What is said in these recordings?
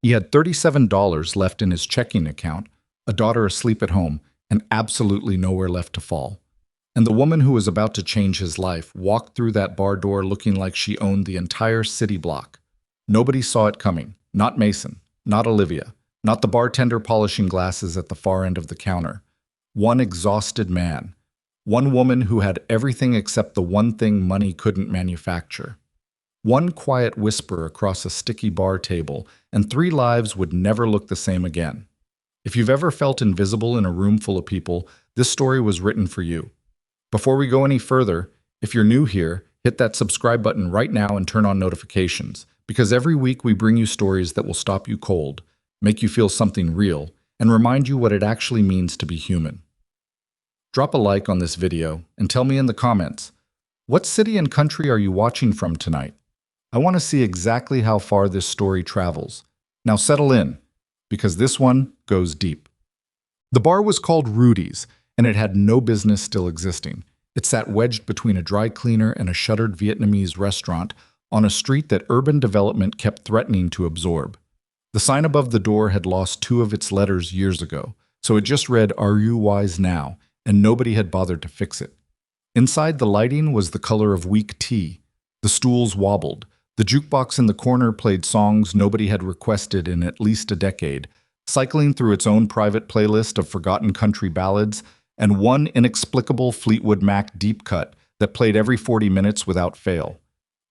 He had $37 left in his checking account, a daughter asleep at home, and absolutely nowhere left to fall. And the woman who was about to change his life walked through that bar door looking like she owned the entire city block. Nobody saw it coming. Not Mason, not Olivia, not the bartender polishing glasses at the far end of the counter. One exhausted man. One woman who had everything except the one thing money couldn't manufacture. One quiet whisper across a sticky bar table, and 3 lives would never look the same again. If you've ever felt invisible in a room full of people, this story was written for you. Before we go any further, if you're new here, hit that subscribe button right now and turn on notifications, because every week we bring you stories that will stop you cold, make you feel something real, and remind you what it actually means to be human. Drop a like on this video and tell me in the comments, what city and country are you watching from tonight? I want to see exactly how far this story travels. Now settle in, because this one goes deep. The bar was called Rudy's, and it had no business still existing. It sat wedged between a dry cleaner and a shuttered Vietnamese restaurant on a street that urban development kept threatening to absorb. The sign above the door had lost 2 of its letters years ago, so it just read, "Are you wise now?" and nobody had bothered to fix it. Inside, the lighting was the color of weak tea. The stools wobbled. The jukebox in the corner played songs nobody had requested in at least a decade, cycling through its own private playlist of forgotten country ballads, and one inexplicable Fleetwood Mac deep cut that played every 40 minutes without fail.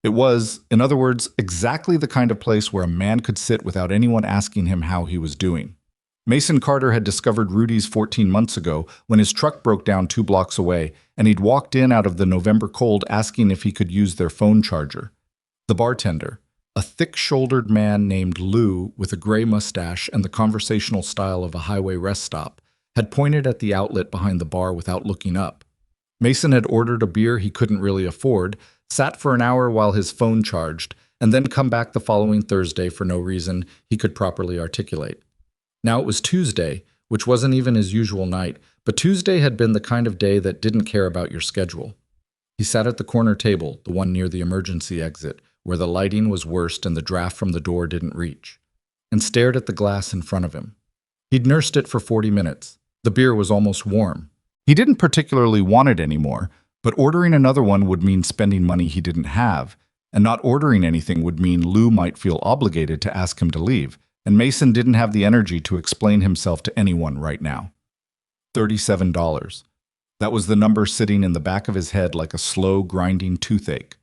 It was, in other words, exactly the kind of place where a man could sit without anyone asking him how he was doing. Mason Carter had discovered Rudy's 14 months ago when his truck broke down 2 blocks away, and he'd walked in out of the November cold asking if he could use their phone charger. The bartender, a thick-shouldered man named Lou with a gray mustache and the conversational style of a highway rest stop, had pointed at the outlet behind the bar without looking up. Mason had ordered a beer he couldn't really afford, sat for an hour while his phone charged, and then come back the following Thursday for no reason he could properly articulate. Now it was Tuesday, which wasn't even his usual night, but Tuesday had been the kind of day that didn't care about your schedule. He sat at the corner table, the one near the emergency exit, where the lighting was worst and the draft from the door didn't reach, and stared at the glass in front of him. He'd nursed it for 40 minutes. The beer was almost warm. He didn't particularly want it anymore, but ordering another one would mean spending money he didn't have, and not ordering anything would mean Lou might feel obligated to ask him to leave, and Mason didn't have the energy to explain himself to anyone right now. $37. That was the number sitting in the back of his head like a slow, grinding toothache.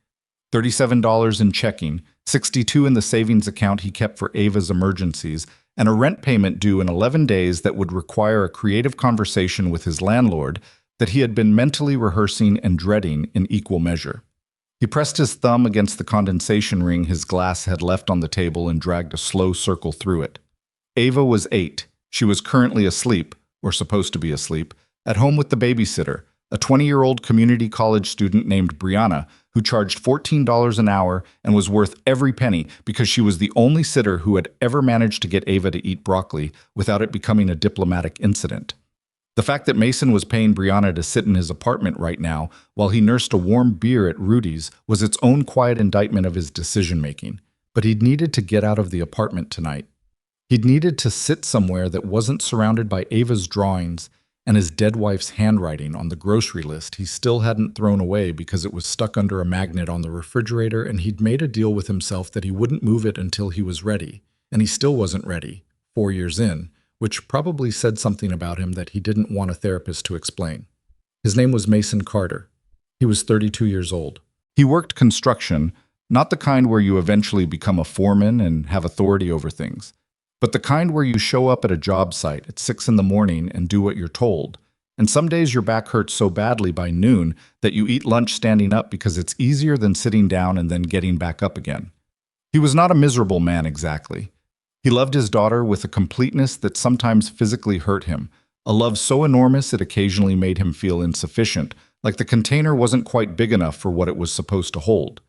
$37 in checking, $62 in the savings account he kept for Ava's emergencies, and a rent payment due in 11 days that would require a creative conversation with his landlord that he had been mentally rehearsing and dreading in equal measure. He pressed his thumb against the condensation ring his glass had left on the table and dragged a slow circle through it. Ava was 8. She was currently asleep, or supposed to be asleep, at home with the babysitter, a 20-year-old community college student named Brianna, who charged $14 an hour and was worth every penny because she was the only sitter who had ever managed to get Ava to eat broccoli without it becoming a diplomatic incident. The fact that Mason was paying Brianna to sit in his apartment right now while he nursed a warm beer at Rudy's was its own quiet indictment of his decision-making. But he'd needed to get out of the apartment tonight. He'd needed to sit somewhere that wasn't surrounded by Ava's drawings and his dead wife's handwriting on the grocery list he still hadn't thrown away because it was stuck under a magnet on the refrigerator, and he'd made a deal with himself that he wouldn't move it until he was ready. And he still wasn't ready, 4 years in, which probably said something about him that he didn't want a therapist to explain. His name was Mason Carter. He was 32 years old. He worked construction, not the kind where you eventually become a foreman and have authority over things, but the kind where you show up at a job site at 6 in the morning and do what you're told. And some days your back hurts so badly by noon that you eat lunch standing up because it's easier than sitting down and then getting back up again. He was not a miserable man exactly. He loved his daughter with a completeness that sometimes physically hurt him, a love so enormous it occasionally made him feel insufficient, like the container wasn't quite big enough for what it was supposed to hold.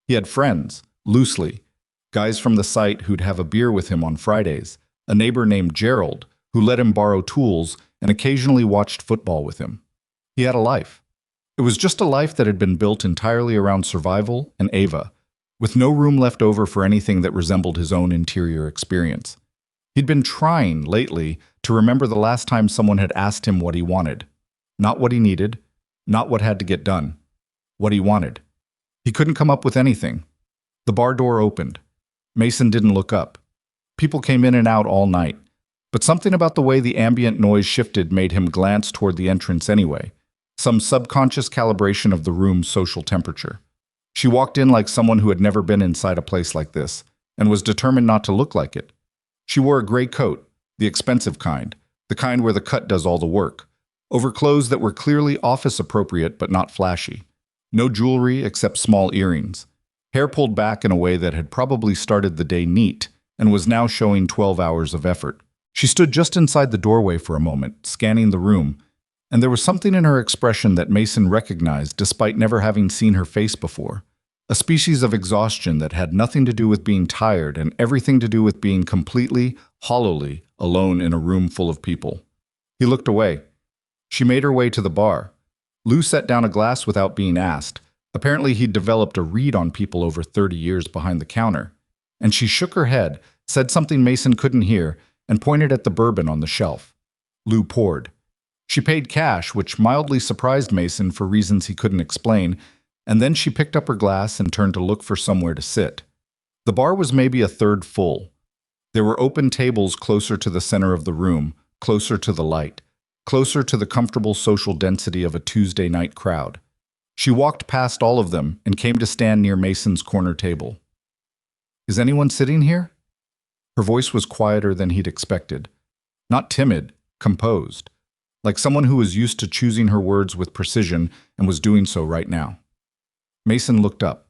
He had friends, loosely, guys from the site who'd have a beer with him on Fridays, a neighbor named Gerald, who let him borrow tools and occasionally watched football with him. He had a life. It was just a life that had been built entirely around survival and Ava, with no room left over for anything that resembled his own interior experience. He'd been trying, lately, to remember the last time someone had asked him what he wanted. Not what he needed, not what had to get done. What he wanted. He couldn't come up with anything. The bar door opened. Mason didn't look up. People came in and out all night, but something about the way the ambient noise shifted made him glance toward the entrance anyway, some subconscious calibration of the room's social temperature. She walked in like someone who had never been inside a place like this, and was determined not to look like it. She wore a gray coat, the expensive kind, the kind where the cut does all the work, over clothes that were clearly office-appropriate but not flashy. No jewelry except small earrings. Hair pulled back in a way that had probably started the day neat and was now showing 12 hours of effort. She stood just inside the doorway for a moment, scanning the room, and there was something in her expression that Mason recognized despite never having seen her face before. A species of exhaustion that had nothing to do with being tired and everything to do with being completely, hollowly alone in a room full of people. He looked away. She made her way to the bar. Lou set down a glass without being asked. Apparently he'd developed a read on people over 30 years behind the counter. And she shook her head, said something Mason couldn't hear, and pointed at the bourbon on the shelf. Lou poured. She paid cash, which mildly surprised Mason for reasons he couldn't explain, and then she picked up her glass and turned to look for somewhere to sit. The bar was maybe a third full. There were open tables closer to the center of the room, closer to the light, closer to the comfortable social density of a Tuesday night crowd. She walked past all of them and came to stand near Mason's corner table. "Is anyone sitting here?" Her voice was quieter than he'd expected. Not timid, composed, like someone who was used to choosing her words with precision and was doing so right now. Mason looked up.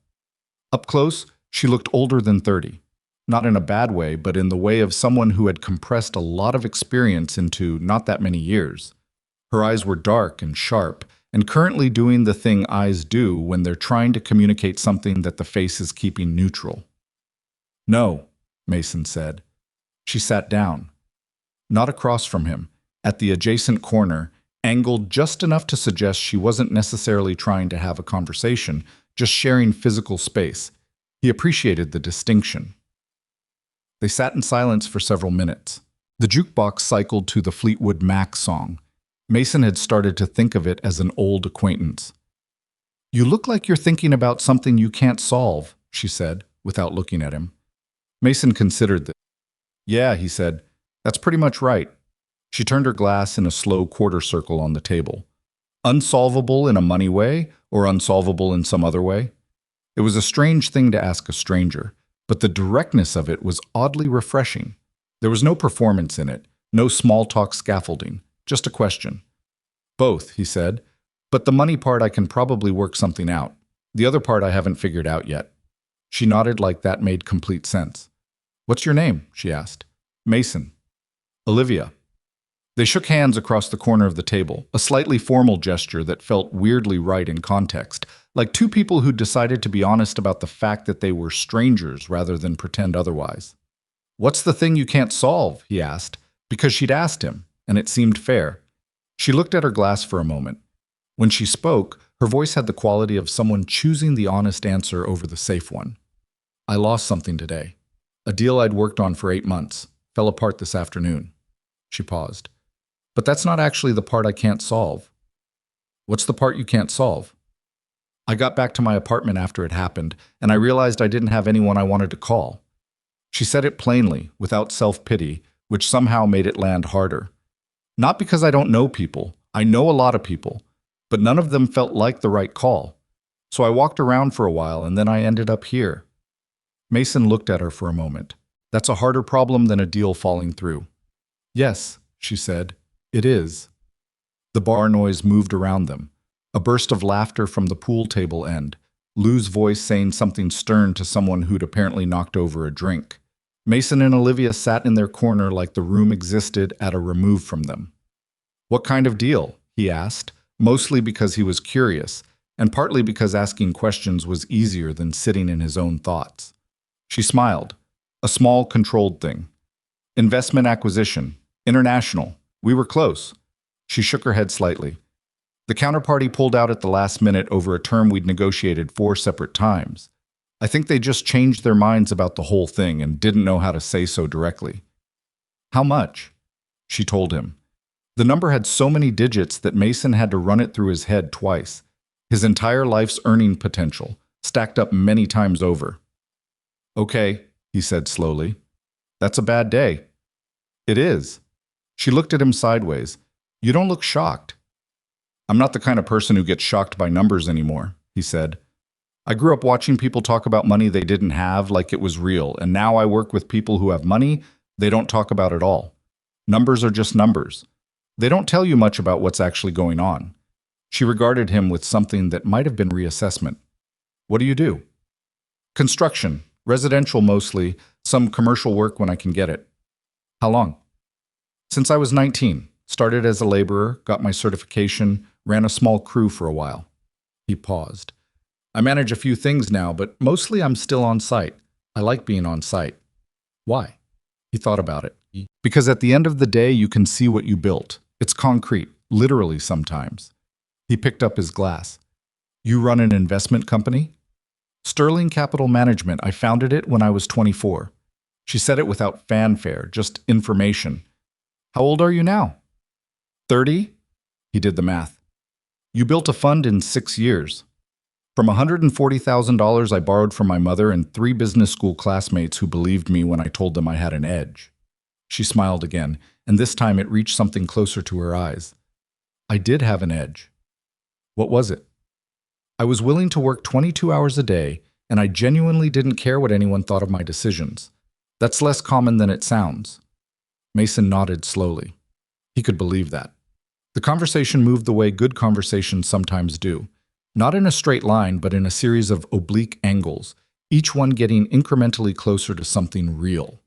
Up close, she looked older than 30. Not in a bad way, but in the way of someone who had compressed a lot of experience into not that many years. Her eyes were dark and sharp, and currently doing the thing eyes do when they're trying to communicate something that the face is keeping neutral. "No," Mason said. She sat down. Not across from him, at the adjacent corner, angled just enough to suggest she wasn't necessarily trying to have a conversation, just sharing physical space. He appreciated the distinction. They sat in silence for several minutes. The jukebox cycled to the Fleetwood Mac song. Mason had started to think of it as an old acquaintance. "You look like you're thinking about something you can't solve," she said, without looking at him. Mason considered this. "Yeah," he said, "that's pretty much right." She turned her glass in a slow quarter circle on the table. Unsolvable in a money way, or unsolvable in some other way? It was a strange thing to ask a stranger, but the directness of it was oddly refreshing. There was no performance in it, no small talk scaffolding, just a question. "Both," he said, "but the money part I can probably work something out. The other part I haven't figured out yet." She nodded like that made complete sense. "What's your name?" she asked. "Mason." "Olivia." They shook hands across the corner of the table, a slightly formal gesture that felt weirdly right in context, like two people who decided to be honest about the fact that they were strangers rather than pretend otherwise. "What's the thing you can't solve?" he asked, because she'd asked him, and it seemed fair. She looked at her glass for a moment. When she spoke, her voice had the quality of someone choosing the honest answer over the safe one. "I lost something today. A deal I'd worked on for 8 months. Fell apart this afternoon." She paused. "But that's not actually the part I can't solve." "What's the part you can't solve?" "I got back to my apartment after it happened, and I realized I didn't have anyone I wanted to call." She said it plainly, without self-pity, which somehow made it land harder. "Not because I don't know people. I know a lot of people, but none of them felt like the right call. So I walked around for a while, and then I ended up here." Mason looked at her for a moment. "That's a harder problem than a deal falling through." "Yes," she said, "it is." The bar noise moved around them. A burst of laughter from the pool table end, Lou's voice saying something stern to someone who'd apparently knocked over a drink. Mason and Olivia sat in their corner like the room existed at a remove from them. "What kind of deal?" he asked, mostly because he was curious, and partly because asking questions was easier than sitting in his own thoughts. She smiled. "A small, controlled thing. Investment acquisition. International. We were close." She shook her head slightly. "The counterparty pulled out at the last minute over a term we'd negotiated 4 separate times. I think they just changed their minds about the whole thing and didn't know how to say so directly." How much? She told him. The number had so many digits that Mason had to run it through his head twice. His entire life's earning potential, stacked up many times over. Okay, he said slowly. That's a bad day. It is. She looked at him sideways. You don't look shocked. I'm not the kind of person who gets shocked by numbers anymore, he said. I grew up watching people talk about money they didn't have like it was real, and now I work with people who have money they don't talk about at all. Numbers are just numbers. They don't tell you much about what's actually going on. She regarded him with something that might have been reassessment. What do you do? Construction, residential mostly, some commercial work when I can get it. How long? Since I was 19. Started as a laborer, got my certification, ran a small crew for a while. He paused. I manage a few things now, but mostly I'm still on site. I like being on site. Why? He thought about it. Because at the end of the day, you can see what you built. It's concrete, literally sometimes. He picked up his glass. You run an investment company? Sterling Capital Management. I founded it when I was 24. She said it without fanfare, just information. How old are you now? 30? He did the math. You built a fund in 6 years. From $140,000 I borrowed from my mother and 3 business school classmates who believed me when I told them I had an edge. She smiled again, and this time it reached something closer to her eyes. I did have an edge. What was it? I was willing to work 22 hours a day, and I genuinely didn't care what anyone thought of my decisions. That's less common than it sounds. Mason nodded slowly. He could believe that. The conversation moved the way good conversations sometimes do. Not in a straight line, but in a series of oblique angles, each one getting incrementally closer to something real.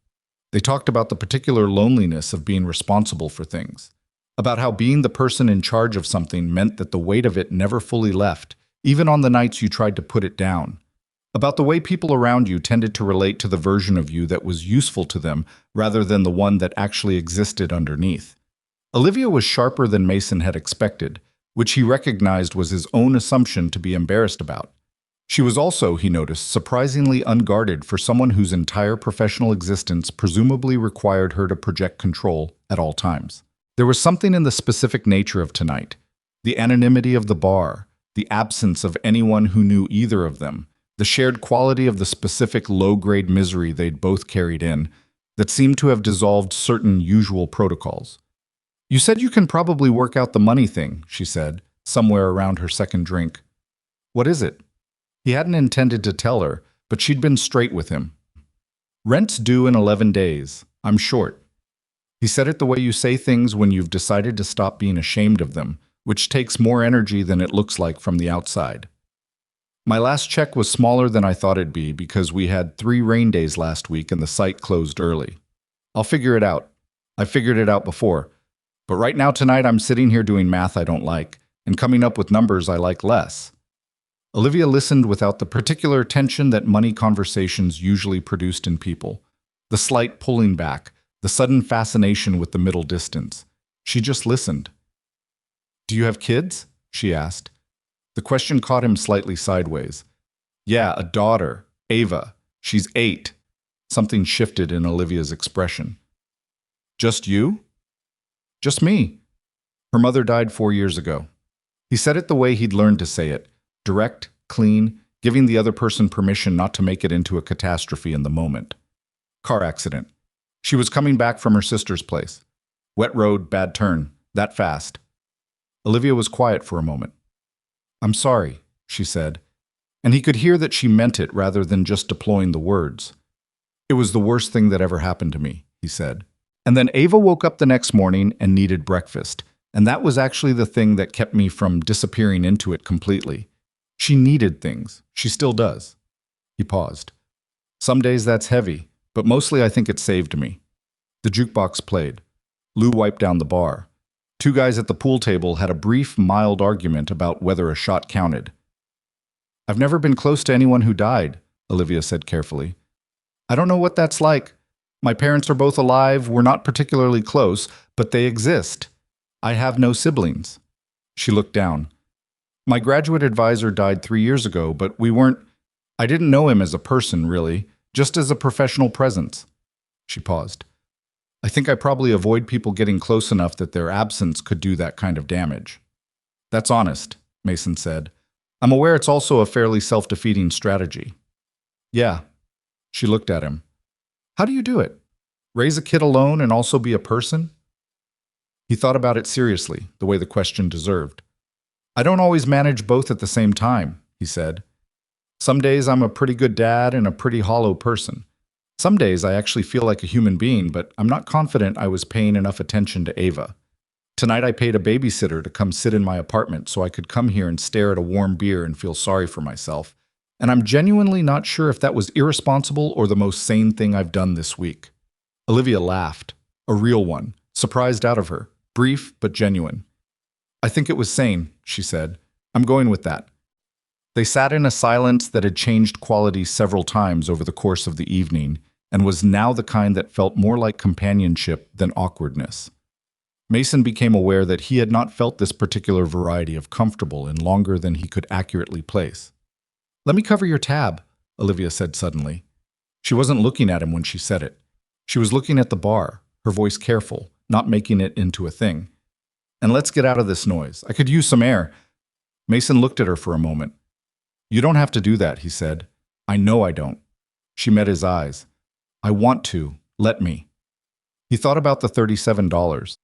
They talked about the particular loneliness of being responsible for things, about how being the person in charge of something meant that the weight of it never fully left, even on the nights you tried to put it down, about the way people around you tended to relate to the version of you that was useful to them rather than the one that actually existed underneath. Olivia was sharper than Mason had expected, which he recognized was his own assumption to be embarrassed about. She was also, he noticed, surprisingly unguarded for someone whose entire professional existence presumably required her to project control at all times. There was something in the specific nature of tonight, the anonymity of the bar, the absence of anyone who knew either of them, the shared quality of the specific low-grade misery they'd both carried in, that seemed to have dissolved certain usual protocols. You said you can probably work out the money thing, she said, somewhere around her second drink. What is it? He hadn't intended to tell her, but she'd been straight with him. Rent's due in 11 days. I'm short. He said it the way you say things when you've decided to stop being ashamed of them, which takes more energy than it looks like from the outside. My last check was smaller than I thought it'd be because we had 3 rain days last week and the site closed early. I'll figure it out. I figured it out before. But right now tonight I'm sitting here doing math I don't like and coming up with numbers I like less. Olivia listened without the particular tension that money conversations usually produced in people. The slight pulling back, the sudden fascination with the middle distance. She just listened. Do you have kids? She asked. The question caught him slightly sideways. Yeah, a daughter, Ava. She's 8. Something shifted in Olivia's expression. Just you? Just me. Her mother died 4 years ago. He said it the way he'd learned to say it, direct, clean, giving the other person permission not to make it into a catastrophe in the moment. Car accident. She was coming back from her sister's place. Wet road, bad turn, that fast. Olivia was quiet for a moment. I'm sorry, she said, and he could hear that she meant it rather than just deploying the words. It was the worst thing that ever happened to me, he said. And then Ava woke up the next morning and needed breakfast, and that was actually the thing that kept me from disappearing into it completely. She needed things. She still does. He paused. Some days that's heavy, but mostly I think it saved me. The jukebox played. Lou wiped down the bar. 2 guys at the pool table had a brief, mild argument about whether a shot counted. I've never been close to anyone who died, Olivia said carefully. I don't know what that's like. My parents are both alive, we're not particularly close, but they exist. I have no siblings. She looked down. My graduate advisor died 3 years ago, but I didn't know him as a person, really, just as a professional presence. She paused. I think I probably avoid people getting close enough that their absence could do that kind of damage. That's honest, Mason said. I'm aware it's also a fairly self-defeating strategy. Yeah, she looked at him. How do you do it? Raise a kid alone and also be a person? He thought about it seriously, the way the question deserved. I don't always manage both at the same time, he said. Some days I'm a pretty good dad and a pretty hollow person. Some days I actually feel like a human being, but I'm not confident I was paying enough attention to Ava. Tonight I paid a babysitter to come sit in my apartment so I could come here and stare at a warm beer and feel sorry for myself. And I'm genuinely not sure if that was irresponsible or the most sane thing I've done this week. Olivia laughed, a real one, surprised out of her, brief but genuine. I think it was sane, she said. I'm going with that. They sat in a silence that had changed quality several times over the course of the evening and was now the kind that felt more like companionship than awkwardness. Mason became aware that he had not felt this particular variety of comfortable in longer than he could accurately place. Let me cover your tab, Olivia said suddenly. She wasn't looking at him when she said it. She was looking at the bar, her voice careful, not making it into a thing. And let's get out of this noise. I could use some air. Mason looked at her for a moment. You don't have to do that, he said. I know I don't. She met his eyes. I want to. Let me. He thought about the $37.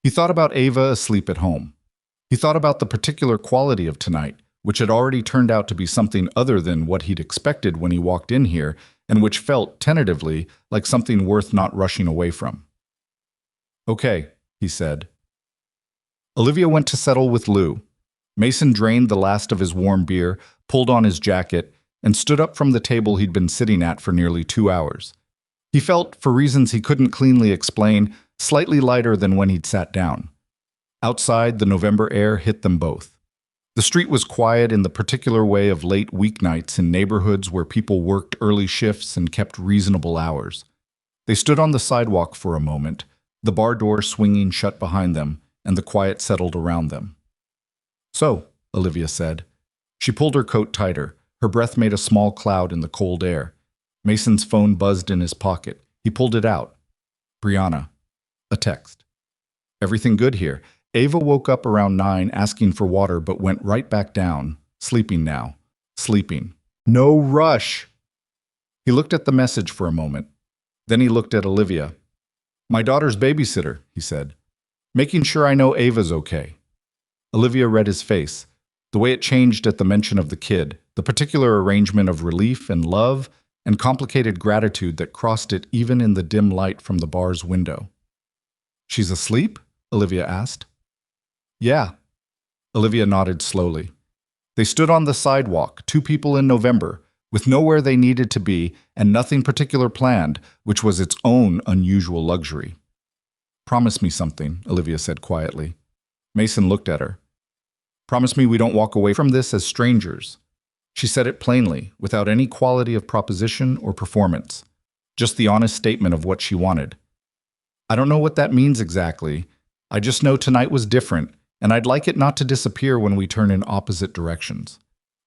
He thought about Ava asleep at home. He thought about the particular quality of tonight, which had already turned out to be something other than what he'd expected when he walked in here, and which felt, tentatively, like something worth not rushing away from. Okay, he said. Olivia went to settle with Lou. Mason drained the last of his warm beer, pulled on his jacket, and stood up from the table he'd been sitting at for nearly 2 hours. He felt, for reasons he couldn't cleanly explain, slightly lighter than when he'd sat down. Outside, the November air hit them both. The street was quiet in the particular way of late weeknights in neighborhoods where people worked early shifts and kept reasonable hours. They stood on the sidewalk for a moment, the bar door swinging shut behind them, and the quiet settled around them. So, Olivia said. She pulled her coat tighter. Her breath made a small cloud in the cold air. Mason's phone buzzed in his pocket. He pulled it out. Brianna. A text. Everything good here. Ava woke up around 9 asking for water but went right back down. Sleeping now. Sleeping. No rush. He looked at the message for a moment. Then he looked at Olivia. My daughter's babysitter, he said. Making sure I know Ava's okay. Olivia read his face. The way it changed at the mention of the kid, the particular arrangement of relief and love and complicated gratitude that crossed it even in the dim light from the bar's window. She's asleep? Olivia asked. Yeah. Olivia nodded slowly. They stood on the sidewalk, 2 people in November, with nowhere they needed to be and nothing particular planned, which was its own unusual luxury. Promise me something, Olivia said quietly. Mason looked at her. Promise me we don't walk away from this as strangers. She said it plainly, without any quality of proposition or performance, just the honest statement of what she wanted. I don't know what that means exactly. I just know tonight was different, and I'd like it not to disappear when we turn in opposite directions.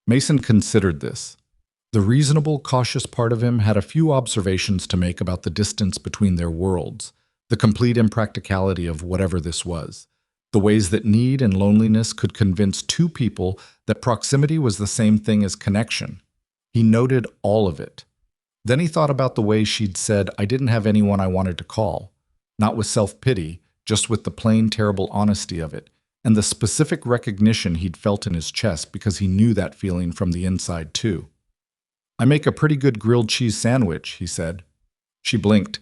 Mason considered this. The reasonable, cautious part of him had a few observations to make about the distance between their worlds, the complete impracticality of whatever this was, the ways that need and loneliness could convince 2 people that proximity was the same thing as connection. He noted all of it. Then he thought about the way she'd said, I didn't have anyone I wanted to call, not with self-pity, just with the plain, terrible honesty of it, and the specific recognition he'd felt in his chest because he knew that feeling from the inside too. I make a pretty good grilled cheese sandwich, he said. She blinked.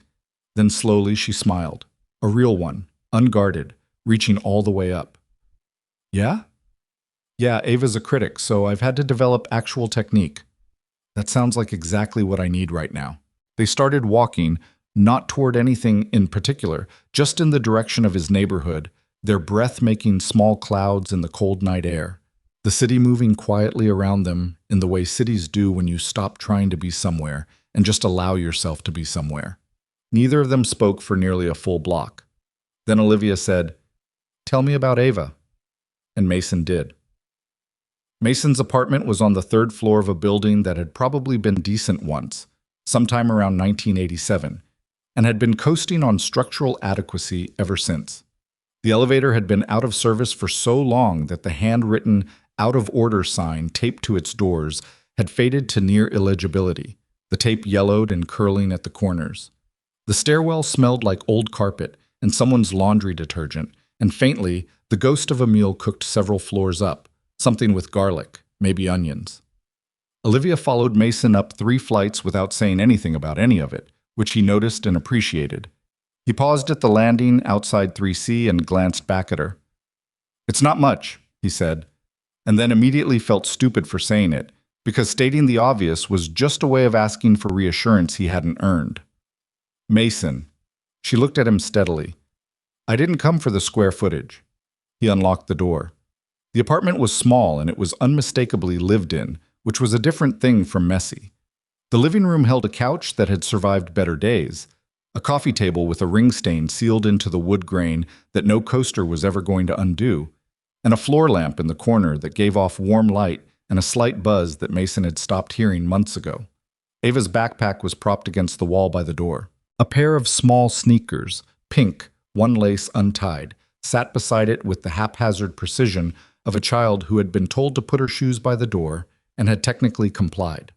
Then slowly she smiled. A real one, unguarded, reaching all the way up. Yeah? Yeah, Ava's a critic, so I've had to develop actual technique. That sounds like exactly what I need right now. They started walking, not toward anything in particular, just in the direction of his neighborhood, their breath making small clouds in the cold night air, the city moving quietly around them in the way cities do when you stop trying to be somewhere and just allow yourself to be somewhere. Neither of them spoke for nearly a full block. Then Olivia said, Tell me about Ava. And Mason did. Mason's apartment was on the 3rd floor of a building that had probably been decent once, sometime around 1987. and had been coasting on structural adequacy ever since. The elevator had been out of service for so long that the handwritten out of order sign taped to its doors had faded to near illegibility, the tape yellowed and curling at the corners. The stairwell smelled like old carpet and someone's laundry detergent, and faintly, the ghost of a meal cooked several floors up, something with garlic, maybe onions. Olivia followed Mason up 3 flights without saying anything about any of it, which he noticed and appreciated. He paused at the landing outside 3C and glanced back at her. "It's not much," he said, and then immediately felt stupid for saying it, because stating the obvious was just a way of asking for reassurance he hadn't earned. "Mason." She looked at him steadily. "I didn't come for the square footage." He unlocked the door. The apartment was small and it was unmistakably lived in, which was a different thing from messy. The living room held a couch that had survived better days, a coffee table with a ring stain sealed into the wood grain that no coaster was ever going to undo, and a floor lamp in the corner that gave off warm light and a slight buzz that Mason had stopped hearing months ago. Ava's backpack was propped against the wall by the door. A pair of small sneakers, pink, one lace untied, sat beside it with the haphazard precision of a child who had been told to put her shoes by the door and had technically complied.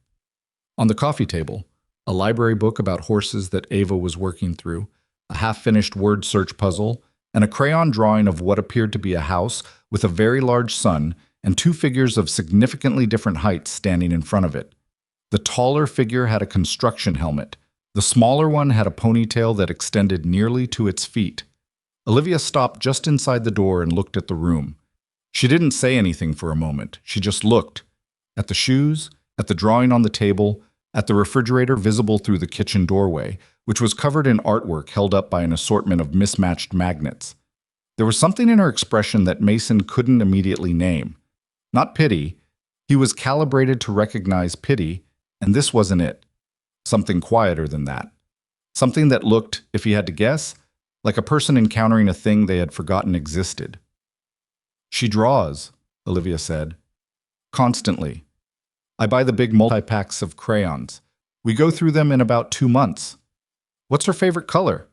On the coffee table, a library book about horses that Ava was working through, a half-finished word search puzzle, and a crayon drawing of what appeared to be a house with a very large sun and 2 figures of significantly different heights standing in front of it. The taller figure had a construction helmet. The smaller one had a ponytail that extended nearly to its feet. Olivia stopped just inside the door and looked at the room. She didn't say anything for a moment. She just looked. At the shoes, at the drawing on the table, at the refrigerator visible through the kitchen doorway, which was covered in artwork held up by an assortment of mismatched magnets. There was something in her expression that Mason couldn't immediately name. Not pity. He was calibrated to recognize pity, and this wasn't it. Something quieter than that. Something that looked, if he had to guess, like a person encountering a thing they had forgotten existed. "She draws," Olivia said. "Constantly. I buy the big multi-packs of crayons. We go through them in about 2 months. What's her favorite color?"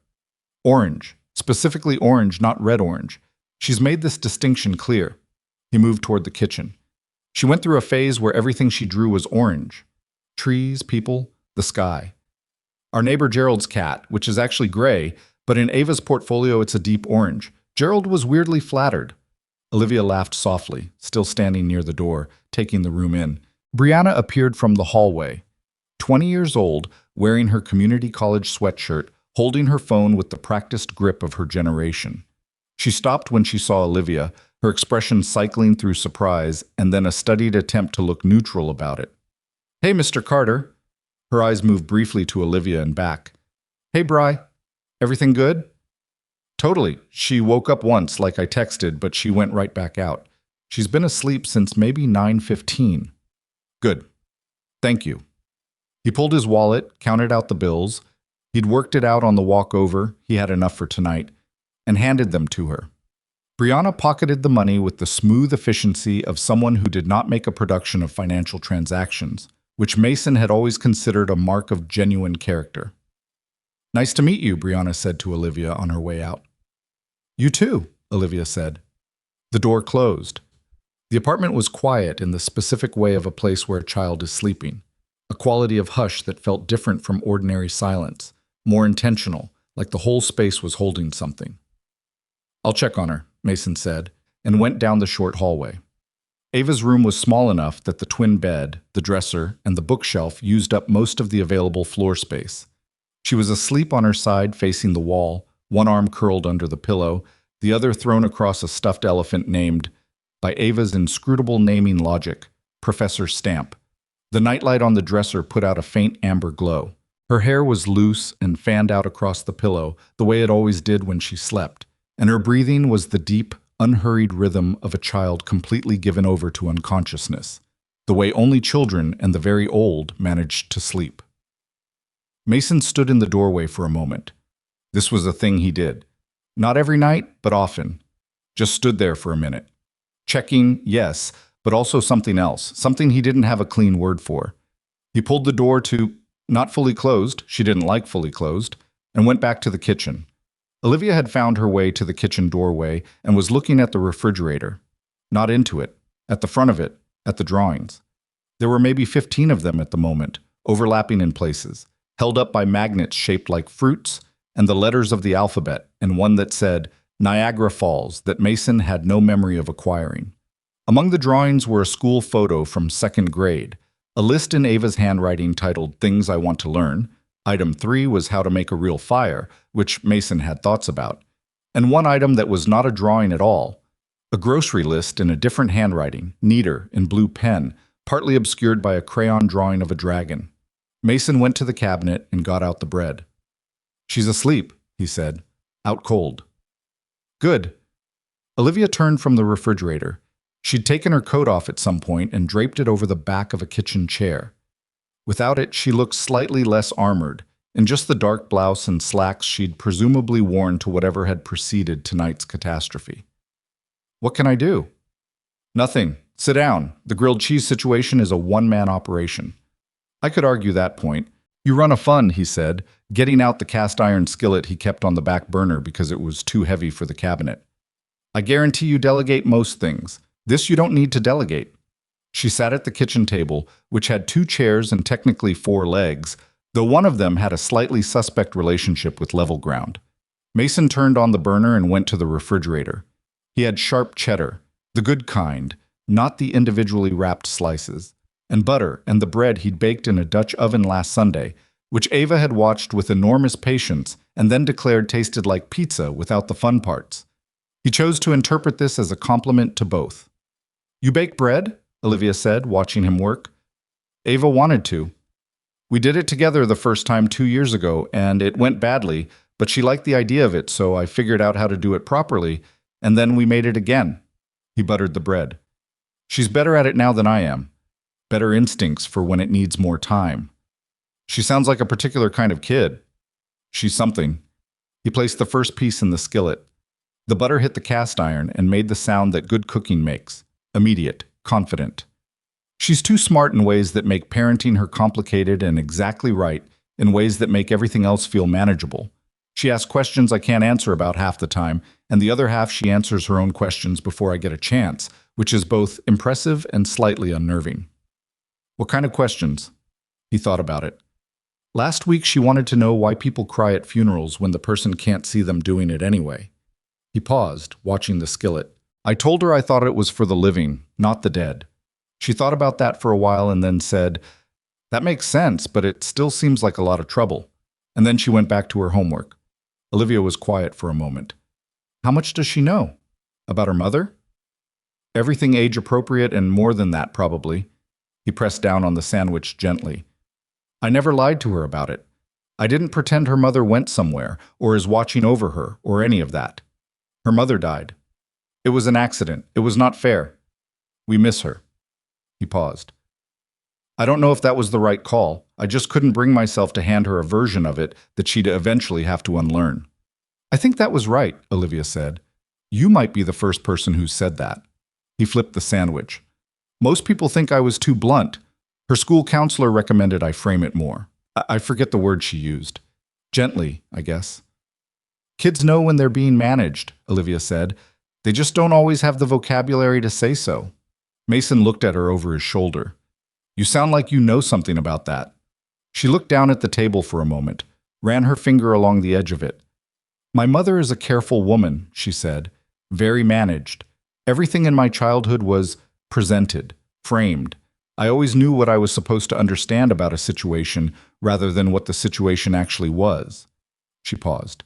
"Orange. Specifically orange, not red-orange. She's made this distinction clear." He moved toward the kitchen. "She went through a phase where everything she drew was orange. Trees, people, the sky. Our neighbor Gerald's cat, which is actually gray, but in Ava's portfolio it's a deep orange. Gerald was weirdly flattered." Olivia laughed softly, still standing near the door, taking the room in. Brianna appeared from the hallway. 20 years old, wearing her community college sweatshirt, holding her phone with the practiced grip of her generation. She stopped when she saw Olivia, her expression cycling through surprise and then a studied attempt to look neutral about it. "Hey, Mr. Carter." Her eyes moved briefly to Olivia and back. "Hey, Bri. Everything good?" "Totally. She woke up once, like I texted, but she went right back out. She's been asleep since maybe 9:15. "Good. Thank you." He pulled his wallet, counted out the bills. He'd worked it out on the walk over, he had enough for tonight, and handed them to her. Brianna pocketed the money with the smooth efficiency of someone who did not make a production of financial transactions, which Mason had always considered a mark of genuine character. "Nice to meet you," Brianna said to Olivia on her way out. "You too," Olivia said. The door closed. The apartment was quiet in the specific way of a place where a child is sleeping, a quality of hush that felt different from ordinary silence, more intentional, like the whole space was holding something. "I'll check on her," Mason said, and went down the short hallway. Ava's room was small enough that the twin bed, the dresser, and the bookshelf used up most of the available floor space. She was asleep on her side facing the wall, one arm curled under the pillow, the other thrown across a stuffed elephant named, by Ava's inscrutable naming logic, Professor Stamp. The nightlight on the dresser put out a faint amber glow. Her hair was loose and fanned out across the pillow, the way it always did when she slept, and her breathing was the deep, unhurried rhythm of a child completely given over to unconsciousness, the way only children and the very old managed to sleep. Mason stood in the doorway for a moment. This was a thing he did. Not every night, but often. Just stood there for a minute. Checking, yes, but also something else, something he didn't have a clean word for. He pulled the door to, not fully closed, she didn't like fully closed, and went back to the kitchen. Olivia had found her way to the kitchen doorway and was looking at the refrigerator. Not into it, at the front of it, at the drawings. There were maybe 15 of them at the moment, overlapping in places, held up by magnets shaped like fruits, and the letters of the alphabet, and one that said Niagara Falls that Mason had no memory of acquiring. Among the drawings were a school photo from second grade, a list in Ava's handwriting titled Things I Want to Learn. Item 3 was how to make a real fire, which Mason had thoughts about. And one item that was not a drawing at all, a grocery list in a different handwriting, neater, in blue pen, partly obscured by a crayon drawing of a dragon. Mason went to the cabinet and got out the bread. "She's asleep," he said. "Out cold." "Good." Olivia turned from the refrigerator. She'd taken her coat off at some point and draped it over the back of a kitchen chair. Without it, she looked slightly less armored, in just the dark blouse and slacks she'd presumably worn to whatever had preceded tonight's catastrophe. "What can I do?" "Nothing. Sit down. The grilled cheese situation is a one-man operation." "I could argue that point. You run a fund," he said, getting out the cast-iron skillet he kept on the back burner because it was too heavy for the cabinet. "I guarantee you delegate most things. This you don't need to delegate." She sat at the kitchen table, which had 2 chairs and technically 4 legs, though one of them had a slightly suspect relationship with level ground. Mason turned on the burner and went to the refrigerator. He had sharp cheddar, the good kind, not the individually wrapped slices, and butter and the bread he'd baked in a Dutch oven last Sunday, which Ava had watched with enormous patience and then declared tasted like pizza without the fun parts. He chose to interpret this as a compliment to both. "You bake bread?" Olivia said, watching him work. "Ava wanted to. We did it together the first time 2 years ago, and it went badly, but she liked the idea of it, so I figured out how to do it properly, and then we made it again." He buttered the bread. "She's better at it now than I am. Better instincts for when it needs more time. She sounds like a particular kind of kid." "She's something." He placed the first piece in the skillet. The butter hit the cast iron and made the sound that good cooking makes. Immediate, confident. "She's too smart in ways that make parenting her complicated and exactly right in ways that make everything else feel manageable. She asks questions I can't answer about half the time, and the other half she answers her own questions before I get a chance, which is both impressive and slightly unnerving." "What kind of questions?" He thought about it. Last week she wanted to know why people cry at funerals when the person can't see them doing it anyway. He paused, watching the skillet. "I told her I thought it was for the living, not the dead." She thought about that for a while and then said, "That makes sense, but it still seems like a lot of trouble." And then she went back to her homework. Olivia was quiet for a moment. "How much does she know? About her mother?" "Everything age-appropriate and more than that, probably." He pressed down on the sandwich gently. "I never lied to her about it. I didn't pretend her mother went somewhere, or is watching over her, or any of that. Her mother died. It was an accident. It was not fair. We miss her." He paused. "I don't know if that was the right call. I just couldn't bring myself to hand her a version of it that she'd eventually have to unlearn." "I think that was right," Olivia said. "You might be the first person who said that." He flipped the sandwich. "Most people think I was too blunt. Her school counselor recommended I frame it more. I forget the word she used. Gently, I guess." "Kids know when they're being managed," Olivia said. "They just don't always have the vocabulary to say so." Mason looked at her over his shoulder. "You sound like you know something about that." She looked down at the table for a moment, ran her finger along the edge of it. "My mother is a careful woman," she said. "Very managed. Everything in my childhood was presented, framed. I always knew what I was supposed to understand about a situation rather than what the situation actually was." She paused.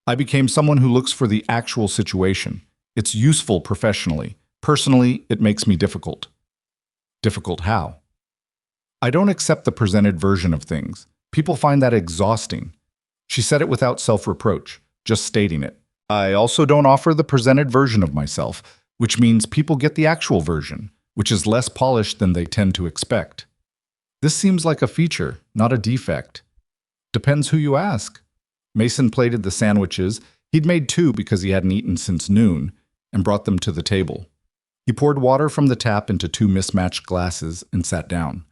"I became someone who looks for the actual situation. It's useful professionally. Personally, it makes me difficult." "Difficult how?" "I don't accept the presented version of things. People find that exhausting." She said it without self-reproach, just stating it. "I also don't offer the presented version of myself, which means people get the actual version, which is less polished than they tend to expect. This seems like a feature, not a defect." "Depends who you ask." Mason plated the sandwiches. He'd made 2 because he hadn't eaten since noon, and brought them to the table. He poured water from the tap into 2 mismatched glasses and sat down.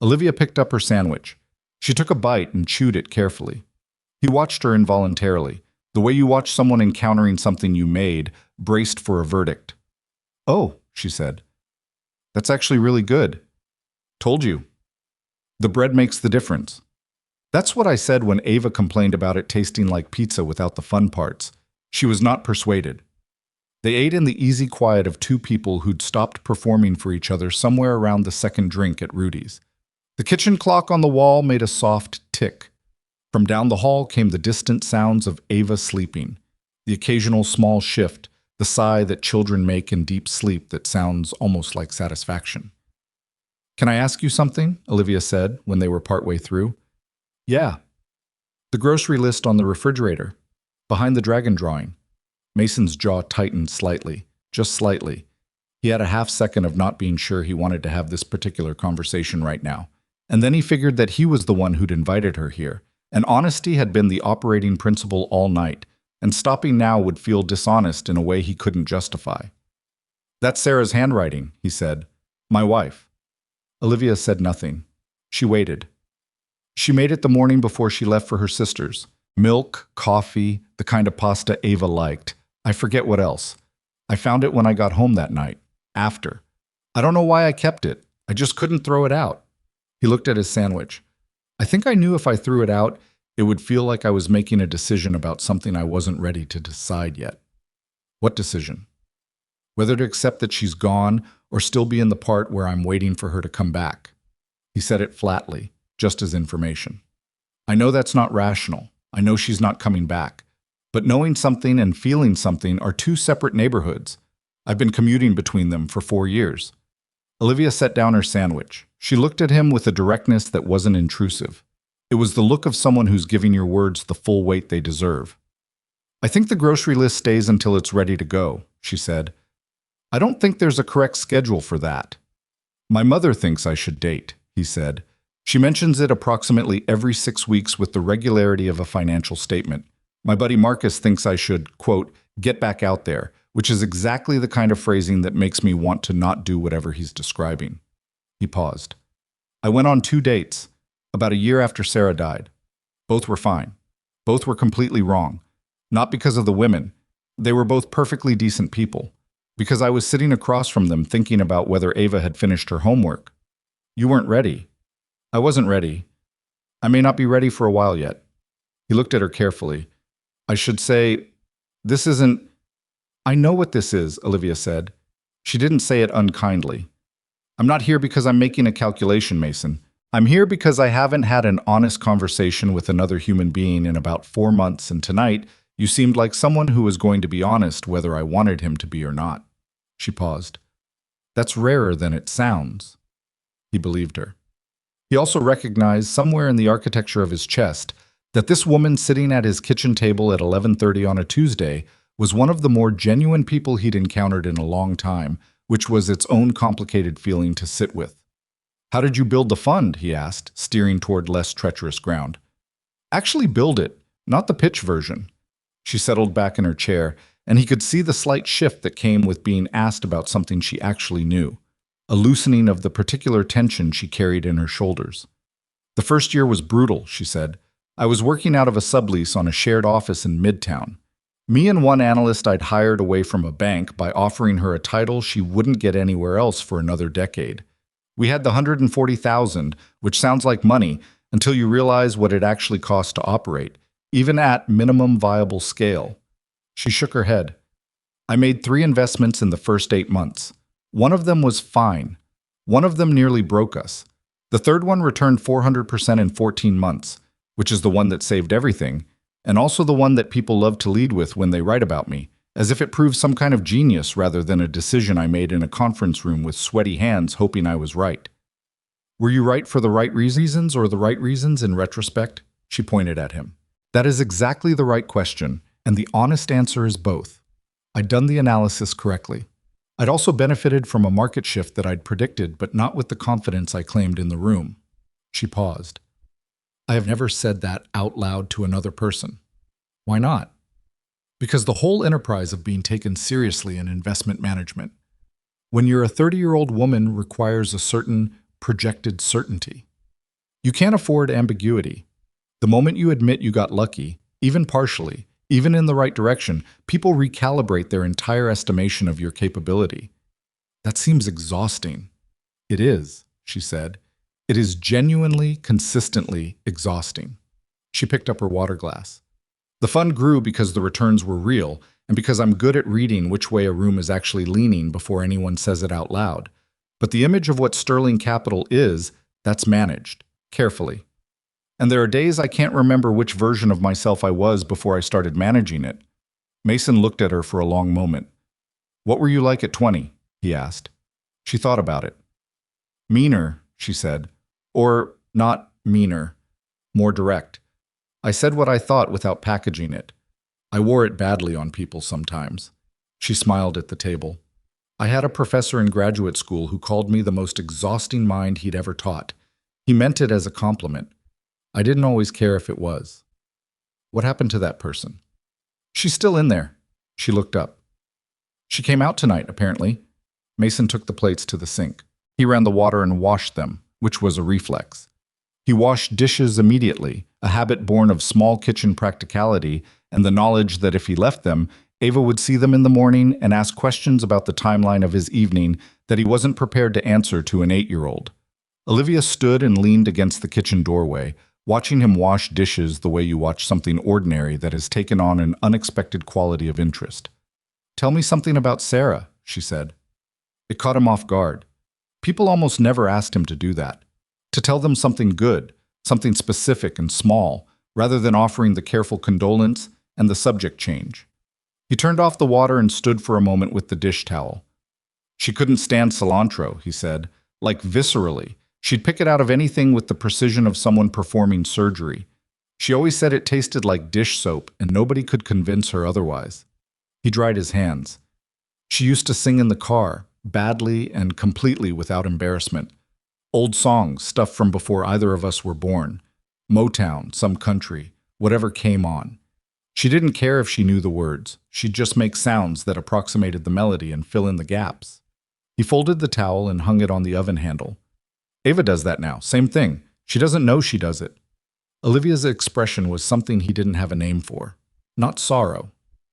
Olivia picked up her sandwich. She took a bite and chewed it carefully. He watched her involuntarily, the way you watch someone encountering something you made, braced for a verdict. "Oh," she said. "That's actually really good. Told you. The bread makes the difference." That's what I said when Ava complained about it tasting like pizza without the fun parts. She was not persuaded. They ate in the easy quiet of two people who'd stopped performing for each other somewhere around the second drink at Rudy's. The kitchen clock on the wall made a soft tick. From down the hall came the distant sounds of Ava sleeping, the occasional small shift, the sigh that children make in deep sleep that sounds almost like satisfaction. "Can I ask you something?" Olivia said when they were partway through. "Yeah." "The grocery list on the refrigerator, behind the dragon drawing." Mason's jaw tightened slightly, just slightly. He had a half second of not being sure he wanted to have this particular conversation right now. And then he figured that he was the one who'd invited her here, and honesty had been the operating principle all night, and stopping now would feel dishonest in a way he couldn't justify. "That's Sarah's handwriting," he said. "My wife." Olivia said nothing. She waited. She made it the morning before she left for her sister's. Milk, coffee, the kind of pasta Ava liked. I forget what else. I found it when I got home that night. After. I don't know why I kept it. I just couldn't throw it out. He looked at his sandwich. I think I knew if I threw it out, it would feel like I was making a decision about something I wasn't ready to decide yet. What decision? Whether to accept that she's gone or still be in the part where I'm waiting for her to come back. He said it flatly, just as information. I know that's not rational. I know she's not coming back. But knowing something and feeling something are two separate neighborhoods. I've been commuting between them for 4 years. Olivia set down her sandwich. She looked at him with a directness that wasn't intrusive. It was the look of someone who's giving your words the full weight they deserve. I think the grocery list stays until it's ready to go, she said. I don't think there's a correct schedule for that. My mother thinks I should date, he said. She mentions it approximately every 6 weeks with the regularity of a financial statement. My buddy Marcus thinks I should, quote, get back out there, which is exactly the kind of phrasing that makes me want to not do whatever he's describing. He paused. I went on 2 dates, about a year after Sarah died. Both were fine. Both were completely wrong. Not because of the women. They were both perfectly decent people. Because I was sitting across from them thinking about whether Ava had finished her homework. You weren't ready. I wasn't ready. I may not be ready for a while yet. He looked at her carefully. I should say, this isn't... I know what this is, Olivia said. She didn't say it unkindly. I'm not here because I'm making a calculation, Mason. I'm here because I haven't had an honest conversation with another human being in about 4 months, and tonight, you seemed like someone who was going to be honest whether I wanted him to be or not. She paused. That's rarer than it sounds. He believed her. He also recognized somewhere in the architecture of his chest that this woman sitting at his kitchen table at 11:30 on a Tuesday was one of the more genuine people he'd encountered in a long time, which was its own complicated feeling to sit with. How did you build the fund? He asked, steering toward less treacherous ground. Actually build it, not the pitch version. She settled back in her chair, and he could see the slight shift that came with being asked about something she actually knew, a loosening of the particular tension she carried in her shoulders. The first year was brutal, she said. I was working out of a sublease on a shared office in Midtown. Me and one analyst I'd hired away from a bank by offering her a title she wouldn't get anywhere else for another decade. We had the $140,000, which sounds like money, until you realize what it actually costs to operate, even at minimum viable scale. She shook her head. I made 3 investments in the first 8 months. One of them was fine. One of them nearly broke us. The third one returned 400% in 14 months, which is the one that saved everything, and also the one that people love to lead with when they write about me, as if it proves some kind of genius rather than a decision I made in a conference room with sweaty hands hoping I was right. Were you right for the right reasons or the right reasons in retrospect? She pointed at him. That is exactly the right question, and the honest answer is both. I'd done the analysis correctly. I'd also benefited from a market shift that I'd predicted, but not with the confidence I claimed in the room. She paused. I have never said that out loud to another person. Why not? Because the whole enterprise of being taken seriously in investment management, when you're a 30-year-old woman, requires a certain projected certainty. You can't afford ambiguity. The moment you admit you got lucky, even partially, even in the right direction, people recalibrate their entire estimation of your capability. That seems exhausting. It is, she said. It is genuinely, consistently exhausting. She picked up her water glass. The fun grew because the returns were real, and because I'm good at reading which way a room is actually leaning before anyone says it out loud. But the image of what sterling capital is, that's managed, carefully. And there are days I can't remember which version of myself I was before I started managing it. Mason looked at her for a long moment. What were you like at 20? He asked. She thought about it. Meaner, she said. Or not meaner, more direct. I said what I thought without packaging it. I wore it badly on people sometimes. She smiled at the table. I had a professor in graduate school who called me the most exhausting mind he'd ever taught. He meant it as a compliment. I didn't always care if it was. What happened to that person? She's still in there. She looked up. She came out tonight, apparently. Mason took the plates to the sink. He ran the water and washed them, which was a reflex. He washed dishes immediately, a habit born of small kitchen practicality and the knowledge that if he left them, Ava would see them in the morning and ask questions about the timeline of his evening that he wasn't prepared to answer to an 8-year-old. Olivia stood and leaned against the kitchen doorway, watching him wash dishes the way you watch something ordinary that has taken on an unexpected quality of interest. Tell me something about Sarah, she said. It caught him off guard. People almost never asked him to do that. To tell them something good, something specific and small, rather than offering the careful condolence and the subject change. He turned off the water and stood for a moment with the dish towel. She couldn't stand cilantro, he said, like viscerally. She'd pick it out of anything with the precision of someone performing surgery. She always said it tasted like dish soap, and nobody could convince her otherwise. He dried his hands. She used to sing in the car, badly and completely without embarrassment. Old songs, stuff from before either of us were born. Motown, some country, whatever came on. She didn't care if she knew the words. She'd just make sounds that approximated the melody and fill in the gaps. He folded the towel and hung it on the oven handle. Ava does that now, same thing. She doesn't know she does it. Olivia's expression was something he didn't have a name for. Not sorrow,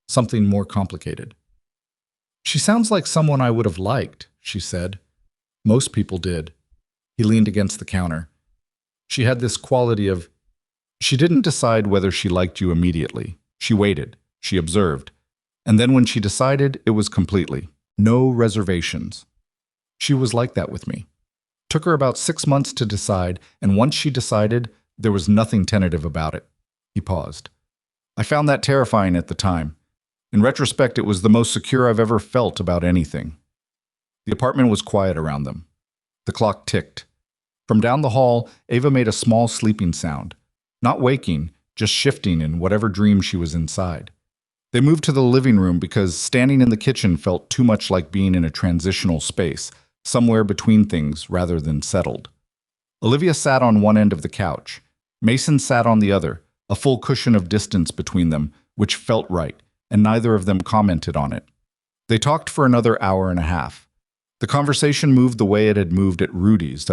something more complicated. She sounds like someone I would have liked, she said. Most people did. He leaned against the counter. She had this quality of... She didn't decide whether she liked you immediately. She waited. She observed. And then when she decided, it was completely. No reservations. She was like that with me. Took her about 6 months to decide, and once she decided, there was nothing tentative about it. He paused. I found that terrifying at the time. In retrospect, it was the most secure I've ever felt about anything. The apartment was quiet around them. The clock ticked. From down the hall, Ava made a small sleeping sound. Not waking, just shifting in whatever dream she was inside. They moved to the living room because standing in the kitchen felt too much like being in a transitional space, somewhere between things rather than settled. Olivia sat on one end of the couch. Mason sat on the other, a full cushion of distance between them, which felt right, and neither of them commented on it. They talked for another hour and a half. The conversation moved the way it had moved at Rudy's,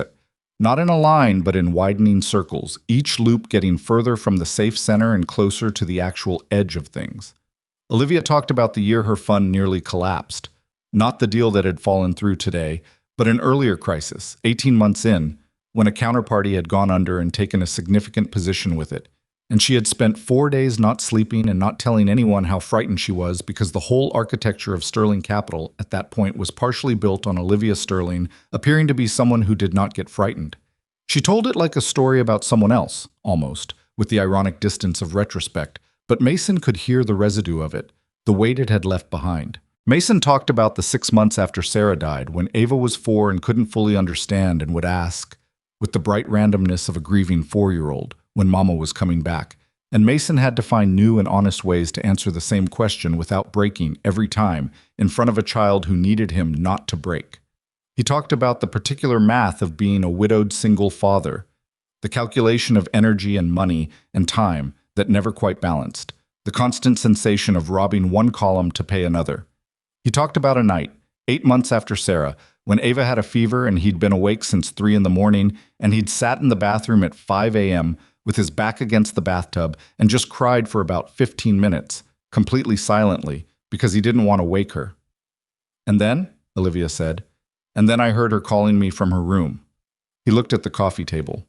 not in a line but in widening circles, each loop getting further from the safe center and closer to the actual edge of things. Olivia talked about the year her fund nearly collapsed. Not the deal that had fallen through today, but an earlier crisis, 18 months in, when a counterparty had gone under and taken a significant position with it, and she had spent 4 days not sleeping and not telling anyone how frightened she was because the whole architecture of Sterling Capital at that point was partially built on Olivia Sterling appearing to be someone who did not get frightened. She told it like a story about someone else, almost, with the ironic distance of retrospect, but Mason could hear the residue of it, the weight it had left behind. Mason talked about the 6 months after Sarah died, when Ava was 4 and couldn't fully understand and would ask, with the bright randomness of a grieving 4-year-old, when Mama was coming back, and Mason had to find new and honest ways to answer the same question without breaking every time in front of a child who needed him not to break. He talked about the particular math of being a widowed single father, the calculation of energy and money and time that never quite balanced, the constant sensation of robbing one column to pay another. He talked about a night, 8 months after Sarah, when Ava had a fever and he'd been awake since 3 in the morning, and he'd sat in the bathroom at 5 a.m. with his back against the bathtub, and just cried for about 15 minutes, completely silently, because he didn't want to wake her. "And then," Olivia said, "and then I heard her calling me from her room." He looked at the coffee table.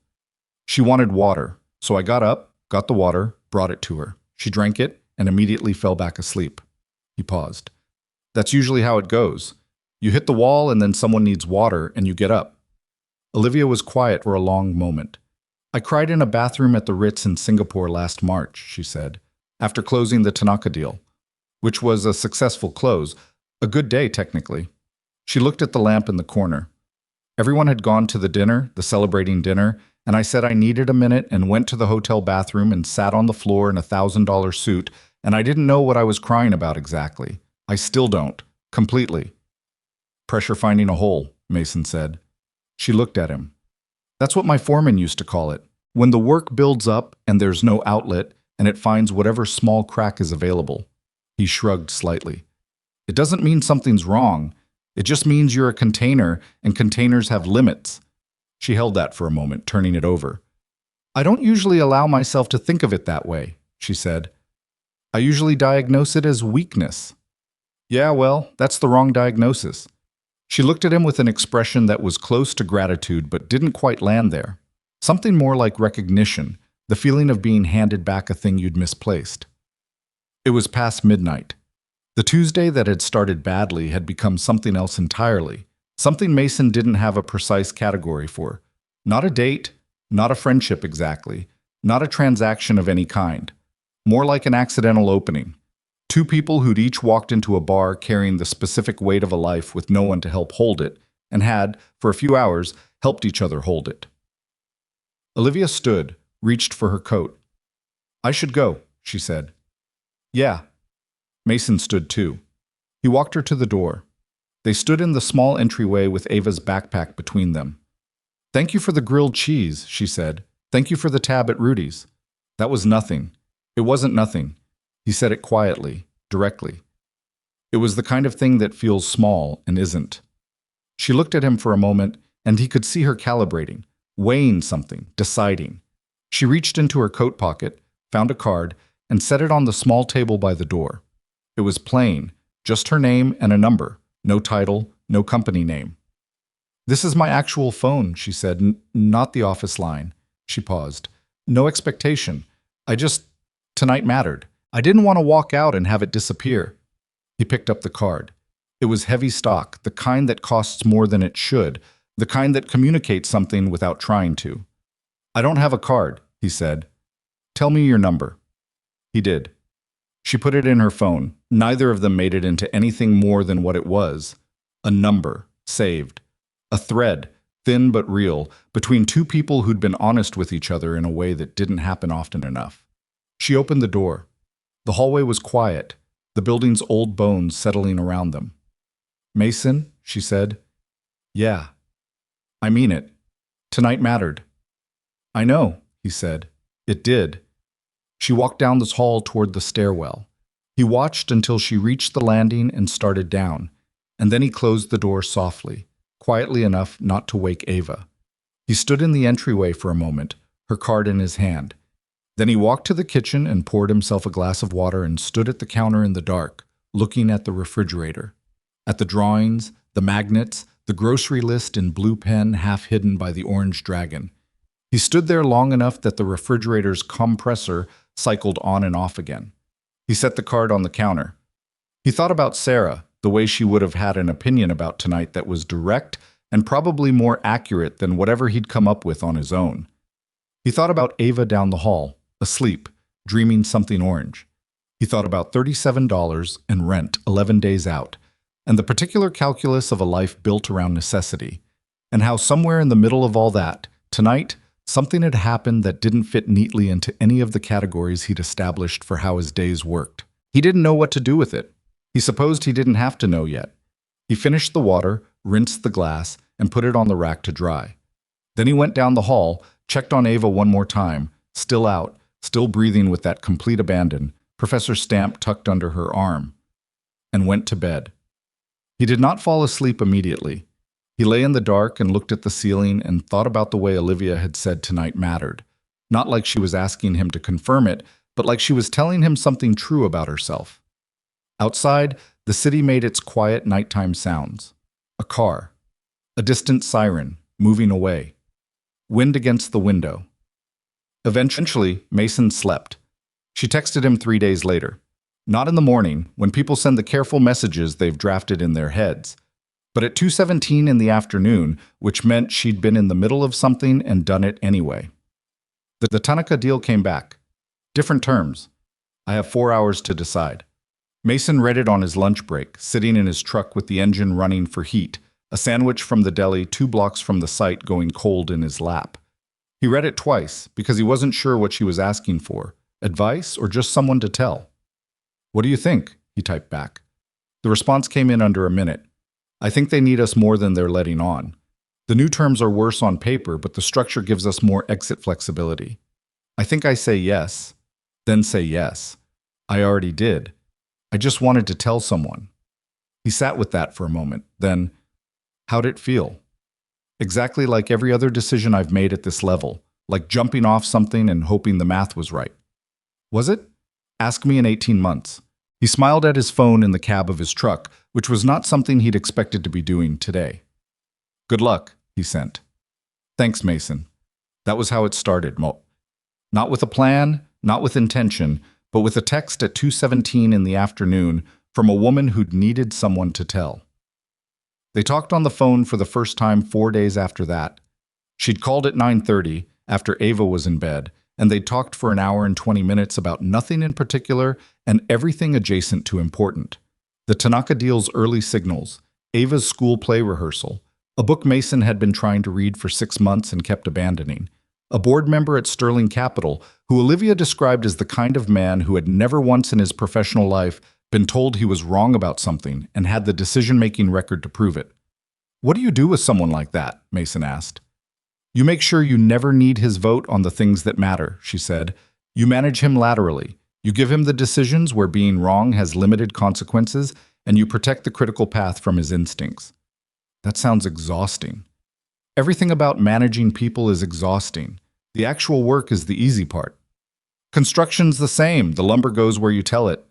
"She wanted water, so I got up, got the water, brought it to her. She drank it and immediately fell back asleep." He paused. "That's usually how it goes. You hit the wall and then someone needs water and you get up." Olivia was quiet for a long moment. "I cried in a bathroom at the Ritz in Singapore last March," she said, "after closing the Tanaka deal, which was a successful close, a good day technically." She looked at the lamp in the corner. "Everyone had gone to the dinner, the celebrating dinner, and I said I needed a minute and went to the hotel bathroom and sat on the floor in a $1,000 suit, and I didn't know what I was crying about exactly. I still don't. Completely." "Pressure finding a hole," Mason said. She looked at him. "That's what my foreman used to call it. When the work builds up and there's no outlet, and it finds whatever small crack is available." He shrugged slightly. "It doesn't mean something's wrong. It just means you're a container, and containers have limits." She held that for a moment, turning it over. "I don't usually allow myself to think of it that way," she said. "I usually diagnose it as weakness." "Yeah, well, that's the wrong diagnosis." She looked at him with an expression that was close to gratitude but didn't quite land there. Something more like recognition, the feeling of being handed back a thing you'd misplaced. It was past midnight. The Tuesday that had started badly had become something else entirely, something Mason didn't have a precise category for. Not a date, not a friendship exactly, not a transaction of any kind. More like an accidental opening. Two people who'd each walked into a bar carrying the specific weight of a life with no one to help hold it, and had, for a few hours, helped each other hold it. Olivia stood, reached for her coat. "I should go," she said. "Yeah." Mason stood too. He walked her to the door. They stood in the small entryway with Ava's backpack between them. "Thank you for the grilled cheese," she said. "Thank you for the tab at Rudy's." "That was nothing." It wasn't nothing. He said it quietly, directly. It was the kind of thing that feels small and isn't. She looked at him for a moment, and he could see her calibrating, weighing something, deciding. She reached into her coat pocket, found a card, and set it on the small table by the door. It was plain, just her name and a number, no title, no company name. "This is my actual phone," she said, "not the office line." She paused. "No expectation. Tonight mattered. I didn't want to walk out and have it disappear." He picked up the card. It was heavy stock, the kind that costs more than it should, the kind that communicates something without trying to. "I don't have a card," he said. "Tell me your number." He did. She put it in her phone. Neither of them made it into anything more than what it was. A number, saved. A thread, thin but real, between two people who'd been honest with each other in a way that didn't happen often enough. She opened the door. The hallway was quiet, the building's old bones settling around them. "Mason," she said. "Yeah. I mean it. Tonight mattered." "I know," he said. "It did." She walked down this hall toward the stairwell. He watched until she reached the landing and started down, and then he closed the door softly, quietly enough not to wake Ava. He stood in the entryway for a moment, her card in his hand. Then he walked to the kitchen and poured himself a glass of water and stood at the counter in the dark, looking at the refrigerator. At the drawings, the magnets, the grocery list in blue pen half hidden by the orange dragon. He stood there long enough that the refrigerator's compressor cycled on and off again. He set the card on the counter. He thought about Sarah, the way she would have had an opinion about tonight that was direct and probably more accurate than whatever he'd come up with on his own. He thought about Ava down the hall, asleep, dreaming something orange. He thought about $37 and rent 11 days out, and the particular calculus of a life built around necessity, and how somewhere in the middle of all that, tonight, something had happened that didn't fit neatly into any of the categories he'd established for how his days worked. He didn't know what to do with it. He supposed he didn't have to know yet. He finished the water, rinsed the glass, and put it on the rack to dry. Then he went down the hall, checked on Ava one more time, still out, still breathing with that complete abandon, Professor Stamp tucked under her arm, and went to bed. He did not fall asleep immediately. He lay in the dark and looked at the ceiling and thought about the way Olivia had said tonight mattered, Not like she was asking him to confirm it, but like she was telling him something true about herself. Outside, the city made its quiet nighttime sounds. A car. A distant siren, moving away. Wind against the window. Eventually, Mason slept. She texted him 3 days later. Not in the morning, when people send the careful messages they've drafted in their heads, but at 2:17 in the afternoon, which meant she'd been in the middle of something and done it anyway. The Tanaka deal came back. Different terms. I have 4 hours to decide. Mason read it on his lunch break, sitting in his truck with the engine running for heat, a sandwich from the deli 2 blocks from the site going cold in his lap. He read it twice because he wasn't sure what she was asking for, advice or just someone to tell. What do you think? He typed back. The response came in under a minute. I think they need us more than they're letting on. The new terms are worse on paper, but the structure gives us more exit flexibility. I think I say yes, then say yes. I already did. I just wanted to tell someone. He sat with that for a moment. Then, how'd it feel? Exactly like every other decision I've made at this level, like jumping off something and hoping the math was right. Was it? Ask me in 18 months. He smiled at his phone in the cab of his truck, which was not something he'd expected to be doing today. Good luck, he sent. Thanks, Mason. That was how it started, Not with a plan, not with intention, but with a text at 2:17 in the afternoon from a woman who'd needed someone to tell. They talked on the phone for the first time 4 days after that. She'd called at 9:30, after Ava was in bed, and they'd talked for an hour and 20 minutes about nothing in particular and everything adjacent to important. The Tanaka deal's early signals, Ava's school play rehearsal, a book Mason had been trying to read for 6 months and kept abandoning, a board member at Sterling Capital who Olivia described as the kind of man who had never once in his professional life been told he was wrong about something and had the decision-making record to prove it. What do you do with someone like that? Mason asked. You make sure you never need his vote on the things that matter, she said. You manage him laterally. You give him the decisions where being wrong has limited consequences, and you protect the critical path from his instincts. That sounds exhausting. Everything about managing people is exhausting. The actual work is the easy part. Construction's the same. The lumber goes where you tell it.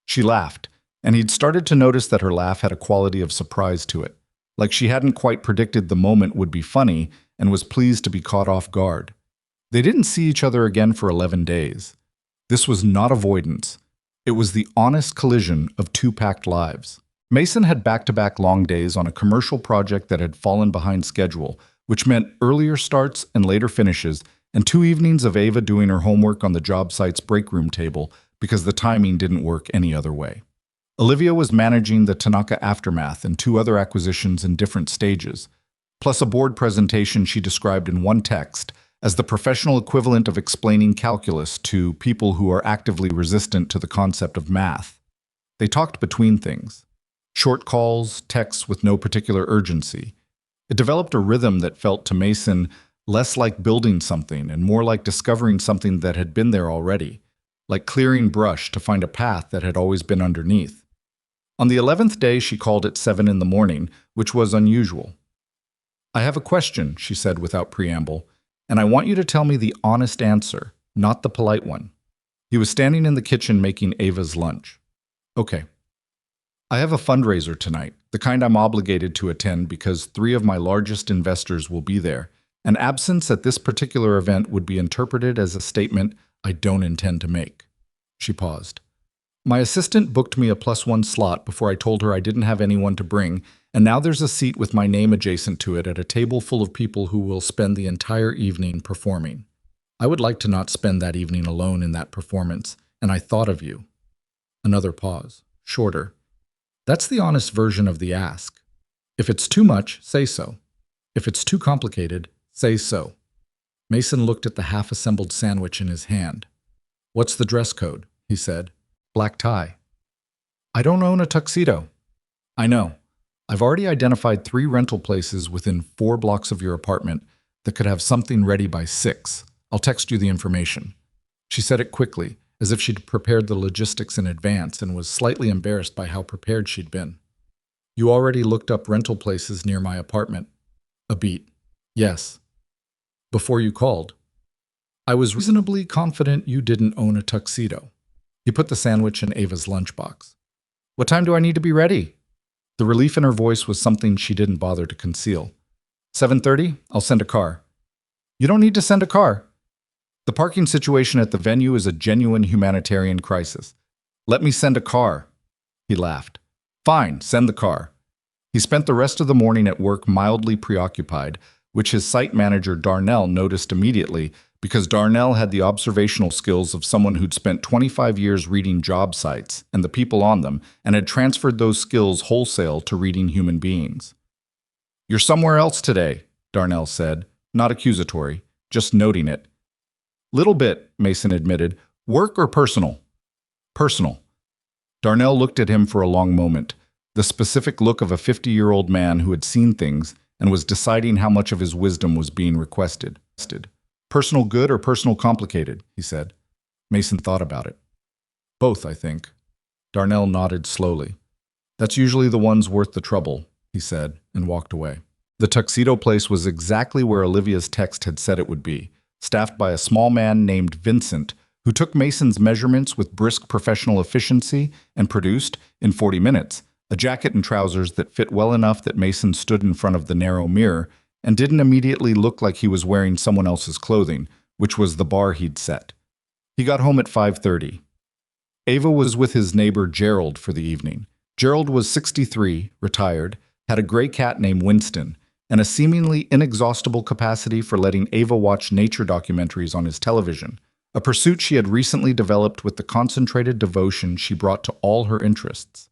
She laughed, and he'd started to notice that her laugh had a quality of surprise to it, like she hadn't quite predicted the moment would be funny and was pleased to be caught off guard. They didn't see each other again for 11 days. This was not avoidance. It was the honest collision of two packed lives. Mason had back-to-back long days on a commercial project that had fallen behind schedule, which meant earlier starts and later finishes, and 2 evenings of Ava doing her homework on the job site's break room table because the timing didn't work any other way. Olivia was managing the Tanaka aftermath and 2 other acquisitions in different stages, plus a board presentation she described in one text as the professional equivalent of explaining calculus to people who are actively resistant to the concept of math. They talked between things. Short calls, texts with no particular urgency. It developed a rhythm that felt to Mason less like building something and more like discovering something that had been there already, like clearing brush to find a path that had always been underneath. On the 11th day, she called at 7 in the morning, which was unusual. I have a question, she said without preamble, and I want you to tell me the honest answer, not the polite one. He was standing in the kitchen making Ava's lunch. Okay. I have a fundraiser tonight, the kind I'm obligated to attend because 3 of my largest investors will be there, and absence at this particular event would be interpreted as a statement I don't intend to make. She paused. My assistant booked me a +1 slot before I told her I didn't have anyone to bring, and now there's a seat with my name adjacent to it at a table full of people who will spend the entire evening performing. I would like to not spend that evening alone in that performance, and I thought of you. Another pause, shorter. That's the honest version of the ask. If it's too much, say so. If it's too complicated, say so. Mason looked at the half-assembled sandwich in his hand. What's the dress code? He said. Black tie. I don't own a tuxedo. I know. I've already identified 3 rental places within 4 blocks of your apartment that could have something ready by 6. I'll text you the information. She said it quickly, as if she'd prepared the logistics in advance and was slightly embarrassed by how prepared she'd been. You already looked up rental places near my apartment. A beat. Yes. Before you called. I was reasonably confident you didn't own a tuxedo. He put the sandwich in Ava's lunchbox. What time do I need to be ready? The relief in her voice was something she didn't bother to conceal. 7:30? I'll send a car. You don't need to send a car. The parking situation at the venue is a genuine humanitarian crisis. Let me send a car. He laughed. Fine, send the car. He spent the rest of the morning at work mildly preoccupied, which his site manager Darnell noticed immediately because Darnell had the observational skills of someone who'd spent 25 years reading job sites and the people on them and had transferred those skills wholesale to reading human beings. You're somewhere else today, Darnell said, not accusatory, just noting it. Little bit, Mason admitted. Work or personal? Personal. Darnell looked at him for a long moment, the specific look of a 50-year-old man who had seen things and was deciding how much of his wisdom was being requested. Personal good or personal complicated, he said. Mason thought about it. Both, I think. Darnell nodded slowly. That's usually the ones worth the trouble, he said, and walked away. The tuxedo place was exactly where Olivia's text had said it would be, staffed by a small man named Vincent, who took Mason's measurements with brisk professional efficiency and produced, in 40 minutes, a jacket and trousers that fit well enough that Mason stood in front of the narrow mirror and didn't immediately look like he was wearing someone else's clothing, which was the bar he'd set. He got home at 5:30. Ava was with his neighbor Gerald for the evening. Gerald was 63, retired, had a gray cat named Winston, and a seemingly inexhaustible capacity for letting Ava watch nature documentaries on his television, a pursuit she had recently developed with the concentrated devotion she brought to all her interests.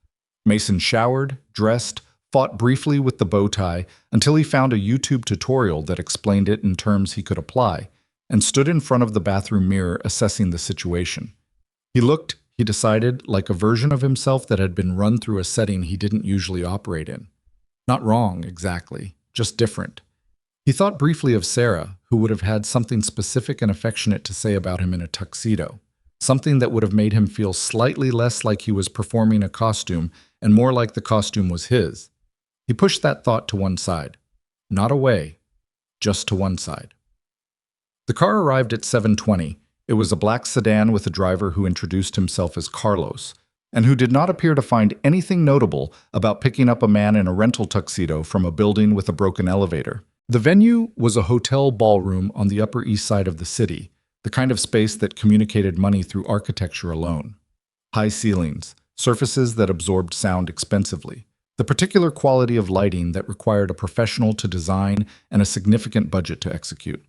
Mason showered, dressed, fought briefly with the bow tie until he found a YouTube tutorial that explained it in terms he could apply, and stood in front of the bathroom mirror assessing the situation. He looked, he decided, like a version of himself that had been run through a setting he didn't usually operate in. Not wrong, exactly, just different. He thought briefly of Sarah, who would have had something specific and affectionate to say about him in a tuxedo, something that would have made him feel slightly less like he was performing a costume and more like the costume was his. He pushed that thought to one side. Not away, just to one side. The car arrived at 7:20. It was a black sedan with a driver who introduced himself as Carlos, and who did not appear to find anything notable about picking up a man in a rental tuxedo from a building with a broken elevator. The venue was a hotel ballroom on the Upper East Side of the city, the kind of space that communicated money through architecture alone. High ceilings, surfaces that absorbed sound expensively, the particular quality of lighting that required a professional to design and a significant budget to execute.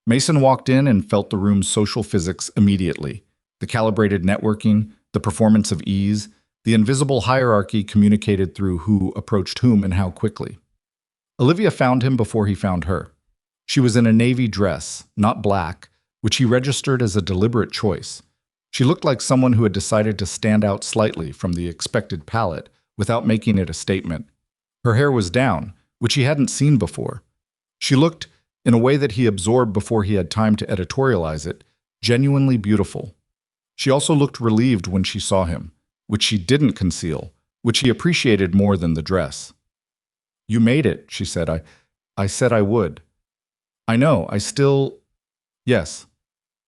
Mason walked in and felt the room's social physics immediately. The calibrated networking, the performance of ease, the invisible hierarchy communicated through who approached whom and how quickly. Olivia found him before he found her. She was in a navy dress, not black, which he registered as a deliberate choice. She looked like someone who had decided to stand out slightly from the expected palette without making it a statement. Her hair was down, which he hadn't seen before. She looked, in a way that he absorbed before he had time to editorialize it, genuinely beautiful. She also looked relieved when she saw him, which she didn't conceal, which he appreciated more than the dress. You made it, she said. I said I would. I know, I still... Yes.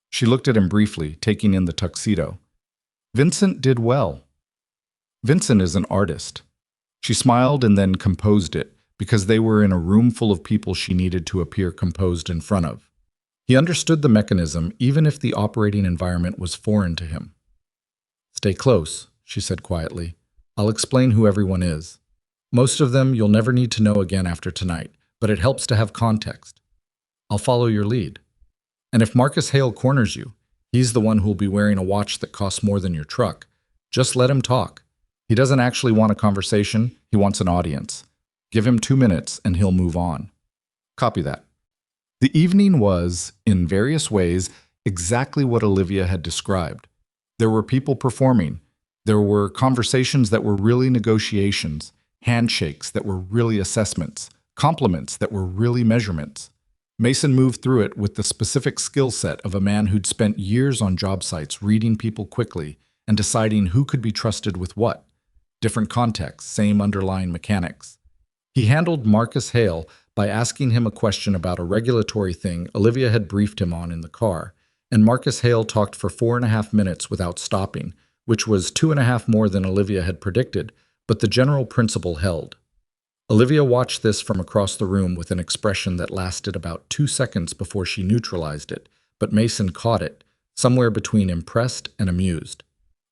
She looked at him briefly, taking in the tuxedo. Vincent did well. Vincent is an artist. She smiled and then composed it, because they were in a room full of people she needed to appear composed in front of. He understood the mechanism, even if the operating environment was foreign to him. Stay close, she said quietly. I'll explain who everyone is. Most of them you'll never need to know again after tonight, but it helps to have context. I'll follow your lead. And if Marcus Hale corners you, he's the one who'll be wearing a watch that costs more than your truck. Just let him talk. He doesn't actually want a conversation, he wants an audience. Give him 2 minutes and he'll move on. Copy that. The evening was, in various ways, exactly what Olivia had described. There were people performing. There were conversations that were really negotiations, handshakes that were really assessments, compliments that were really measurements. Mason moved through it with the specific skill set of a man who'd spent years on job sites reading people quickly and deciding who could be trusted with what. Different contexts, same underlying mechanics. He handled Marcus Hale by asking him a question about a regulatory thing Olivia had briefed him on in the car, and Marcus Hale talked for 4.5 minutes without stopping, which was 2.5 more than Olivia had predicted, but the general principle held. Olivia watched this from across the room with an expression that lasted about 2 seconds before she neutralized it, but Mason caught it, somewhere between impressed and amused.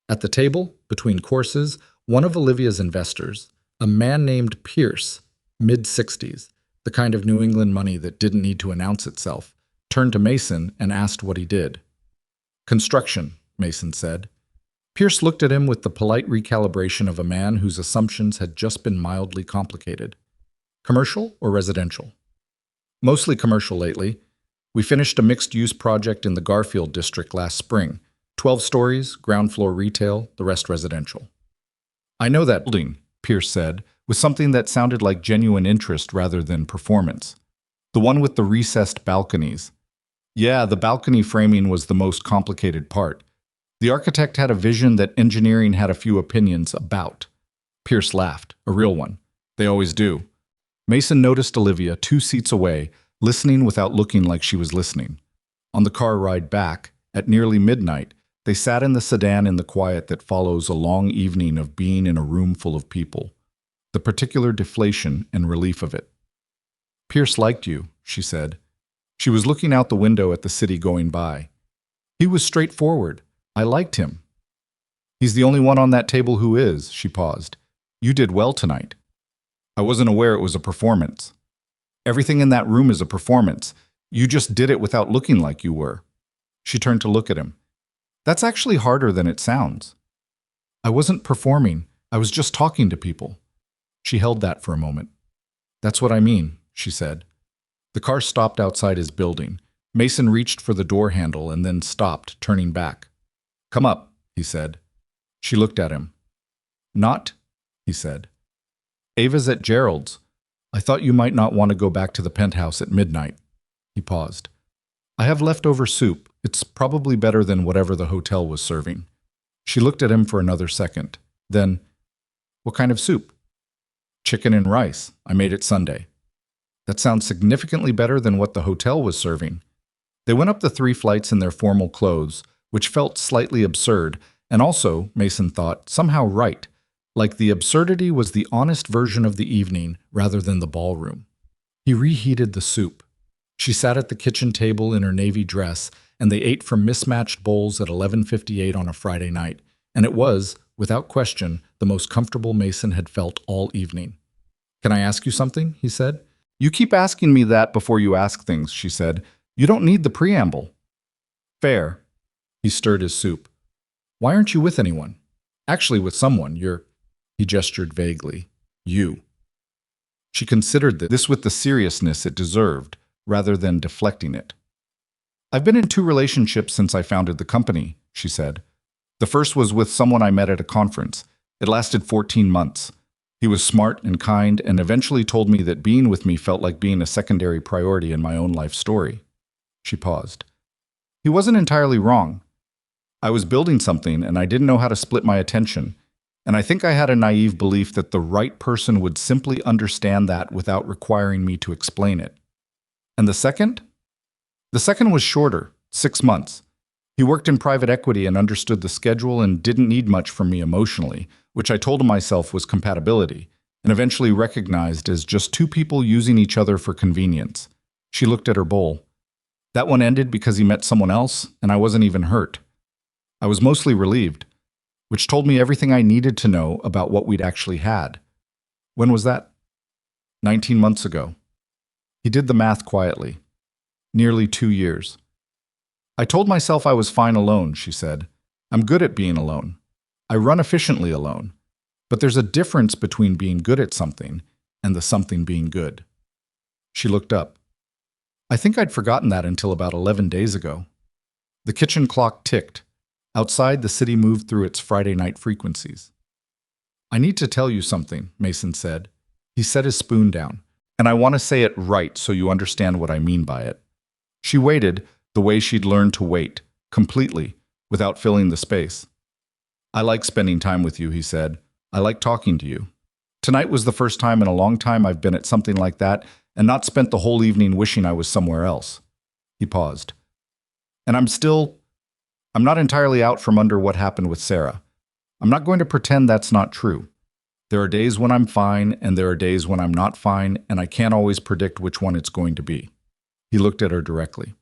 At the table, between courses, one of Olivia's investors, a man named Pierce, mid-60s, the kind of New England money that didn't need to announce itself, turned to Mason and asked what he did. "Construction," Mason said. Pierce looked at him with the polite recalibration of a man whose assumptions had just been mildly complicated. "Commercial or residential?" "Mostly commercial lately. We finished a mixed-use project in the Garfield district last spring. 12 stories, ground floor retail, the rest residential." "I know that building," Pierce said, with something that sounded like genuine interest rather than performance. "The one with the recessed balconies." "Yeah, the balcony framing was the most complicated part. The architect had a vision that engineering had a few opinions about." Pierce laughed, a real one. "They always do." Mason noticed Olivia 2 seats away, listening without looking like she was listening. On the car ride back, at nearly midnight, they sat in the sedan in the quiet that follows a long evening of being in a room full of people. The particular deflation and relief of it. "Pierce liked you," she said. She was looking out the window at the city going by. "He was straightforward. I liked him." "He's the only one on that table who is," she paused. "You did well tonight." "I wasn't aware it was a performance." "Everything in that room is a performance. You just did it without looking like you were." She turned to look at him. "That's actually harder than it sounds." "I wasn't performing. I was just talking to people." She held that for a moment. "That's what I mean," she said. The car stopped outside his building. Mason reached for the door handle and then stopped, turning back. "Come up," he said. She looked at him. "Not," he said. "Ava's at Gerald's. I thought you might not want to go back to the penthouse at midnight." He paused. "I have leftover soup. It's probably better than whatever the hotel was serving." She looked at him for another second. Then, "What kind of soup?" "Chicken and rice. I made it Sunday." "That sounds significantly better than what the hotel was serving." They went up the 3 flights in their formal clothes, which felt slightly absurd, and also, Mason thought, somehow right, like the absurdity was the honest version of the evening rather than the ballroom. He reheated the soup. She sat at the kitchen table in her navy dress, and they ate from mismatched bowls at 11:58 on a Friday night, and it was, without question, the most comfortable Mason had felt all evening. "Can I ask you something?" he said. "You keep asking me that before you ask things," she said. "You don't need the preamble." "Fair." He stirred his soup. "Why aren't you with anyone?" "Actually with someone. He gestured vaguely. "You." She considered this with the seriousness it deserved, rather than deflecting it. "I've been in 2 relationships since I founded the company," she said. "The first was with someone I met at a conference. It lasted 14 months. He was smart and kind and eventually told me that being with me felt like being a secondary priority in my own life story." She paused. "He wasn't entirely wrong. I was building something and I didn't know how to split my attention, and I think I had a naive belief that the right person would simply understand that without requiring me to explain it." "And the second?" "The second was shorter, 6 months. He worked in private equity and understood the schedule and didn't need much from me emotionally, which I told myself was compatibility, and eventually recognized as just 2 people using each other for convenience." She looked at her bowl. "That one ended because he met someone else, and I wasn't even hurt. I was mostly relieved, which told me everything I needed to know about what we'd actually had." "When was that?" 19 months ago. He did the math quietly. "Nearly 2 years. I told myself I was fine alone," she said. "I'm good at being alone. I run efficiently alone. But there's a difference between being good at something and the something being good." She looked up. "I think I'd forgotten that until about 11 days ago." The kitchen clock ticked. Outside, the city moved through its Friday night frequencies. "I need to tell you something," Mason said. He set his spoon down. "And I want to say it right so you understand what I mean by it." She waited, the way she'd learned to wait, completely, without filling the space. "I like spending time with you," he said. "I like talking to you. Tonight was the first time in a long time I've been at something like that and not spent the whole evening wishing I was somewhere else." He paused. And I'm not entirely out from under what happened with Sarah. I'm not going to pretend that's not true. There are days when I'm fine, and there are days when I'm not fine, and I can't always predict which one it's going to be. He looked at her directly.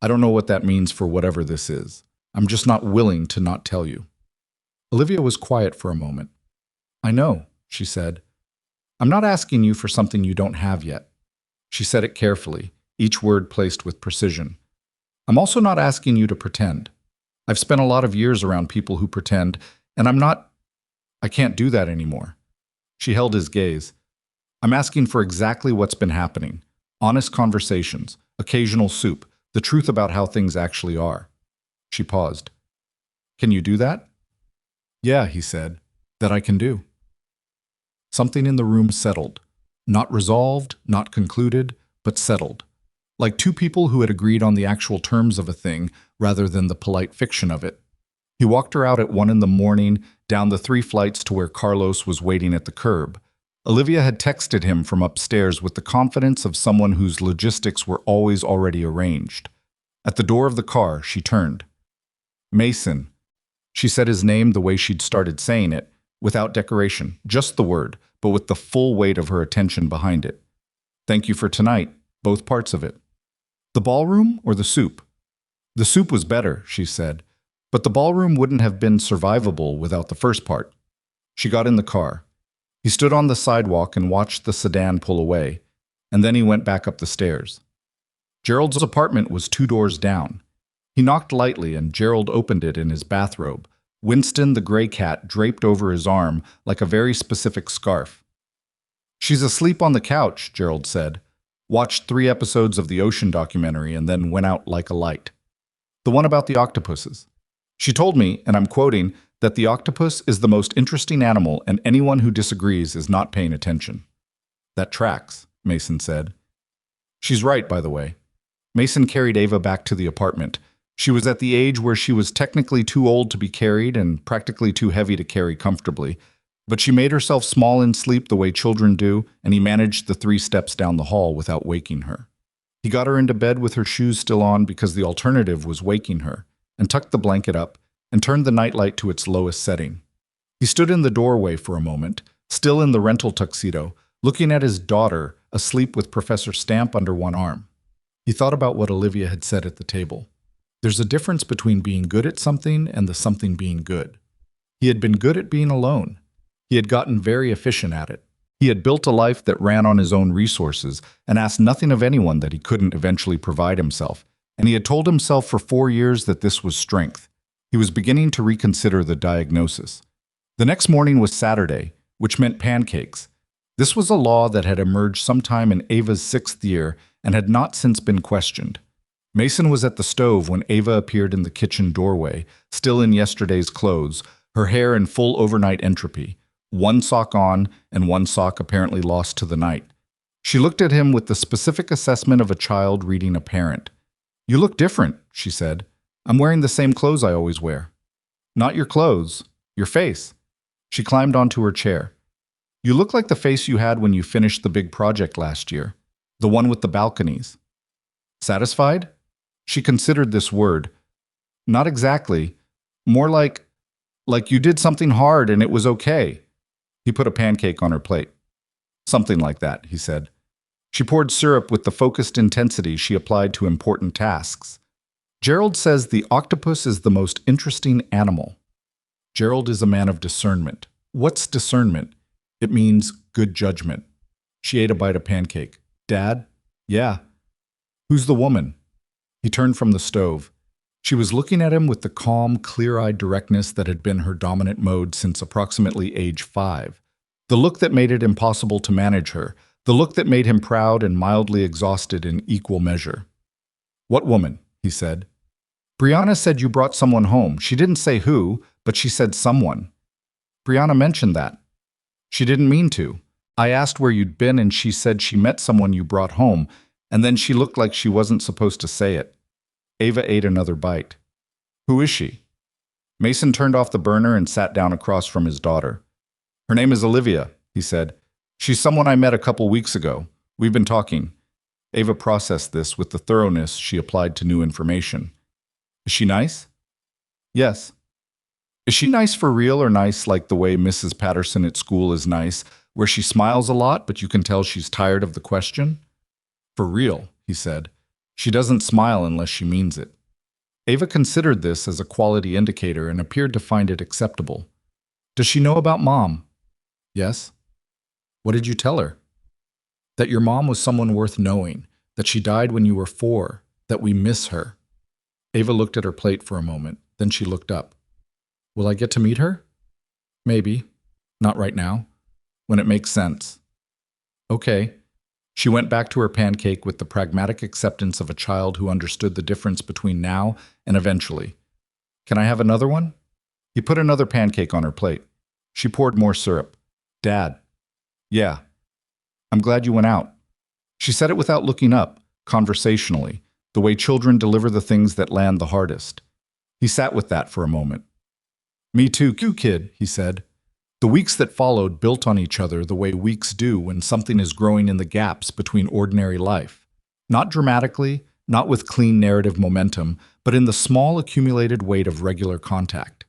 I don't know what that means for whatever this is. I'm just not willing to not tell you. Olivia was quiet for a moment. I know, she said. I'm not asking you for something you don't have yet. She said it carefully, each word placed with precision. I'm also not asking you to pretend. I've spent a lot of years around people who pretend, and I can't do that anymore. She held his gaze. I'm asking for exactly what's been happening. Honest conversations, occasional soup, the truth about how things actually are. She paused. Can you do that? Yeah, he said. That I can do. Something in the room settled. Not resolved, not concluded, but settled. Like two people who had agreed on the actual terms of a thing rather than the polite fiction of it. He walked her out at 1 a.m, down the 3 flights to where Carlos was waiting at the curb. Olivia had texted him from upstairs with the confidence of someone whose logistics were always already arranged. At the door of the car, she turned. Mason. She said his name the way she'd started saying it, without decoration, just the word, but with the full weight of her attention behind it. Thank you for tonight, both parts of it. The ballroom or the soup? The soup was better, she said, but the ballroom wouldn't have been survivable without the first part. She got in the car. He stood on the sidewalk and watched the sedan pull away, and then he went back up the stairs. Gerald's apartment was 2 doors down. He knocked lightly and Gerald opened it in his bathrobe, Winston the gray cat draped over his arm like a very specific scarf. She's asleep on the couch, Gerald said. Watched 3 episodes of the ocean documentary and then went out like a light. The one about the octopuses. She told me, and I'm quoting, that the octopus is the most interesting animal and anyone who disagrees is not paying attention. That tracks, Mason said. She's right, by the way. Mason carried Ava back to the apartment. She was at the age where she was technically too old to be carried and practically too heavy to carry comfortably, but she made herself small in sleep the way children do, and he managed the 3 steps down the hall without waking her. He got her into bed with her shoes still on because the alternative was waking her, and tucked the blanket up, and turned the nightlight to its lowest setting. He stood in the doorway for a moment, still in the rental tuxedo, looking at his daughter, asleep with Professor Stamp under one arm. He thought about what Olivia had said at the table. There's a difference between being good at something and the something being good. He had been good at being alone. He had gotten very efficient at it. He had built a life that ran on his own resources and asked nothing of anyone that he couldn't eventually provide himself, and he had told himself for 4 years that this was strength. He was beginning to reconsider the diagnosis. The next morning was Saturday, which meant pancakes. This was a law that had emerged sometime in Ava's 6th year and had not since been questioned. Mason was at the stove when Ava appeared in the kitchen doorway, still in yesterday's clothes, her hair in full overnight entropy, 1 sock on and 1 sock apparently lost to the night. She looked at him with the specific assessment of a child reading a parent. You look different, she said. I'm wearing the same clothes I always wear. Not your clothes, your face. She climbed onto her chair. You look like the face you had when you finished the big project last year, the one with the balconies. Satisfied? She considered this word. Not exactly. More like you did something hard and it was okay. He put a pancake on her plate. Something like that, he said. She poured syrup with the focused intensity she applied to important tasks. Gerald says the octopus is the most interesting animal. Gerald is a man of discernment. What's discernment? It means good judgment. She ate a bite of pancake. Dad? Yeah. Who's the woman? He turned from the stove. She was looking at him with the calm, clear-eyed directness that had been her dominant mode since approximately age 5. The look that made it impossible to manage her. The look that made him proud and mildly exhausted in equal measure. What woman? He said. Brianna said you brought someone home. She didn't say who, but she said someone. Brianna mentioned that. She didn't mean to. I asked where you'd been and she said she met someone you brought home, and then she looked like she wasn't supposed to say it. Ava ate another bite. Who is she? Mason turned off the burner and sat down across from his daughter. Her name is Olivia, he said. She's someone I met a couple weeks ago. We've been talking. Ava processed this with the thoroughness she applied to new information. Is she nice? Yes. Is she nice for real or nice like the way Mrs. Patterson at school is nice, where she smiles a lot, but you can tell she's tired of the question? For real, he said. She doesn't smile unless she means it. Ava considered this as a quality indicator and appeared to find it acceptable. Does she know about Mom? Yes. What did you tell her? That your mom was someone worth knowing, that she died when you were 4, that we miss her. Ava looked at her plate for a moment, then she looked up. Will I get to meet her? Maybe. Not right now. When it makes sense. Okay. She went back to her pancake with the pragmatic acceptance of a child who understood the difference between now and eventually. Can I have another one? He put another pancake on her plate. She poured more syrup. Dad. Yeah. I'm glad you went out. She said it without looking up, conversationally, the way children deliver the things that land the hardest. He sat with that for a moment. Me too, kid, he said. The weeks that followed built on each other the way weeks do when something is growing in the gaps between ordinary life. Not dramatically, not with clean narrative momentum, but in the small accumulated weight of regular contact.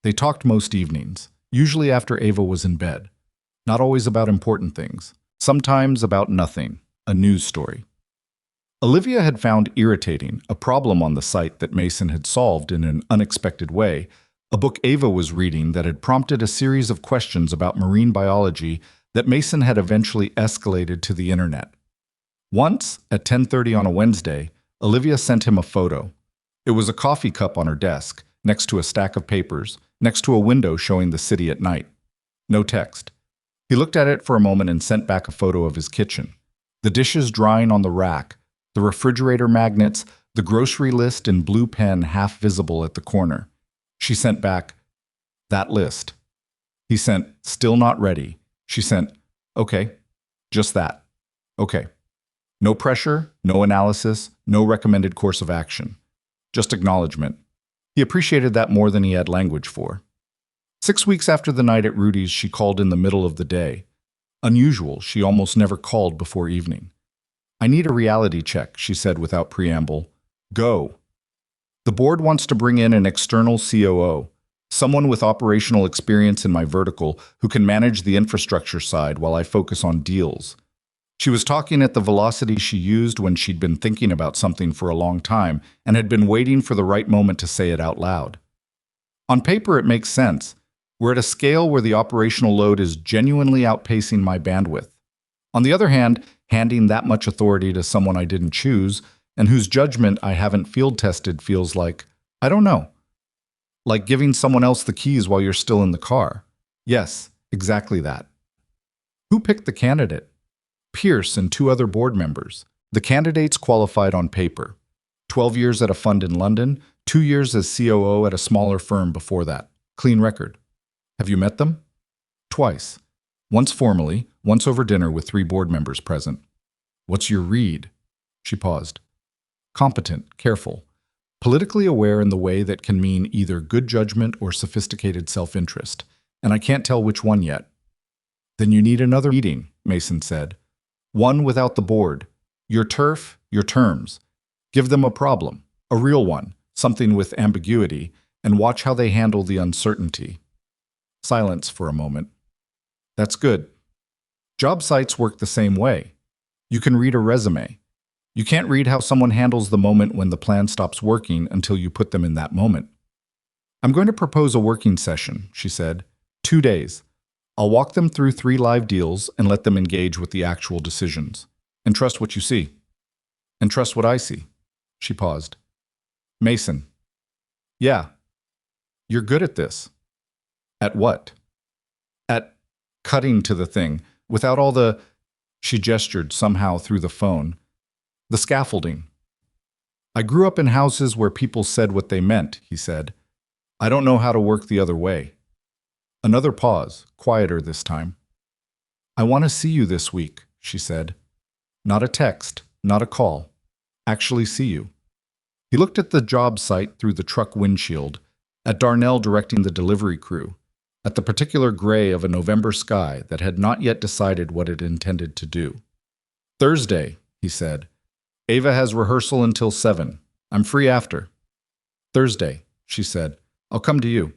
They talked most evenings, usually after Ava was in bed. Not always about important things, sometimes about nothing, a news story. Olivia had found irritating a problem on the site that Mason had solved in an unexpected way, a book Ava was reading that had prompted a series of questions about marine biology that Mason had eventually escalated to the internet. Once, at 10:30 on a Wednesday, Olivia sent him a photo. It was a coffee cup on her desk, next to a stack of papers, next to a window showing the city at night. No text. He looked at it for a moment and sent back a photo of his kitchen. The dishes drying on the rack, the refrigerator magnets, the grocery list in blue pen half visible at the corner. She sent back, that list. He sent, still not ready. She sent, okay, just that. Okay. No pressure, no analysis, no recommended course of action. Just acknowledgement. He appreciated that more than he had language for. 6 weeks after the night at Rudy's, she called in the middle of the day. Unusual, she almost never called before evening. I need a reality check, she said without preamble. Go. The board wants to bring in an external COO, someone with operational experience in my vertical who can manage the infrastructure side while I focus on deals. She was talking at the velocity she used when she'd been thinking about something for a long time and had been waiting for the right moment to say it out loud. On paper, it makes sense. We're at a scale where the operational load is genuinely outpacing my bandwidth. On the other hand, handing that much authority to someone I didn't choose and whose judgment I haven't field tested feels like, I don't know. Like giving someone else the keys while you're still in the car. Yes, exactly that. Who picked the candidate? Pierce and 2 other board members. The candidates qualified on paper. 12 years at a fund in London, 2 years as COO at a smaller firm before that. Clean record. Have you met them? Twice. Once formally, once over dinner with 3 board members present. What's your read? She paused. Competent, careful, politically aware in the way that can mean either good judgment or sophisticated self-interest, and I can't tell which one yet. Then you need another meeting, Mason said. One without the board. Your turf, your terms. Give them a problem, a real one, something with ambiguity, and watch how they handle the uncertainty. Silence for a moment. That's good. Job sites work the same way. You can read a resume. You can't read how someone handles the moment when the plan stops working until you put them in that moment. I'm going to propose a working session, she said. 2 days. I'll walk them through 3 live deals and let them engage with the actual decisions. And trust what you see. And trust what I see. She paused. Mason. Yeah. You're good at this. At what? At cutting to the thing, without all the... She gestured somehow through the phone. The scaffolding. I grew up in houses where people said what they meant, he said. I don't know how to work the other way. Another pause, quieter this time. I want to see you this week, she said. Not a text, not a call. Actually see you. He looked at the job site through the truck windshield, at Darnell directing the delivery crew, at the particular gray of a November sky that had not yet decided what it intended to do. Thursday, he said. Ava has rehearsal until 7. I'm free after. Thursday, she said. I'll come to you.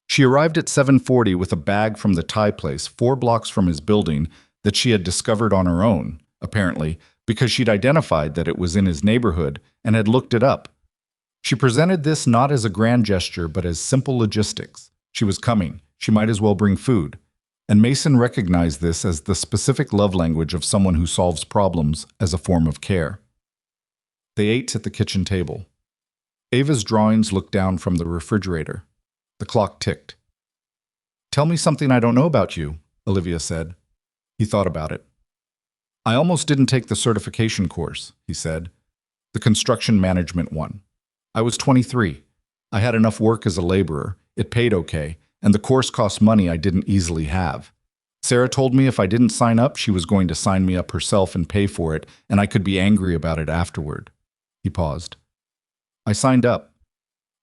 She arrived at 7:40 with a bag from the Thai place 4 blocks from his building that she had discovered on her own, apparently, because she'd identified that it was in his neighborhood and had looked it up. She presented this not as a grand gesture, but as simple logistics. She was coming. She might as well bring food. And Mason recognized this as the specific love language of someone who solves problems as a form of care. They ate at the kitchen table. Ava's drawings looked down from the refrigerator. The clock ticked. Tell me something I don't know about you, Olivia said. He thought about it. I almost didn't take the certification course, he said. The construction management one. I was 23. I had enough work as a laborer. It paid okay, and the course cost money I didn't easily have. Sarah told me if I didn't sign up, she was going to sign me up herself and pay for it, and I could be angry about it afterward. He paused. I signed up.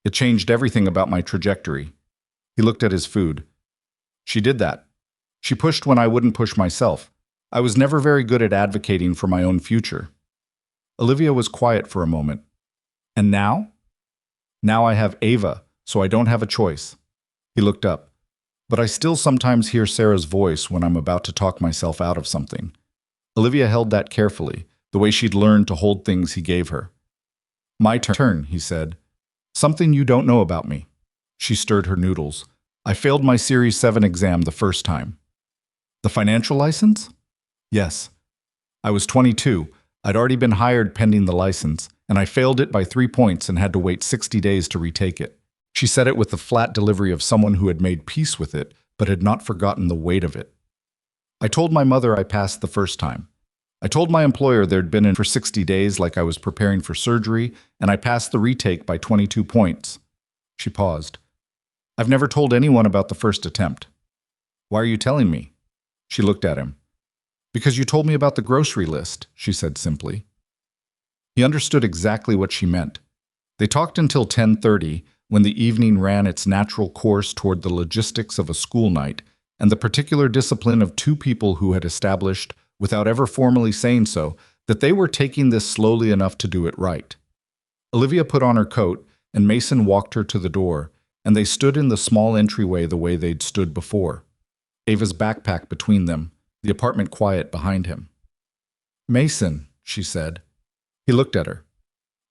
It changed everything about my trajectory. He looked at his food. She did that. She pushed when I wouldn't push myself. I was never very good at advocating for my own future. Olivia was quiet for a moment. And now? Now I have Ava, so I don't have a choice. He looked up. But I still sometimes hear Sarah's voice when I'm about to talk myself out of something. Olivia held that carefully, the way she'd learned to hold things he gave her. My turn, he said. Something you don't know about me. She stirred her noodles. I failed my Series 7 exam the first time. The financial license? Yes. I was 22. I'd already been hired pending the license, and I failed it by 3 points and had to wait 60 days to retake it. She said it with the flat delivery of someone who had made peace with it, but had not forgotten the weight of it. I told my mother I passed the first time. I told my employer there'd been in for 60 days like I was preparing for surgery, and I passed the retake by 22 points. She paused. I've never told anyone about the first attempt. Why are you telling me? She looked at him. Because you told me about the grocery list, she said simply. He understood exactly what she meant. They talked until 10:30, when the evening ran its natural course toward the logistics of a school night and the particular discipline of 2 people who had established, without ever formally saying so, that they were taking this slowly enough to do it right. Olivia put on her coat, and Mason walked her to the door, and they stood in the small entryway the way they'd stood before. Ava's backpack between them, the apartment quiet behind him. Mason, she said. He looked at her.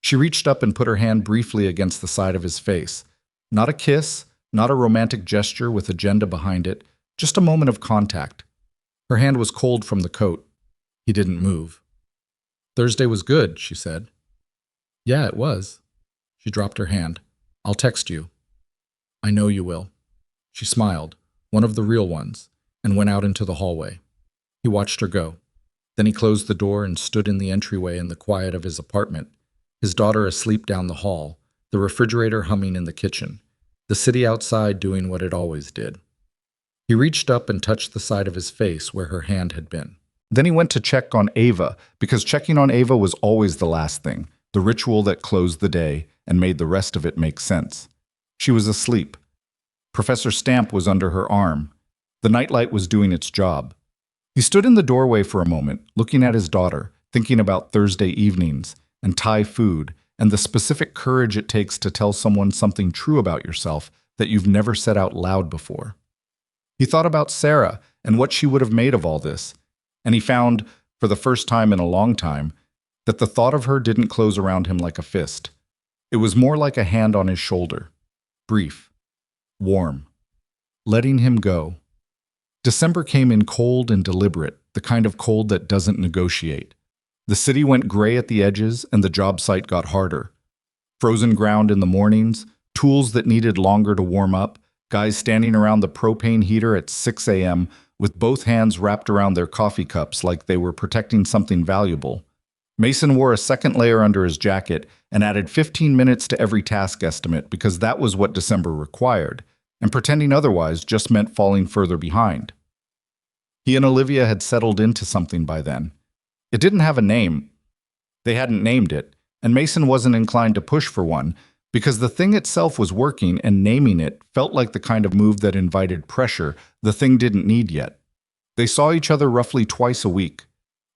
She reached up and put her hand briefly against the side of his face. Not a kiss, not a romantic gesture with agenda behind it, just a moment of contact. Her hand was cold from the coat. He didn't move. Thursday was good, she said. Yeah, it was. She dropped her hand. I'll text you. I know you will. She smiled, one of the real ones, and went out into the hallway. He watched her go. Then he closed the door and stood in the entryway in the quiet of his apartment, his daughter asleep down the hall, the refrigerator humming in the kitchen, the city outside doing what it always did. He reached up and touched the side of his face where her hand had been. Then he went to check on Ava, because checking on Ava was always the last thing, the ritual that closed the day and made the rest of it make sense. She was asleep. Professor Stamp was under her arm. The nightlight was doing its job. He stood in the doorway for a moment, looking at his daughter, thinking about Thursday evenings and Thai food and the specific courage it takes to tell someone something true about yourself that you've never said out loud before. He thought about Sarah and what she would have made of all this, and he found, for the first time in a long time, that the thought of her didn't close around him like a fist. It was more like a hand on his shoulder, brief, warm, letting him go. December came in cold and deliberate, the kind of cold that doesn't negotiate. The city went gray at the edges and the job site got harder. Frozen ground in the mornings, tools that needed longer to warm up, guys standing around the propane heater at 6 a.m. with both hands wrapped around their coffee cups like they were protecting something valuable. Mason wore a second layer under his jacket and added 15 minutes to every task estimate because that was what December required, and pretending otherwise just meant falling further behind. He and Olivia had settled into something by then. It didn't have a name. They hadn't named it, and Mason wasn't inclined to push for one, because the thing itself was working and naming it felt like the kind of move that invited pressure the thing didn't need yet. They saw each other roughly twice a week.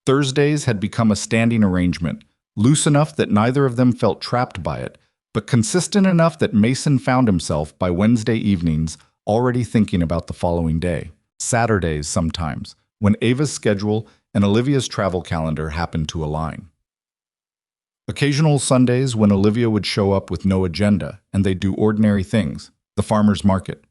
Thursdays had become a standing arrangement, loose enough that neither of them felt trapped by it, but consistent enough that Mason found himself by Wednesday evenings already thinking about the following day. Saturdays sometimes, when Ava's schedule and Olivia's travel calendar happened to align. Occasional Sundays when Olivia would show up with no agenda and they'd do ordinary things, the farmer's market.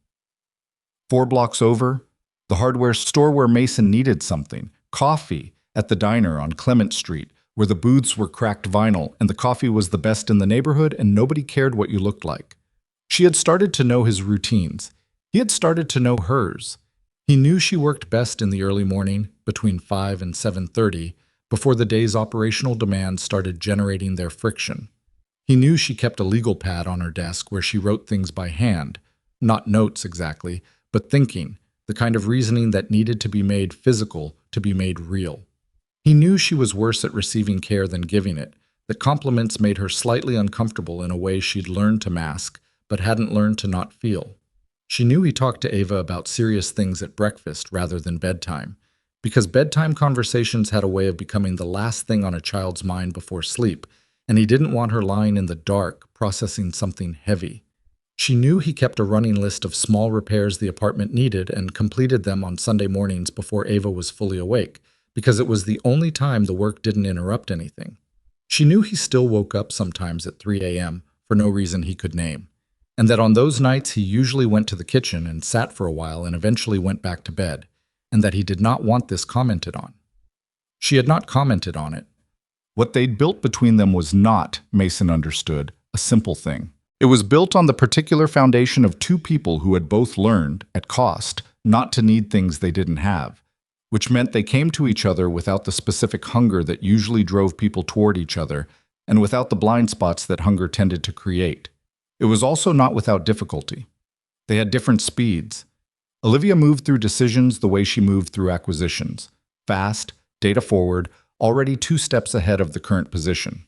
4 blocks over, the hardware store where Mason needed something, coffee at the diner on Clement Street, where the booths were cracked vinyl and the coffee was the best in the neighborhood and nobody cared what you looked like. She had started to know his routines. He had started to know hers. He knew she worked best in the early morning, between 5 and 7:30, before the day's operational demands started generating their friction. He knew she kept a legal pad on her desk where she wrote things by hand, not notes exactly, but thinking, the kind of reasoning that needed to be made physical to be made real. He knew she was worse at receiving care than giving it, that compliments made her slightly uncomfortable in a way she'd learned to mask, but hadn't learned to not feel. She knew he talked to Ava about serious things at breakfast rather than bedtime, because bedtime conversations had a way of becoming the last thing on a child's mind before sleep, and he didn't want her lying in the dark, processing something heavy. She knew he kept a running list of small repairs the apartment needed and completed them on Sunday mornings before Ava was fully awake, because it was the only time the work didn't interrupt anything. She knew he still woke up sometimes at 3 a.m. for no reason he could name, and that on those nights he usually went to the kitchen and sat for a while and eventually went back to bed, and that he did not want this commented on. She had not commented on it. What they'd built between them was not, Mason understood, a simple thing. It was built on the particular foundation of 2 people who had both learned, at cost, not to need things they didn't have, which meant they came to each other without the specific hunger that usually drove people toward each other, and without the blind spots that hunger tended to create. It was also not without difficulty. They had different speeds. Olivia moved through decisions the way she moved through acquisitions, fast, data-forward, already 2 steps ahead of the current position.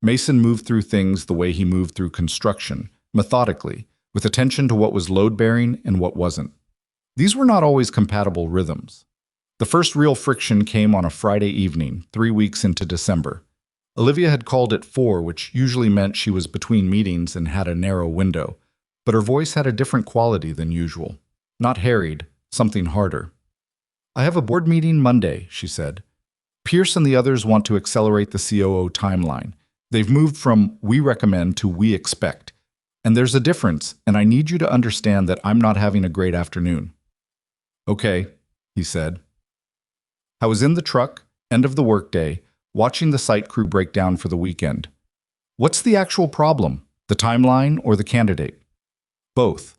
Mason moved through things the way he moved through construction, methodically, with attention to what was load-bearing and what wasn't. These were not always compatible rhythms. The first real friction came on a Friday evening, 3 weeks into December. Olivia had called at 4, which usually meant she was between meetings and had a narrow window, but her voice had a different quality than usual. Not harried, something harder. "I have a board meeting Monday," she said. "Pierce and the others want to accelerate the COO timeline. They've moved from 'we recommend' to 'we expect.' And there's a difference, and I need you to understand that I'm not having a great afternoon." "Okay," he said. I was in the truck, end of the workday, watching the site crew break down for the weekend. "What's the actual problem? The timeline or the candidate?" "Both.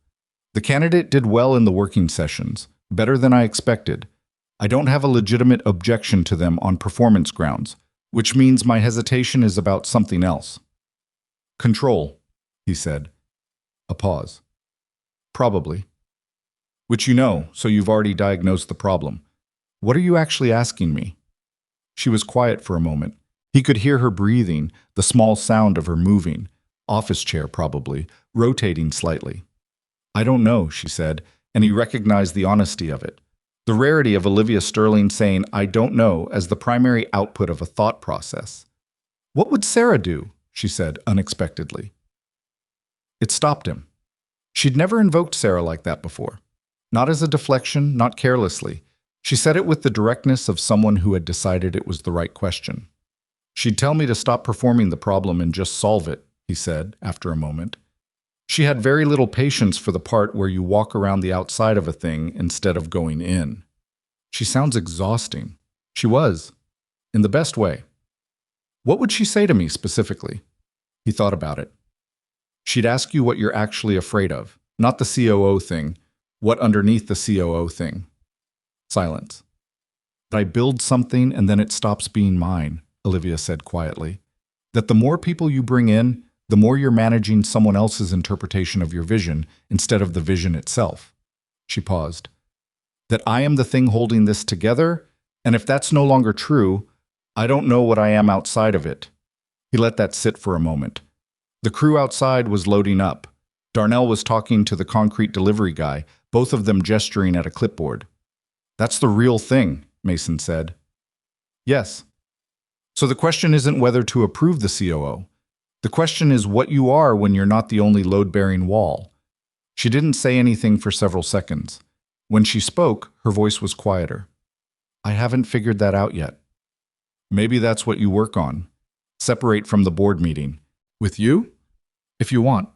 The candidate did well in the working sessions, better than I expected. I don't have a legitimate objection to them on performance grounds, which means my hesitation is about something else." "Control," he said. A pause. "Probably." "Which you know, so you've already diagnosed the problem. What are you actually asking me?" She was quiet for a moment. He could hear her breathing, the small sound of her moving, office chair probably, rotating slightly. "I don't know," she said, and he recognized the honesty of it. The rarity of Olivia Sterling saying "I don't know" as the primary output of a thought process. "What would Sarah do?" she said unexpectedly. It stopped him. She'd never invoked Sarah like that before. Not as a deflection, not carelessly. She said it with the directness of someone who had decided it was the right question. "She'd tell me to stop performing the problem and just solve it," he said after a moment. She had very little patience for the part where you walk around the outside of a thing instead of going in. She sounds exhausting. She was, in the best way. What would she say to me specifically? He thought about it. She'd ask you what you're actually afraid of, not the COO thing, what underneath the COO thing. Silence. "That I build something and then it stops being mine," Olivia said quietly. "That the more people you bring in, the more you're managing someone else's interpretation of your vision instead of the vision itself." She paused. "That I am the thing holding this together, and if that's no longer true, I don't know what I am outside of it." He let that sit for a moment. The crew outside was loading up. Darnell was talking to the concrete delivery guy, both of them gesturing at a clipboard. "That's the real thing," Mason said. "Yes. So the question isn't whether to approve the COO. The question is what you are when you're not the only load-bearing wall. She didn't say anything for several seconds. When she spoke, her voice was quieter. I haven't figured that out yet. Maybe that's what you work on. Separate from the board meeting. With you? If you want.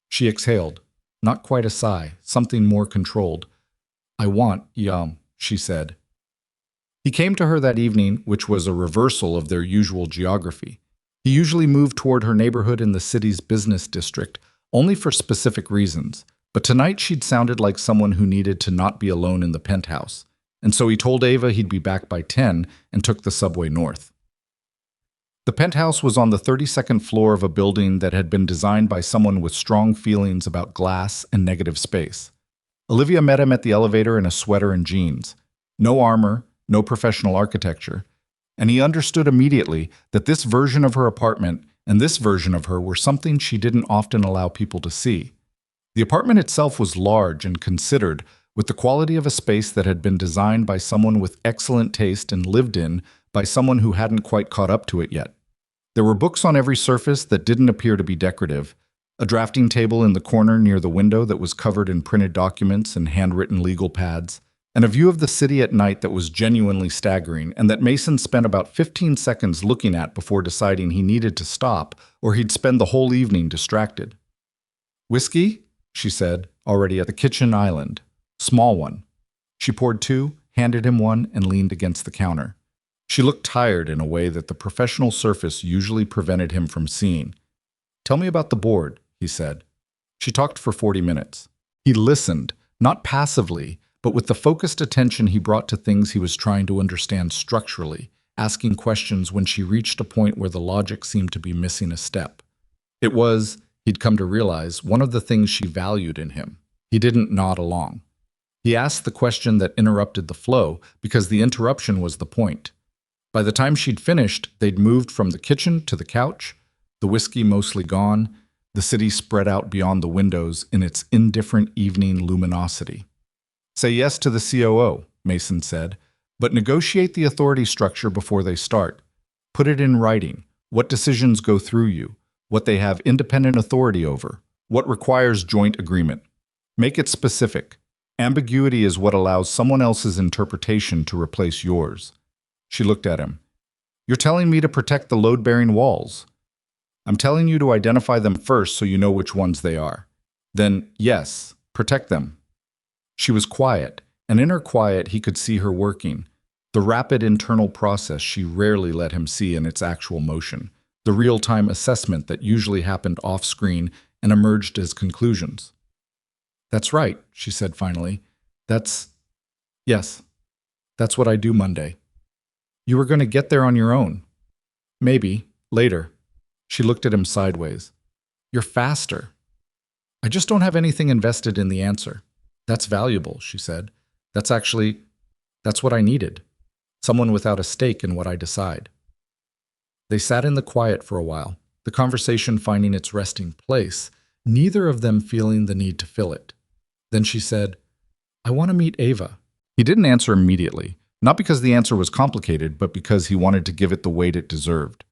She exhaled. Not quite a sigh, something more controlled. I want, she said. He came to her that evening, which was a reversal of their usual geography. He usually moved toward her neighborhood in the city's business district, only for specific reasons. But tonight she'd sounded like someone who needed to not be alone in the penthouse. And so he told Ava he'd be back by 10 and took the subway north. The penthouse was on the 32nd floor of a building that had been designed by someone with strong feelings about glass and negative space. Olivia met him at the elevator in a sweater and jeans. No armor, no professional architecture. And he understood immediately that this version of her apartment and this version of her were something she didn't often allow people to see. The apartment itself was large and considered, with the quality of a space that had been designed by someone with excellent taste and lived in by someone who hadn't quite caught up to it yet. There were books on every surface that didn't appear to be decorative, a drafting table in the corner near the window that was covered in printed documents and handwritten legal pads, and a view of the city at night that was genuinely staggering and that Mason spent about 15 seconds looking at before deciding he needed to stop or he'd spend the whole evening distracted. Whiskey? She said, already at the kitchen island. Small one. She poured two, handed him one, and leaned against the counter. She looked tired in a way that the professional surface usually prevented him from seeing. Tell me about the board, he said. She talked for 40 minutes. He listened, not passively, but with the focused attention he brought to things he was trying to understand structurally, asking questions when she reached a point where the logic seemed to be missing a step. It was, he'd come to realize, one of the things she valued in him. He didn't nod along. He asked the question that interrupted the flow because the interruption was the point. By the time she'd finished, they'd moved from the kitchen to the couch, the whiskey mostly gone, the city spread out beyond the windows in its indifferent evening luminosity. Say yes to the COO, Mason said, but negotiate the authority structure before they start. Put it in writing, what decisions go through you, what they have independent authority over, what requires joint agreement. Make it specific. Ambiguity is what allows someone else's interpretation to replace yours. She looked at him. You're telling me to protect the load-bearing walls. I'm telling you to identify them first so you know which ones they are. Then, yes, protect them. She was quiet, and in her quiet he could see her working. The rapid internal process she rarely let him see in its actual motion. The real-time assessment that usually happened off-screen and emerged as conclusions. That's right, she said finally. Yes, that's what I do Monday. You were going to get there on your own. Maybe, later. She looked at him sideways. You're faster. I just don't have anything invested in the answer. That's valuable, she said. That's what I needed. Someone without a stake in what I decide. They sat in the quiet for a while, the conversation finding its resting place, neither of them feeling the need to fill it. Then she said, I want to meet Ava. He didn't answer immediately, not because the answer was complicated, but because he wanted to give it the weight it deserved.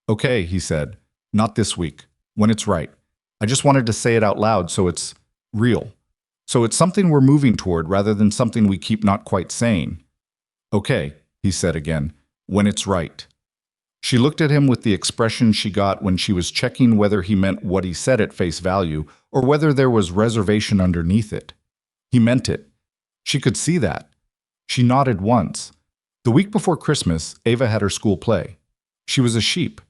Okay, he said, not this week, when it's right. I just wanted to say it out loud so it's real. So it's something we're moving toward rather than something we keep not quite saying. Okay, he said again, when it's right. She looked at him with the expression she got when she was checking whether he meant what he said at face value or whether there was reservation underneath it. He meant it. She could see that. She nodded once. The week before Christmas, Ava had her school play. She was a sheep.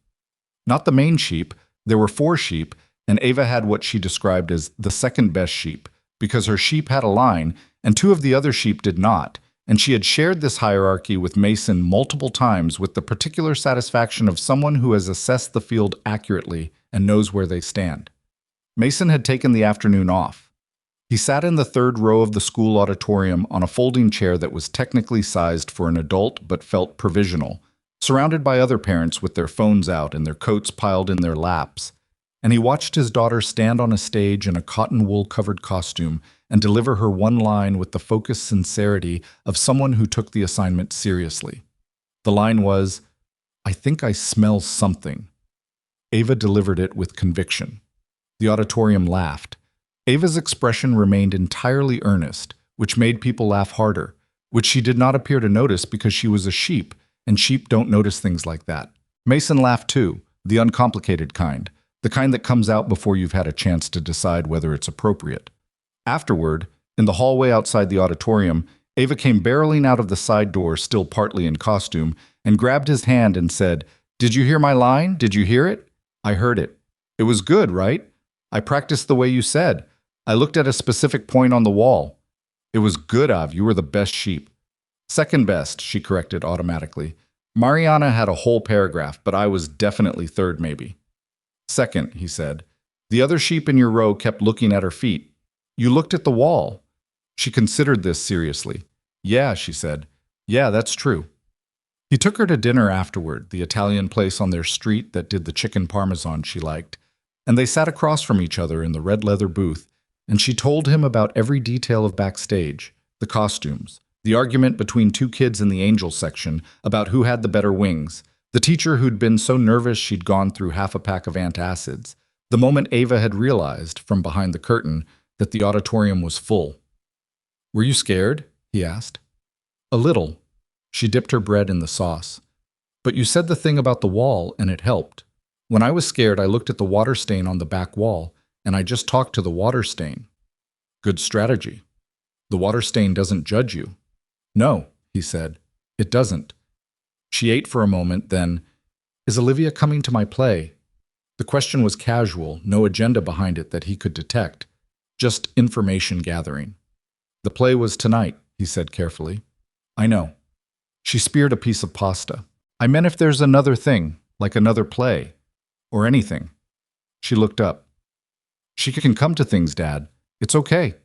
Not the main sheep, there were 4 sheep, and Ava had what she described as the second best sheep, because her sheep had a line, and 2 of the other sheep did not, and she had shared this hierarchy with Mason multiple times with the particular satisfaction of someone who has assessed the field accurately and knows where they stand. Mason had taken the afternoon off. He sat in the 3rd row of the school auditorium on a folding chair that was technically sized for an adult but felt provisional, surrounded by other parents with their phones out and their coats piled in their laps, and he watched his daughter stand on a stage in a cotton wool-covered costume and deliver her one line with the focused sincerity of someone who took the assignment seriously. The line was, I think I smell something. Ava delivered it with conviction. The auditorium laughed. Ava's expression remained entirely earnest, which made people laugh harder, which she did not appear to notice because she was a sheep, and sheep don't notice things like that. Mason laughed too, the uncomplicated kind, the kind that comes out before you've had a chance to decide whether it's appropriate. Afterward, in the hallway outside the auditorium, Ava came barreling out of the side door, still partly in costume, and grabbed his hand and said, "Did you hear my line? Did you hear it?" "I heard it. It was good, right? I practiced the way you said. I looked at a specific point on the wall. It was good, Av. You were the best sheep." "Second best," she corrected automatically. "Mariana had a whole paragraph, but I was definitely third, maybe." "Second," he said. "The other sheep in your row kept looking at her feet. You looked at the wall." She considered this seriously. "Yeah," she said. "Yeah, that's true." He took her to dinner afterward, the Italian place on their street that did the chicken parmesan she liked, and they sat across from each other in the red leather booth, and she told him about every detail of backstage, the costumes, the argument between two kids in the angel section about who had the better wings, the teacher who'd been so nervous she'd gone through half a pack of antacids, the moment Ava had realized, from behind the curtain, that the auditorium was full. "Were you scared?" he asked. "A little." She dipped her bread in the sauce. "But you said the thing about the wall, and it helped. When I was scared, I looked at the water stain on the back wall, and I just talked to the water stain." "Good strategy. The water stain doesn't judge you." "No," he said. "It doesn't." She ate for a moment, then, "Is Olivia coming to my play?" The question was casual, no agenda behind it that he could detect, just information gathering. "The play was tonight," he said carefully. "I know." She speared a piece of pasta. "I meant if there's another thing, like another play, or anything." She looked up. "She can come to things, Dad. It's okay."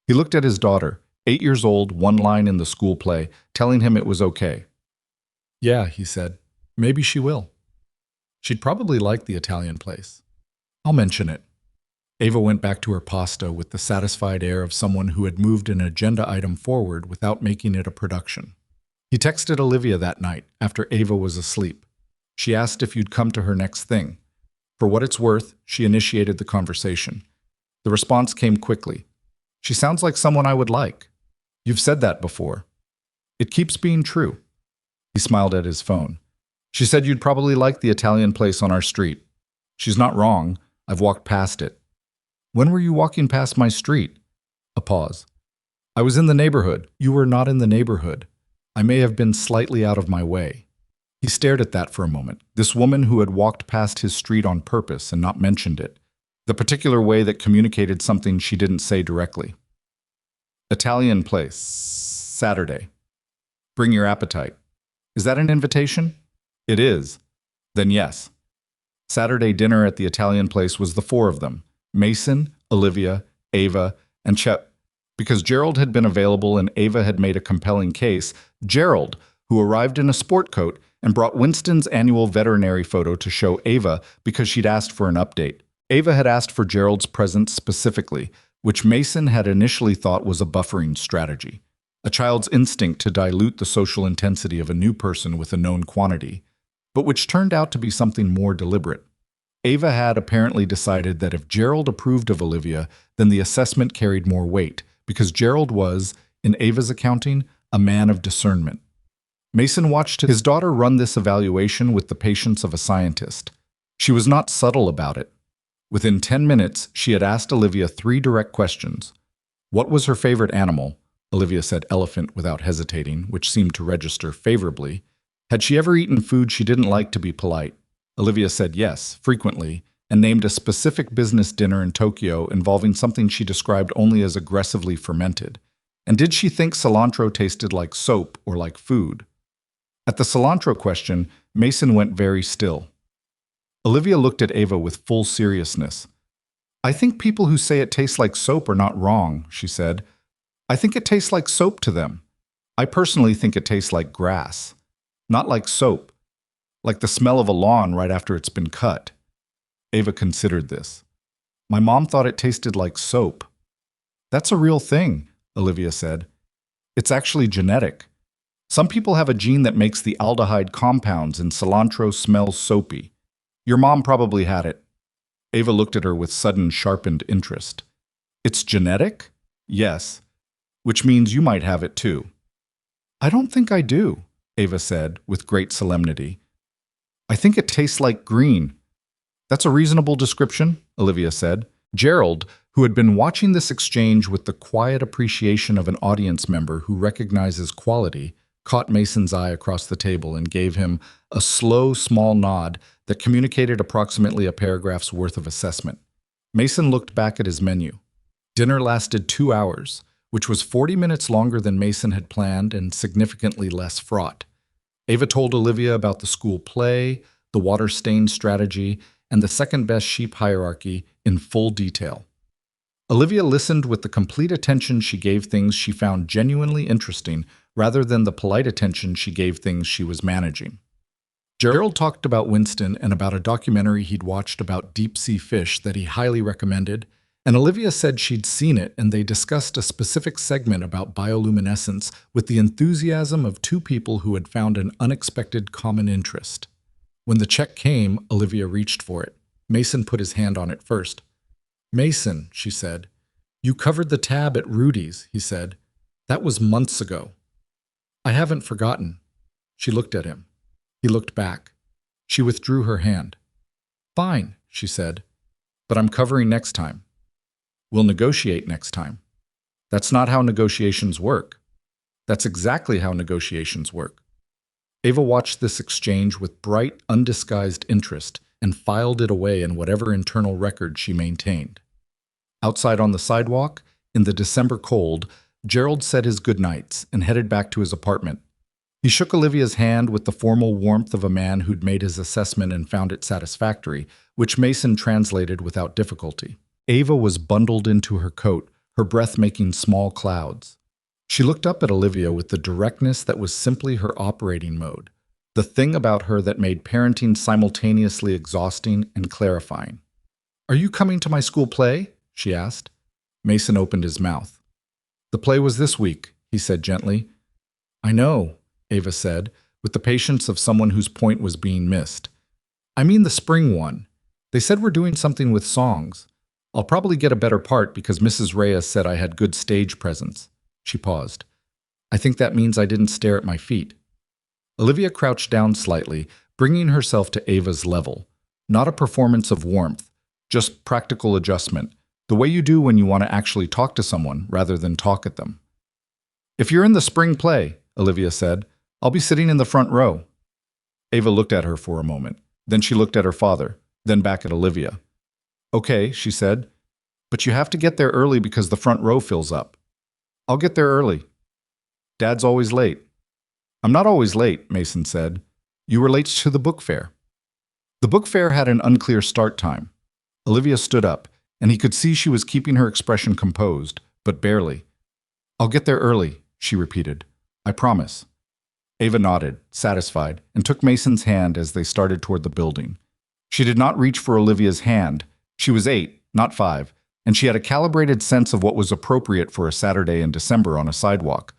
He looked at his daughter, 8 years old, one line in the school play, telling him it was okay. "Yeah," he said. "Maybe she will. She'd probably like the Italian place. I'll mention it." Ava went back to her pasta with the satisfied air of someone who had moved an agenda item forward without making it a production. He texted Olivia that night, after Ava was asleep. She asked if you'd come to her next thing. For what it's worth, she initiated the conversation. The response came quickly. "She sounds like someone I would like." "You've said that before." "It keeps being true." He smiled at his phone. "She said you'd probably like the Italian place on our street." "She's not wrong. I've walked past it." "When were you walking past my street?" A pause. "I was in the neighborhood." "You were not in the neighborhood. I may have been slightly out of my way." He stared at that for a moment, this woman who had walked past his street on purpose and not mentioned it, the particular way that communicated something she didn't say directly. "Italian place. Saturday. Bring your appetite." "Is that an invitation?" "It is." "Then yes." Saturday dinner at the Italian place was the four of them, Mason, Olivia, Ava, and Chet. Because Gerald had been available and Ava had made a compelling case, Gerald, who arrived in a sport coat and brought Winston's annual veterinary photo to show Ava because she'd asked for an update. Ava had asked for Gerald's presence specifically, which Mason had initially thought was a buffering strategy, a child's instinct to dilute the social intensity of a new person with a known quantity, but which turned out to be something more deliberate. Ava had apparently decided that if Gerald approved of Olivia, then the assessment carried more weight, because Gerald was, in Ava's accounting, a man of discernment. Mason watched his daughter run this evaluation with the patience of a scientist. She was not subtle about it. Within 10 minutes, she had asked Olivia 3 direct questions. What was her favorite animal? Olivia said elephant without hesitating, which seemed to register favorably. Had she ever eaten food she didn't like to be polite? Olivia said yes, frequently, and named a specific business dinner in Tokyo involving something she described only as aggressively fermented. And did she think cilantro tasted like soap or like food? At the cilantro question, Mason went very still. Olivia looked at Ava with full seriousness. "I think people who say it tastes like soap are not wrong," she said. "I think it tastes like soap to them. I personally think it tastes like grass. Not like soap. Like the smell of a lawn right after it's been cut." Ava considered this. "My mom thought it tasted like soap." "That's a real thing," Olivia said. "It's actually genetic. Some people have a gene that makes the aldehyde compounds in cilantro smell soapy. Your mom probably had it. Ava looked at her with sudden sharpened interest. It's genetic? Yes. Which means you might have it too. I don't think I do, Ava said with great solemnity. I think it tastes like green. That's a reasonable description, Olivia said. Gerald, who had been watching this exchange with the quiet appreciation of an audience member who recognizes quality, caught Mason's eye across the table and gave him a slow, small nod that communicated approximately a paragraph's worth of assessment. Mason looked back at his menu. Dinner lasted 2 hours, which was 40 minutes longer than Mason had planned and significantly less fraught. Ava told Olivia about the school play, the water stain strategy, and the second-best sheep hierarchy in full detail. Olivia listened with the complete attention she gave things she found genuinely interesting, rather than the polite attention she gave things she was managing. Gerald talked about Winston and about a documentary he'd watched about deep-sea fish that he highly recommended, and Olivia said she'd seen it, and they discussed a specific segment about bioluminescence with the enthusiasm of two people who had found an unexpected common interest. When the check came, Olivia reached for it. Mason put his hand on it first. Mason, she said. You covered the tab at Rudy's, he said. That was months ago. I haven't forgotten. She looked at him. He looked back. She withdrew her hand. Fine, she said. But I'm covering next time. We'll negotiate next time. That's not how negotiations work. That's exactly how negotiations work. Ava watched this exchange with bright, undisguised interest and filed it away in whatever internal record she maintained. Outside on the sidewalk, in the December cold, Gerald said his goodnights and headed back to his apartment. He shook Olivia's hand with the formal warmth of a man who'd made his assessment and found it satisfactory, which Mason translated without difficulty. Ava was bundled into her coat, her breath making small clouds. She looked up at Olivia with the directness that was simply her operating mode, the thing about her that made parenting simultaneously exhausting and clarifying. Are you coming to my school play? She asked. Mason opened his mouth. The play was this week, he said gently. I know, Ava said, with the patience of someone whose point was being missed. I mean the spring one. They said we're doing something with songs. I'll probably get a better part because Mrs. Reyes said I had good stage presence. She paused. I think that means I didn't stare at my feet. Olivia crouched down slightly, bringing herself to Ava's level. Not a performance of warmth, just practical adjustment, the way you do when you want to actually talk to someone rather than talk at them. If you're in the spring play, Olivia said, I'll be sitting in the front row. Ava looked at her for a moment. Then she looked at her father, then back at Olivia. Okay, she said, but you have to get there early because the front row fills up. I'll get there early. Dad's always late. I'm not always late, Mason said. You were late to the book fair. The book fair had an unclear start time. Olivia stood up, and he could see she was keeping her expression composed, but barely. I'll get there early, she repeated. I promise. Ava nodded, satisfied, and took Mason's hand as they started toward the building. She did not reach for Olivia's hand. She was 8, not 5, and she had a calibrated sense of what was appropriate for a Saturday in December on a sidewalk.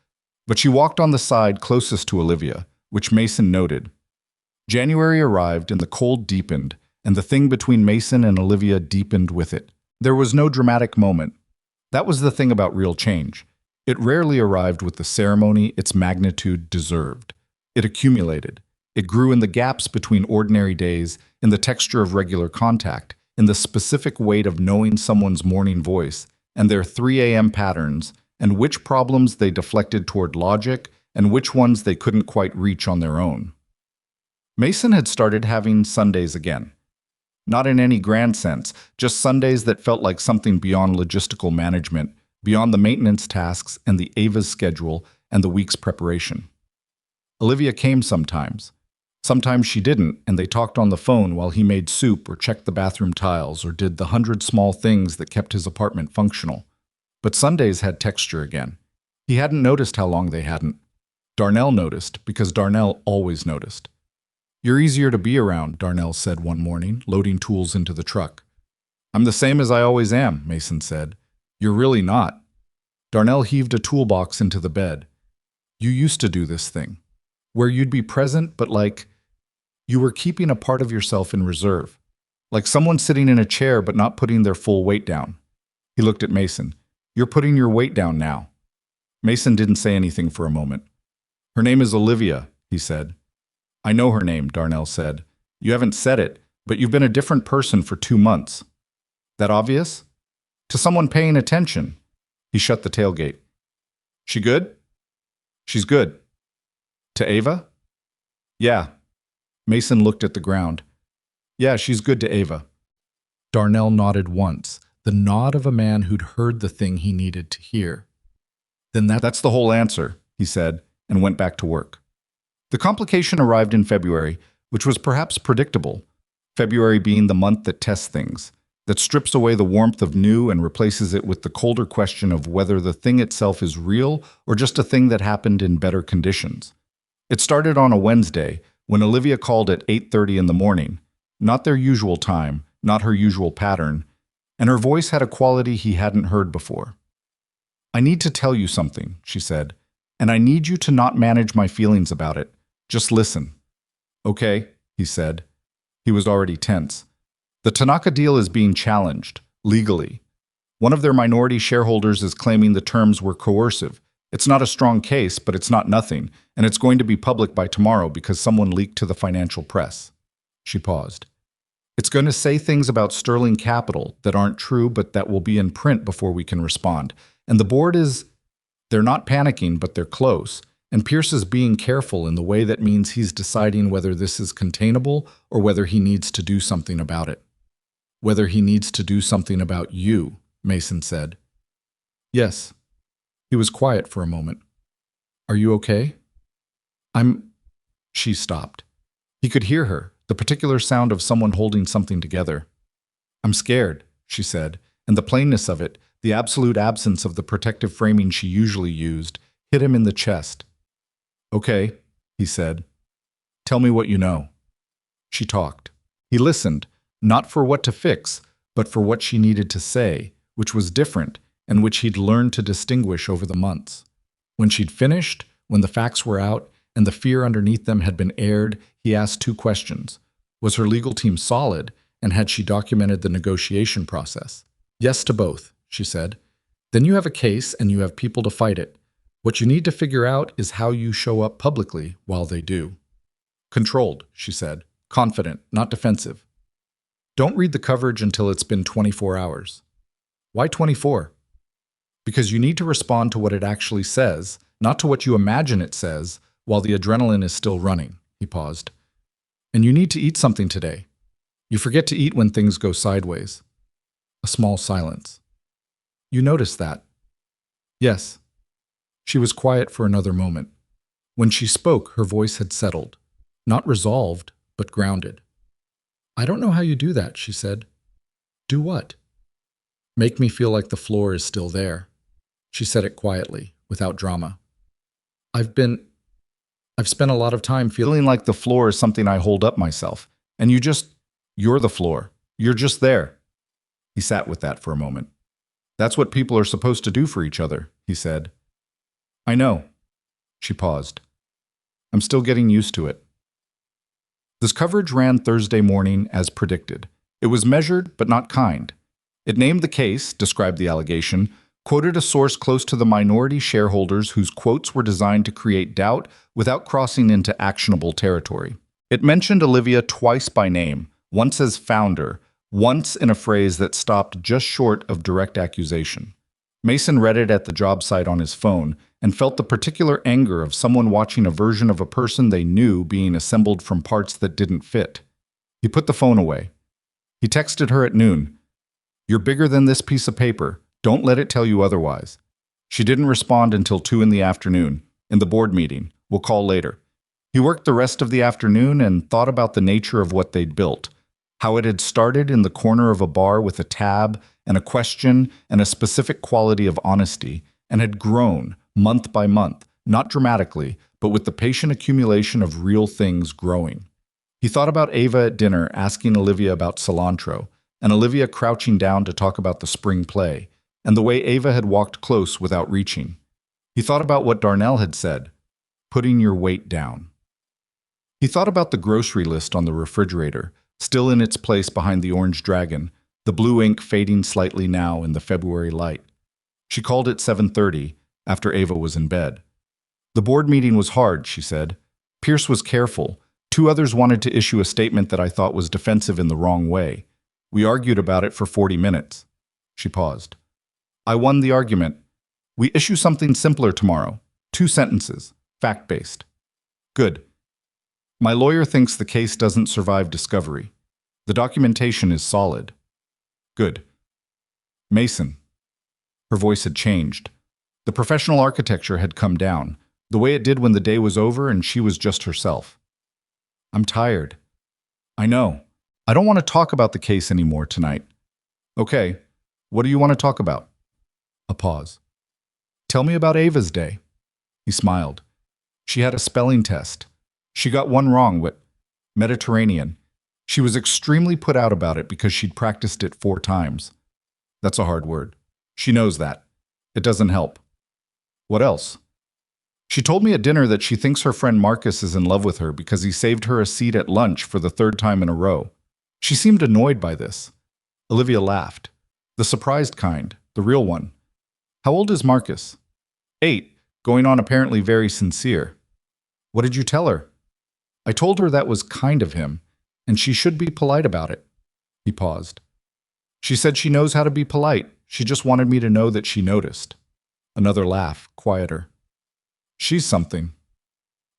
But she walked on the side closest to Olivia, which Mason noted. January arrived and the cold deepened, and the thing between Mason and Olivia deepened with it. There was no dramatic moment. That was the thing about real change. It rarely arrived with the ceremony its magnitude deserved. It accumulated. It grew in the gaps between ordinary days, in the texture of regular contact, in the specific weight of knowing someone's morning voice, and their 3 a.m. patterns, and which problems they deflected toward logic, and which ones they couldn't quite reach on their own. Mason had started having Sundays again. Not in any grand sense, just Sundays that felt like something beyond logistical management, beyond the maintenance tasks and the Ava's schedule and the week's preparation. Olivia came sometimes. Sometimes she didn't, and they talked on the phone while he made soup or checked the bathroom tiles or did the 100 small things that kept his apartment functional. But Sundays had texture again. He hadn't noticed how long they hadn't. Darnell noticed, because Darnell always noticed. You're easier to be around, Darnell said one morning, loading tools into the truck. I'm the same as I always am, Mason said. You're really not. Darnell heaved a toolbox into the bed. You used to do this thing, where you'd be present but like, You were keeping a part of yourself in reserve, like someone sitting in a chair but not putting their full weight down. He looked at Mason. You're putting your weight down now. Mason didn't say anything for a moment. Her name is Olivia, he said. I know her name, Darnell said. You haven't said it, but you've been a different person for 2 months. That obvious? To someone paying attention. He shut the tailgate. She good? She's good. To Ava? Yeah. Mason looked at the ground. Yeah, she's good to Ava. Darnell nodded once, the nod of a man who'd heard the thing he needed to hear. Then that's the whole answer, he said, and went back to work. The complication arrived in February, which was perhaps predictable, February being the month that tests things, that strips away the warmth of new and replaces it with the colder question of whether the thing itself is real or just a thing that happened in better conditions. It started on a Wednesday, when Olivia called at 8:30 in the morning, not their usual time, not her usual pattern, and her voice had a quality he hadn't heard before. I need to tell you something, she said, and I need you to not manage my feelings about it. Just listen. Okay, he said. He was already tense. The Tanaka deal is being challenged, legally. One of their minority shareholders is claiming the terms were coercive. It's not a strong case, but it's not nothing, and it's going to be public by tomorrow because someone leaked to the financial press. She paused. It's going to say things about Sterling Capital that aren't true, but that will be in print before we can respond. And the board they're not panicking, but they're close. And Pierce is being careful in the way that means he's deciding whether this is containable or whether he needs to do something about it. Whether he needs to do something about you, Mason said. Yes. He was quiet for a moment. Are you okay? She stopped. He could hear her, the particular sound of someone holding something together. I'm scared, she said, and the plainness of it, the absolute absence of the protective framing she usually used, hit him in the chest. Okay, he said. Tell me what you know. She talked. He listened, not for what to fix, but for what she needed to say, which was different and which he'd learned to distinguish over the months. When she'd finished, when the facts were out, and the fear underneath them had been aired, he asked 2 questions. Was her legal team solid, and had she documented the negotiation process? Yes to both, she said. Then you have a case and you have people to fight it. What you need to figure out is how you show up publicly while they do. Controlled, she said. Confident, not defensive. Don't read the coverage until it's been 24 hours. Why 24? Because you need to respond to what it actually says, not to what you imagine it says, while the adrenaline is still running. He paused. And you need to eat something today. You forget to eat when things go sideways. A small silence. You noticed that? Yes. She was quiet for another moment. When she spoke, her voice had settled. Not resolved, but grounded. I don't know how you do that, she said. Do what? Make me feel like the floor is still there. She said it quietly, without drama. I've spent a lot of time feeling like the floor is something I hold up myself. And you're the floor. You're just there. He sat with that for a moment. That's what people are supposed to do for each other, he said. I know. She paused. I'm still getting used to it. This coverage ran Thursday morning as predicted. It was measured, but not kind. It named the case, described the allegation, quoted a source close to the minority shareholders whose quotes were designed to create doubt without crossing into actionable territory. It mentioned Olivia twice by name, once as founder, once in a phrase that stopped just short of direct accusation. Mason read it at the job site on his phone and felt the particular anger of someone watching a version of a person they knew being assembled from parts that didn't fit. He put the phone away. He texted her at noon. You're bigger than this piece of paper. Don't let it tell you otherwise. She didn't respond until 2 in the afternoon, in the board meeting. We'll call later. He worked the rest of the afternoon and thought about the nature of what they'd built, how it had started in the corner of a bar with a tab and a question and a specific quality of honesty, and had grown month by month, not dramatically, but with the patient accumulation of real things growing. He thought about Ava at dinner asking Olivia about cilantro, and Olivia crouching down to talk about the spring play, and the way Ava had walked close without reaching. He thought about what Darnell had said, putting your weight down. He thought about the grocery list on the refrigerator, still in its place behind the orange dragon, the blue ink fading slightly now in the February light. She called at 7:30, after Ava was in bed. The board meeting was hard, she said. Pierce was careful. Two others wanted to issue a statement that I thought was defensive in the wrong way. We argued about it for 40 minutes. She paused. I won the argument. We issue something simpler tomorrow. 2 sentences, fact-based. Good. My lawyer thinks the case doesn't survive discovery. The documentation is solid. Good. Mason. Her voice had changed. The professional architecture had come down, the way it did when the day was over and she was just herself. I'm tired. I know. I don't want to talk about the case anymore tonight. Okay, what do you want to talk about? A pause. Tell me about Ava's day. He smiled. She had a spelling test. She got one wrong with Mediterranean. She was extremely put out about it because she'd practiced it 4 times. That's a hard word. She knows that. It doesn't help. What else? She told me at dinner that she thinks her friend Marcus is in love with her because he saved her a seat at lunch for the 3rd time in a row. She seemed annoyed by this. Olivia laughed. The surprised kind, the real one. How old is Marcus? 8, going on apparently very sincere. What did you tell her? I told her that was kind of him, and she should be polite about it. He paused. She said she knows how to be polite. She just wanted me to know that she noticed. Another laugh, quieter. She's something.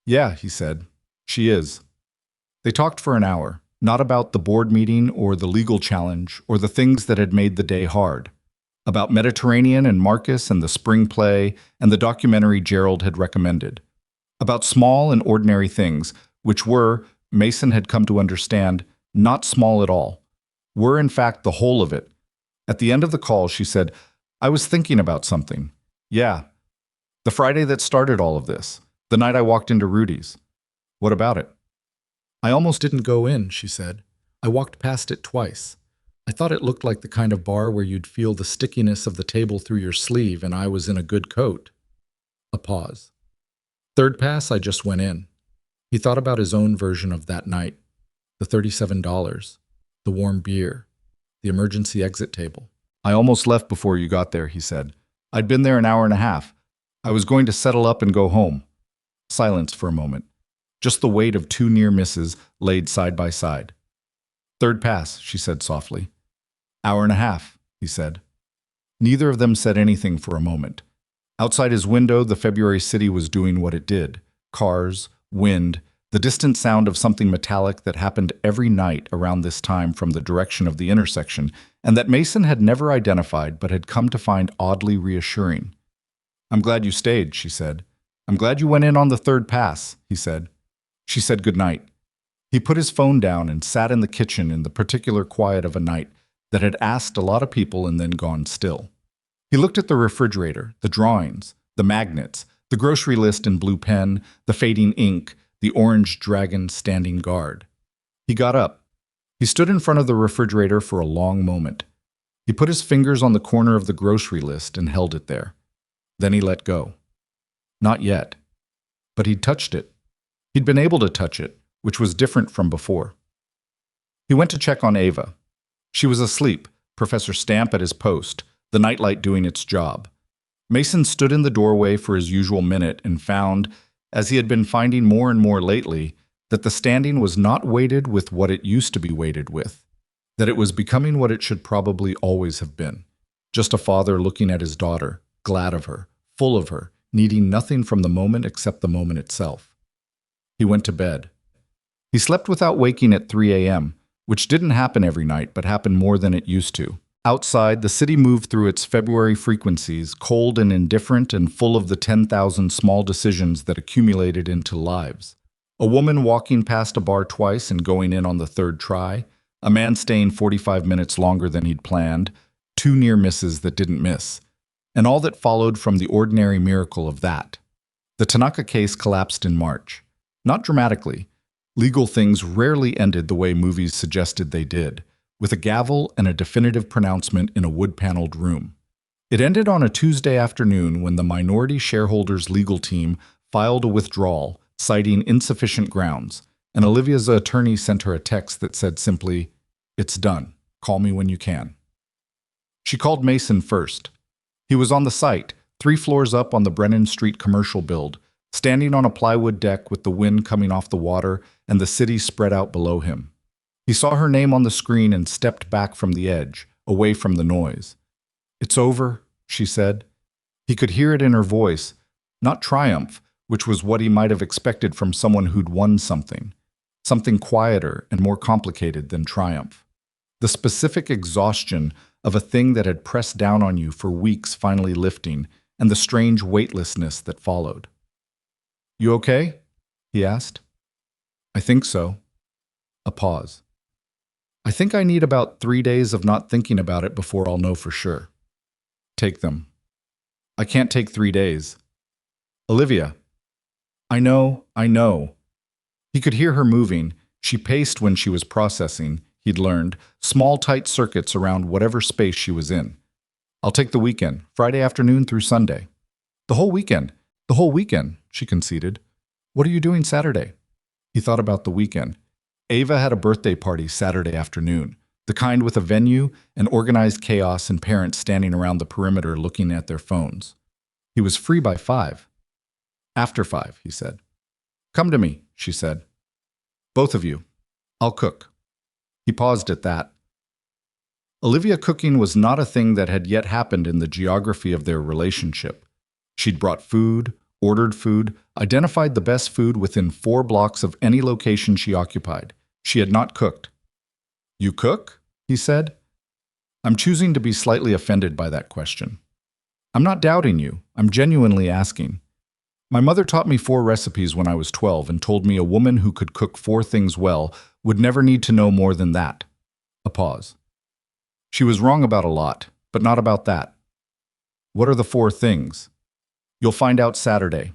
Yeah, he said. She is. They talked for an hour, not about the board meeting or the legal challenge or the things that had made the day hard. About Mediterranean and Marcus and the spring play and the documentary Gerald had recommended. About small and ordinary things, which were, Mason had come to understand, not small at all. Were in fact the whole of it. At the end of the call, she said, I was thinking about something. Yeah. The Friday that started all of this. The night I walked into Rudy's. What about it? I almost didn't go in, she said. I walked past it twice. I thought it looked like the kind of bar where you'd feel the stickiness of the table through your sleeve, and I was in a good coat. A pause. 3rd pass, I just went in. He thought about his own version of that night. The $37, the warm beer, the emergency exit table. I almost left before you got there, he said. I'd been there an hour and a half. I was going to settle up and go home. Silence for a moment. Just the weight of 2 near misses laid side by side. 3rd pass, she said softly. Hour and a half, he said. Neither of them said anything for a moment. Outside his window, the February city was doing what it did. Cars, wind, the distant sound of something metallic that happened every night around this time from the direction of the intersection, and that Mason had never identified but had come to find oddly reassuring. I'm glad you stayed, she said. I'm glad you went in on the 3rd pass, he said. She said goodnight. He put his phone down and sat in the kitchen in the particular quiet of a night that had asked a lot of people and then gone still. He looked at the refrigerator, the drawings, the magnets, the grocery list in blue pen, the fading ink, the orange dragon standing guard. He got up. He stood in front of the refrigerator for a long moment. He put his fingers on the corner of the grocery list and held it there. Then he let go. Not yet. But he'd touched it. He'd been able to touch it, which was different from before. He went to check on Ava. She was asleep, Professor Stamp at his post, the nightlight doing its job. Mason stood in the doorway for his usual minute and found, as he had been finding more and more lately, that the standing was not weighted with what it used to be weighted with, that it was becoming what it should probably always have been, just a father looking at his daughter, glad of her, full of her, needing nothing from the moment except the moment itself. He went to bed. He slept without waking at 3 a.m., which didn't happen every night but happened more than it used to. Outside, the city moved through its February frequencies, cold and indifferent and full of the 10,000 small decisions that accumulated into lives. A woman walking past a bar twice and going in on the 3rd try, a man staying 45 minutes longer than he'd planned, 2 near misses that didn't miss, and all that followed from the ordinary miracle of that. The Tanaka case collapsed in March. Not dramatically. Legal things rarely ended the way movies suggested they did, with a gavel and a definitive pronouncement in a wood-paneled room. It ended on a Tuesday afternoon when the minority shareholders' legal team filed a withdrawal, citing insufficient grounds, and Olivia's attorney sent her a text that said simply, "It's done. Call me when you can." She called Mason first. He was on the site, 3 floors up on the Brennan Street commercial build, standing on a plywood deck with the wind coming off the water and the city spread out below him. He saw her name on the screen and stepped back from the edge, away from the noise. "It's over," she said. He could hear it in her voice, not triumph, which was what he might have expected from someone who'd won something quieter and more complicated than triumph. The specific exhaustion of a thing that had pressed down on you for weeks finally lifting, and the strange weightlessness that followed. "You okay?" he asked. "I think so." A pause. "I think I need about 3 days of not thinking about it before I'll know for sure." "Take them." "I can't take 3 days." "Olivia." I know. He could hear her moving. She paced when she was processing, he'd learned, small tight circuits around whatever space she was in. "I'll take the weekend, Friday afternoon through Sunday." "The whole weekend?" "The whole weekend," she conceded. "What are you doing Saturday?" He thought about the weekend. Ava had a birthday party Saturday afternoon, the kind with a venue and organized chaos and parents standing around the perimeter looking at their phones. He was free by 5. "After 5, he said. "Come to me," she said. "Both of you. I'll cook." He paused at that. Olivia cooking was not a thing that had yet happened in the geography of their relationship. She'd brought food, ordered food, identified the best food within 4 blocks of any location she occupied. She had not cooked. "You cook?" he said. "I'm choosing to be slightly offended by that question. I'm not doubting you. I'm genuinely asking. My mother taught me 4 recipes when I was 12 and told me a woman who could cook 4 things well would never need to know more than that." A pause. "She was wrong about a lot, but not about that." "What are the 4 things?" "You'll find out Saturday."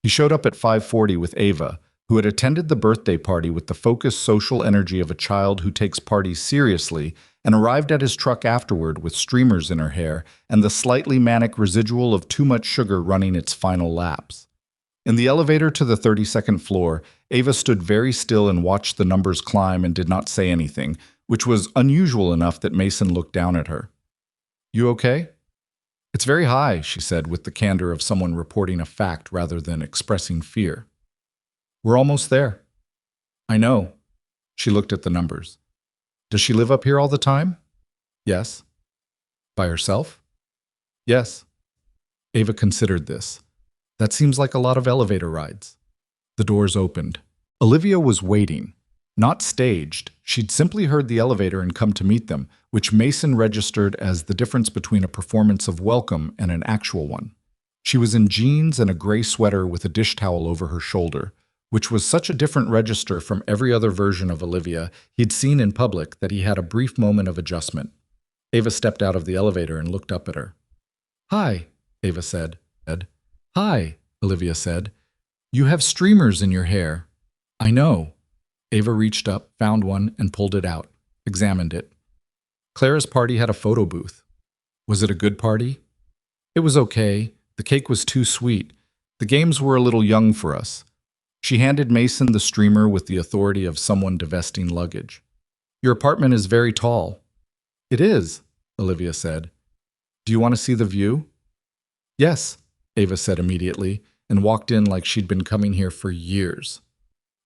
He showed up at 5:40 with Ava, who had attended the birthday party with the focused social energy of a child who takes parties seriously, and arrived at his truck afterward with streamers in her hair and the slightly manic residual of too much sugar running its final laps. In the elevator to the 32nd floor, Ava stood very still and watched the numbers climb and did not say anything, which was unusual enough that Mason looked down at her. "You okay?" "It's very high," she said with the candor of someone reporting a fact rather than expressing fear. "We're almost there." "I know." She looked at the numbers. "Does she live up here all the time?" "Yes." "By herself?" "Yes." Ava considered this. "That seems like a lot of elevator rides." The doors opened. Olivia was waiting. Not staged, she'd simply heard the elevator and come to meet them, which Mason registered as the difference between a performance of welcome and an actual one. She was in jeans and a gray sweater with a dish towel over her shoulder, which was such a different register from every other version of Olivia he'd seen in public that he had a brief moment of adjustment. Ava stepped out of the elevator and looked up at her. "Hi," Ava said. "Hi," Olivia said. "You have streamers in your hair." "I know." Ava reached up, found one, and pulled it out, examined it. Clara's party had a photo booth. Was it a good party? It was okay. The cake was too sweet. The games were a little young for us. She handed Mason the streamer with the authority of someone divesting luggage. "Your apartment is very tall." "It is," Olivia said. "Do you want to see the view?" "Yes," Ava said immediately, and walked in like she'd been coming here for years.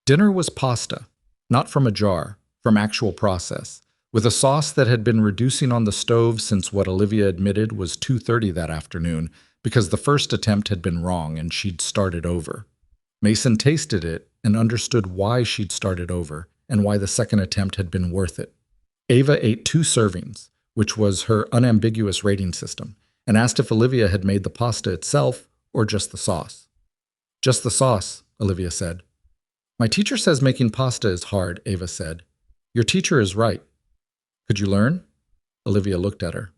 Dinner was pasta, not from a jar, from actual process, with a sauce that had been reducing on the stove since what Olivia admitted was 2:30 that afternoon, because the first attempt had been wrong and she'd started over. Mason tasted it and understood why she'd started over and why the second attempt had been worth it. Ava ate 2 servings, which was her unambiguous rating system, and asked if Olivia had made the pasta itself or just the sauce. "Just the sauce," Olivia said. "My teacher says making pasta is hard," Ava said. "Your teacher is right." "Could you learn?" Olivia looked at her.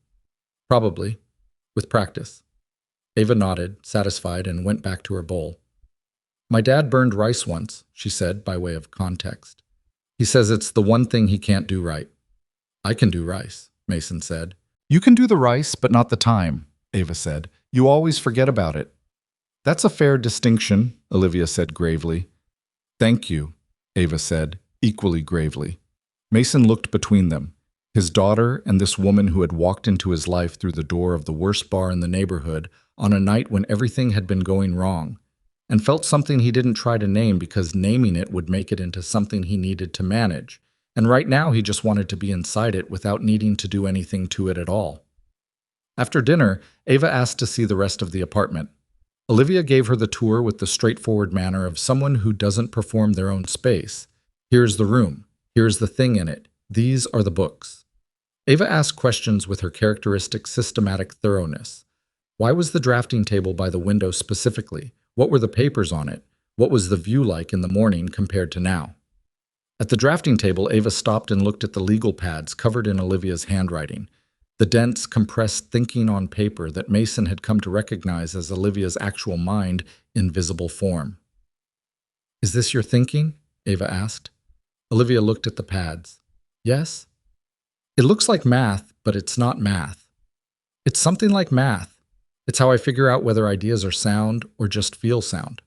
"Probably, with practice." Ava nodded, satisfied, and went back to her bowl. "My dad burned rice once," she said by way of context. "He says it's the one thing he can't do right." "I can do rice," Mason said. "You can do the rice, but not the time," Ava said. "You always forget about it." "That's a fair distinction," Olivia said gravely. "Thank you." Ava said, equally gravely. Mason looked between them, his daughter and this woman who had walked into his life through the door of the worst bar in the neighborhood on a night when everything had been going wrong, and felt something he didn't try to name because naming it would make it into something he needed to manage, and right now he just wanted to be inside it without needing to do anything to it at all. After dinner, Ava asked to see the rest of the apartment. Olivia gave her the tour with the straightforward manner of someone who doesn't perform their own space. Here's the room. Here's the thing in it. These are the books. Ava asked questions with her characteristic systematic thoroughness. Why was the drafting table by the window specifically? What were the papers on it? What was the view like in the morning compared to now? At the drafting table, Ava stopped and looked at the legal pads covered in Olivia's handwriting, the dense, compressed thinking on paper that Mason had come to recognize as Olivia's actual mind in visible form. Is this your thinking? Ava asked. Olivia looked at the pads. Yes? It looks like math, but it's not math. It's something like math. It's how I figure out whether ideas are sound or just feel sound.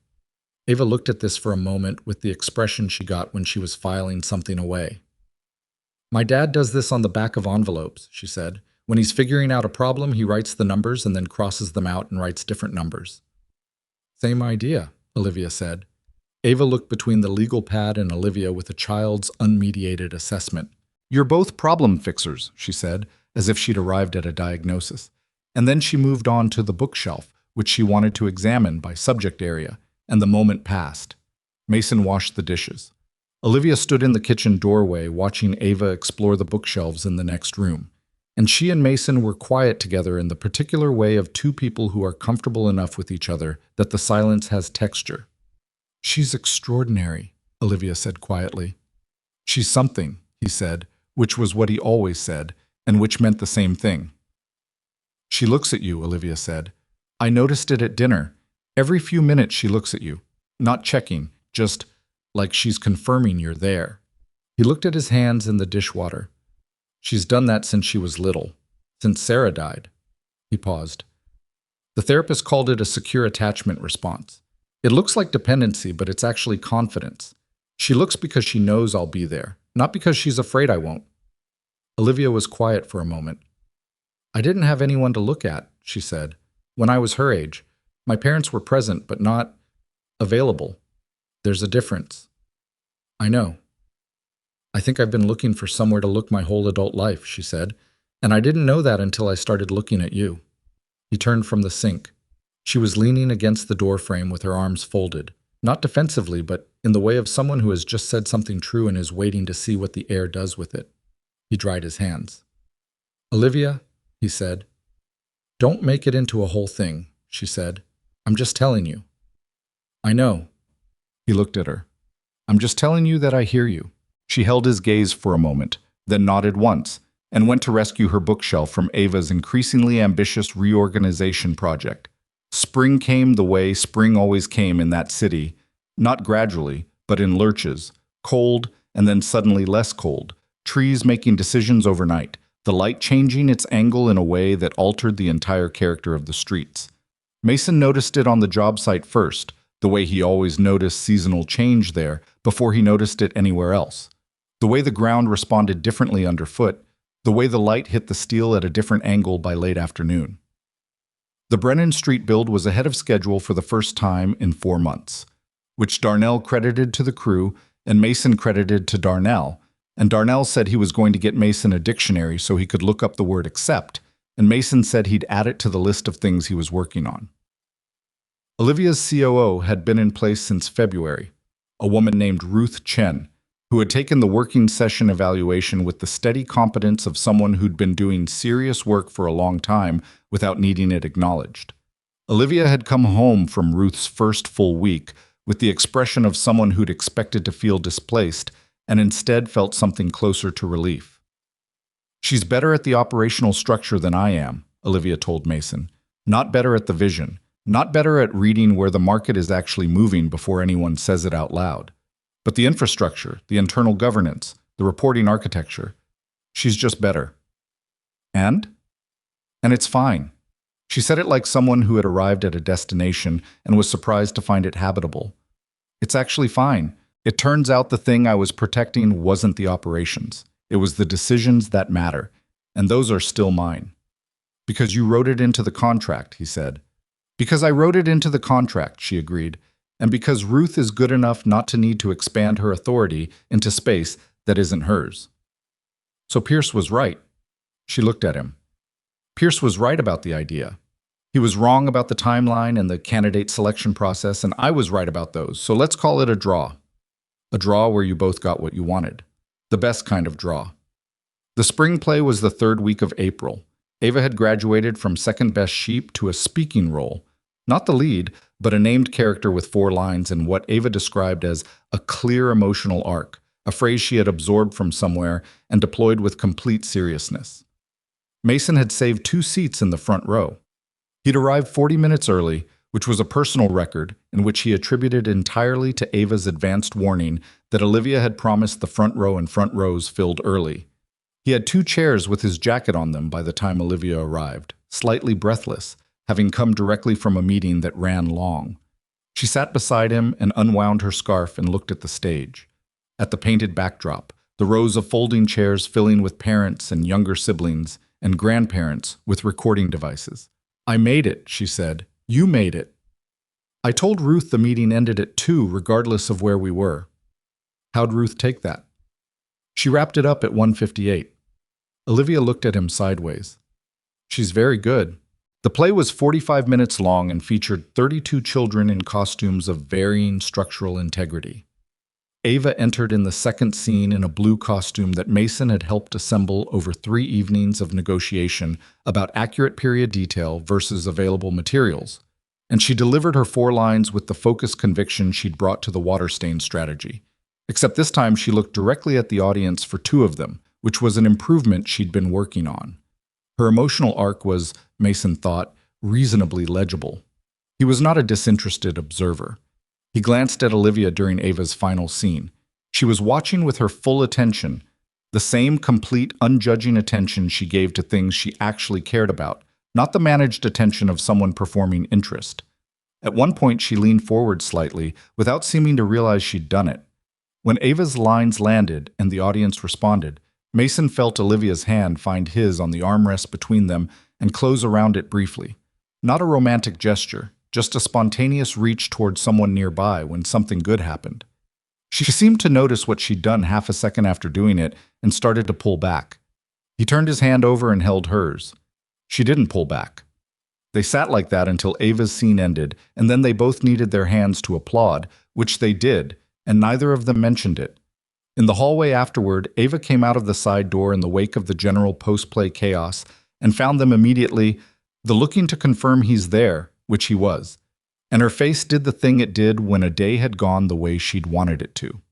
Ava looked at this for a moment with the expression she got when she was filing something away. My dad does this on the back of envelopes, she said. When he's figuring out a problem, he writes the numbers and then crosses them out and writes different numbers. Same idea, Olivia said. Ava looked between the legal pad and Olivia with a child's unmediated assessment. You're both problem fixers, she said, as if she'd arrived at a diagnosis. And then she moved on to the bookshelf, which she wanted to examine by subject area, and the moment passed. Mason washed the dishes. Olivia stood in the kitchen doorway watching Ava explore the bookshelves in the next room. And she and Mason were quiet together in the particular way of two people who are comfortable enough with each other that the silence has texture. She's extraordinary, Olivia said quietly. She's something, he said, which was what he always said, and which meant the same thing. She looks at you, Olivia said. I noticed it at dinner. Every few minutes she looks at you, not checking, just like she's confirming you're there. He looked at his hands in the dishwater. She's done that since she was little, since Sarah died. He paused. The therapist called it a secure attachment response. It looks like dependency, but it's actually confidence. She looks because she knows I'll be there, not because she's afraid I won't. Olivia was quiet for a moment. I didn't have anyone to look at, she said. When I was her age, my parents were present, but not available. There's a difference. I know. I think I've been looking for somewhere to look my whole adult life, she said, and I didn't know that until I started looking at you. He turned from the sink. She was leaning against the doorframe with her arms folded, not defensively, but in the way of someone who has just said something true and is waiting to see what the air does with it. He dried his hands. Olivia, he said. Don't make it into a whole thing, she said. I'm just telling you. I know. He looked at her. I'm just telling you that I hear you. She held his gaze for a moment, then nodded once, and went to rescue her bookshelf from Ava's increasingly ambitious reorganization project. Spring came the way spring always came in that city, not gradually, but in lurches, cold and then suddenly less cold, trees making decisions overnight, the light changing its angle in a way that altered the entire character of the streets. Mason noticed it on the job site first, the way he always noticed seasonal change there before he noticed it anywhere else. The way the ground responded differently underfoot, the way the light hit the steel at a different angle by late afternoon. The Brennan Street build was ahead of schedule for the first time in 4 months, which Darnell credited to the crew and Mason credited to Darnell, and Darnell said he was going to get Mason a dictionary so he could look up the word accept, and Mason said he'd add it to the list of things he was working on. Olivia's COO had been in place since February, a woman named Ruth Chen, who had taken the working session evaluation with the steady competence of someone who'd been doing serious work for a long time without needing it acknowledged. Olivia had come home from Ruth's first full week with the expression of someone who'd expected to feel displaced and instead felt something closer to relief. She's better at the operational structure than I am, Olivia told Mason. Not better at the vision, not better at reading where the market is actually moving before anyone says it out loud. But the infrastructure, the internal governance, the reporting architecture, she's just better. And it's fine. She said it like someone who had arrived at a destination and was surprised to find it habitable. It's actually fine. It turns out the thing I was protecting wasn't the operations. It was the decisions that matter, and those are still mine. Because you wrote it into the contract, he said. Because I wrote it into the contract, she agreed, and because Ruth is good enough not to need to expand her authority into space that isn't hers. So Pierce was right. She looked at him. Pierce was right about the idea. He was wrong about the timeline and the candidate selection process, and I was right about those, so let's call it a draw. A draw where you both got what you wanted. The best kind of draw. The spring play was the third week of April. Ava had graduated from second best sheep to a speaking role. Not the lead, but a named character with 4 lines and what Ava described as a clear emotional arc, a phrase she had absorbed from somewhere and deployed with complete seriousness. Mason had saved 2 seats in the front row. He'd arrived 40 minutes early, which was a personal record in which he attributed entirely to Ava's advanced warning that Olivia had promised the front row and front rows filled early. He had 2 chairs with his jacket on them by the time Olivia arrived, slightly breathless, having come directly from a meeting that ran long. She sat beside him and unwound her scarf and looked at the stage. At the painted backdrop, the rows of folding chairs filling with parents and younger siblings and grandparents with recording devices. I made it, she said. You made it. I told Ruth the meeting ended at 2 regardless of where we were. How'd Ruth take that? She wrapped it up at 1:58. Olivia looked at him sideways. She's very good. The play was 45 minutes long and featured 32 children in costumes of varying structural integrity. Ava entered in the second scene in a blue costume that Mason had helped assemble over 3 evenings of negotiation about accurate period detail versus available materials, and she delivered her 4 lines with the focused conviction she'd brought to the water stain strategy. Except this time she looked directly at the audience for 2 of them, which was an improvement she'd been working on. Her emotional arc was, Mason thought, reasonably legible. He was not a disinterested observer. He glanced at Olivia during Ava's final scene. She was watching with her full attention, the same complete, unjudging attention she gave to things she actually cared about, not the managed attention of someone performing interest. At one point, she leaned forward slightly, without seeming to realize she'd done it. When Ava's lines landed and the audience responded, Mason felt Olivia's hand find his on the armrest between them and close around it briefly. Not a romantic gesture, just a spontaneous reach toward someone nearby when something good happened. She seemed to notice what she'd done half a second after doing it and started to pull back. He turned his hand over and held hers. She didn't pull back. They sat like that until Ava's scene ended, and then they both needed their hands to applaud, which they did, and neither of them mentioned it. In the hallway afterward, Ava came out of the side door in the wake of the general post-play chaos and found them immediately, the looking to confirm he's there, which he was, and her face did the thing it did when a day had gone the way she'd wanted it to.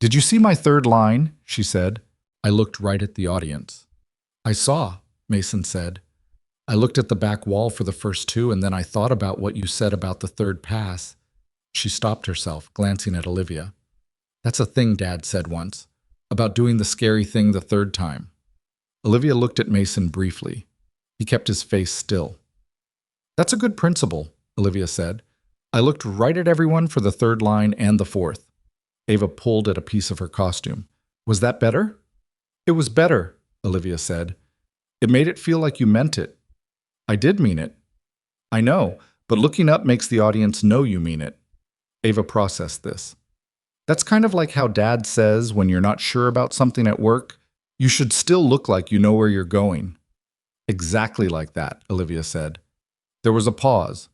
"Did you see my 3rd line?" she said. I looked right at the audience. "I saw," Mason said. "I looked at the back wall for the first 2, and then I thought about what you said about the 3rd pass." She stopped herself, glancing at Olivia. "That's a thing Dad said once, about doing the scary thing the 3rd time." Olivia looked at Mason briefly. He kept his face still. "That's a good principle," Olivia said. "I looked right at everyone for the 3rd line and the 4th. Ava pulled at a piece of her costume. "Was that better?" "It was better," Olivia said. "It made it feel like you meant it." "I did mean it." "I know, but looking up makes the audience know you mean it." Ava processed this. "That's kind of like how Dad says when you're not sure about something at work, you should still look like you know where you're going." "Exactly like that," Olivia said. There was a pause.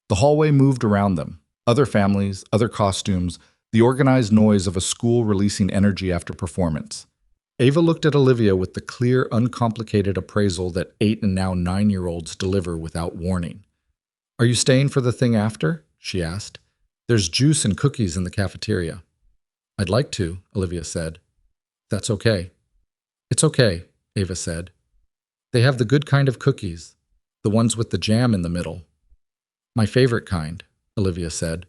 The hallway moved around them. Other families, other costumes, the organized noise of a school releasing energy after performance. Ava looked at Olivia with the clear, uncomplicated appraisal that 8 and now 9-year-olds deliver without warning. "Are you staying for the thing after?" she asked. "There's juice and cookies in the cafeteria." "I'd like to," Olivia said. "That's okay." "It's okay," Ava said. "They have the good kind of cookies, the ones with the jam in the middle." "My favorite kind," Olivia said.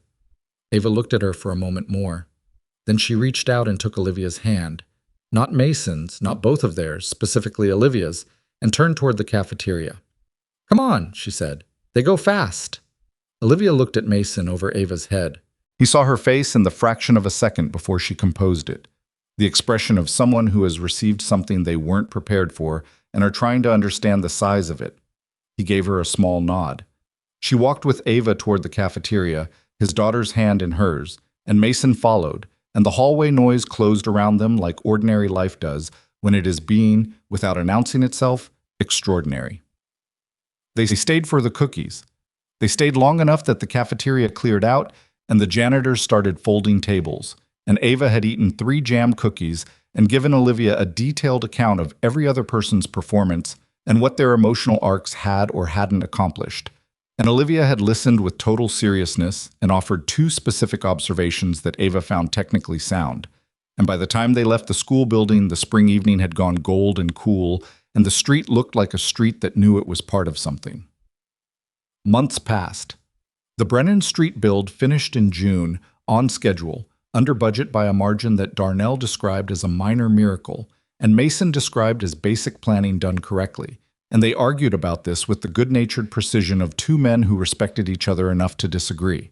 Ava looked at her for a moment more. Then she reached out and took Olivia's hand, not Mason's, not both of theirs, specifically Olivia's, and turned toward the cafeteria. "Come on," she said. "They go fast." Olivia looked at Mason over Ava's head. He saw her face in the fraction of a second before she composed it, the expression of someone who has received something they weren't prepared for and are trying to understand the size of it. He gave her a small nod. She walked with Ava toward the cafeteria, his daughter's hand in hers, and Mason followed, and the hallway noise closed around them like ordinary life does when it is being, without announcing itself, extraordinary. They stayed for the cookies. They stayed long enough that the cafeteria cleared out and the janitors started folding tables, and Ava had eaten 3 jam cookies and given Olivia a detailed account of every other person's performance and what their emotional arcs had or hadn't accomplished. And Olivia had listened with total seriousness and offered 2 specific observations that Ava found technically sound. And by the time they left the school building, the spring evening had gone gold and cool, and the street looked like a street that knew it was part of something. Months passed. The Brennan Street build finished in June, on schedule, under budget by a margin that Darnell described as a minor miracle, and Mason described as basic planning done correctly, and they argued about this with the good-natured precision of 2 men who respected each other enough to disagree.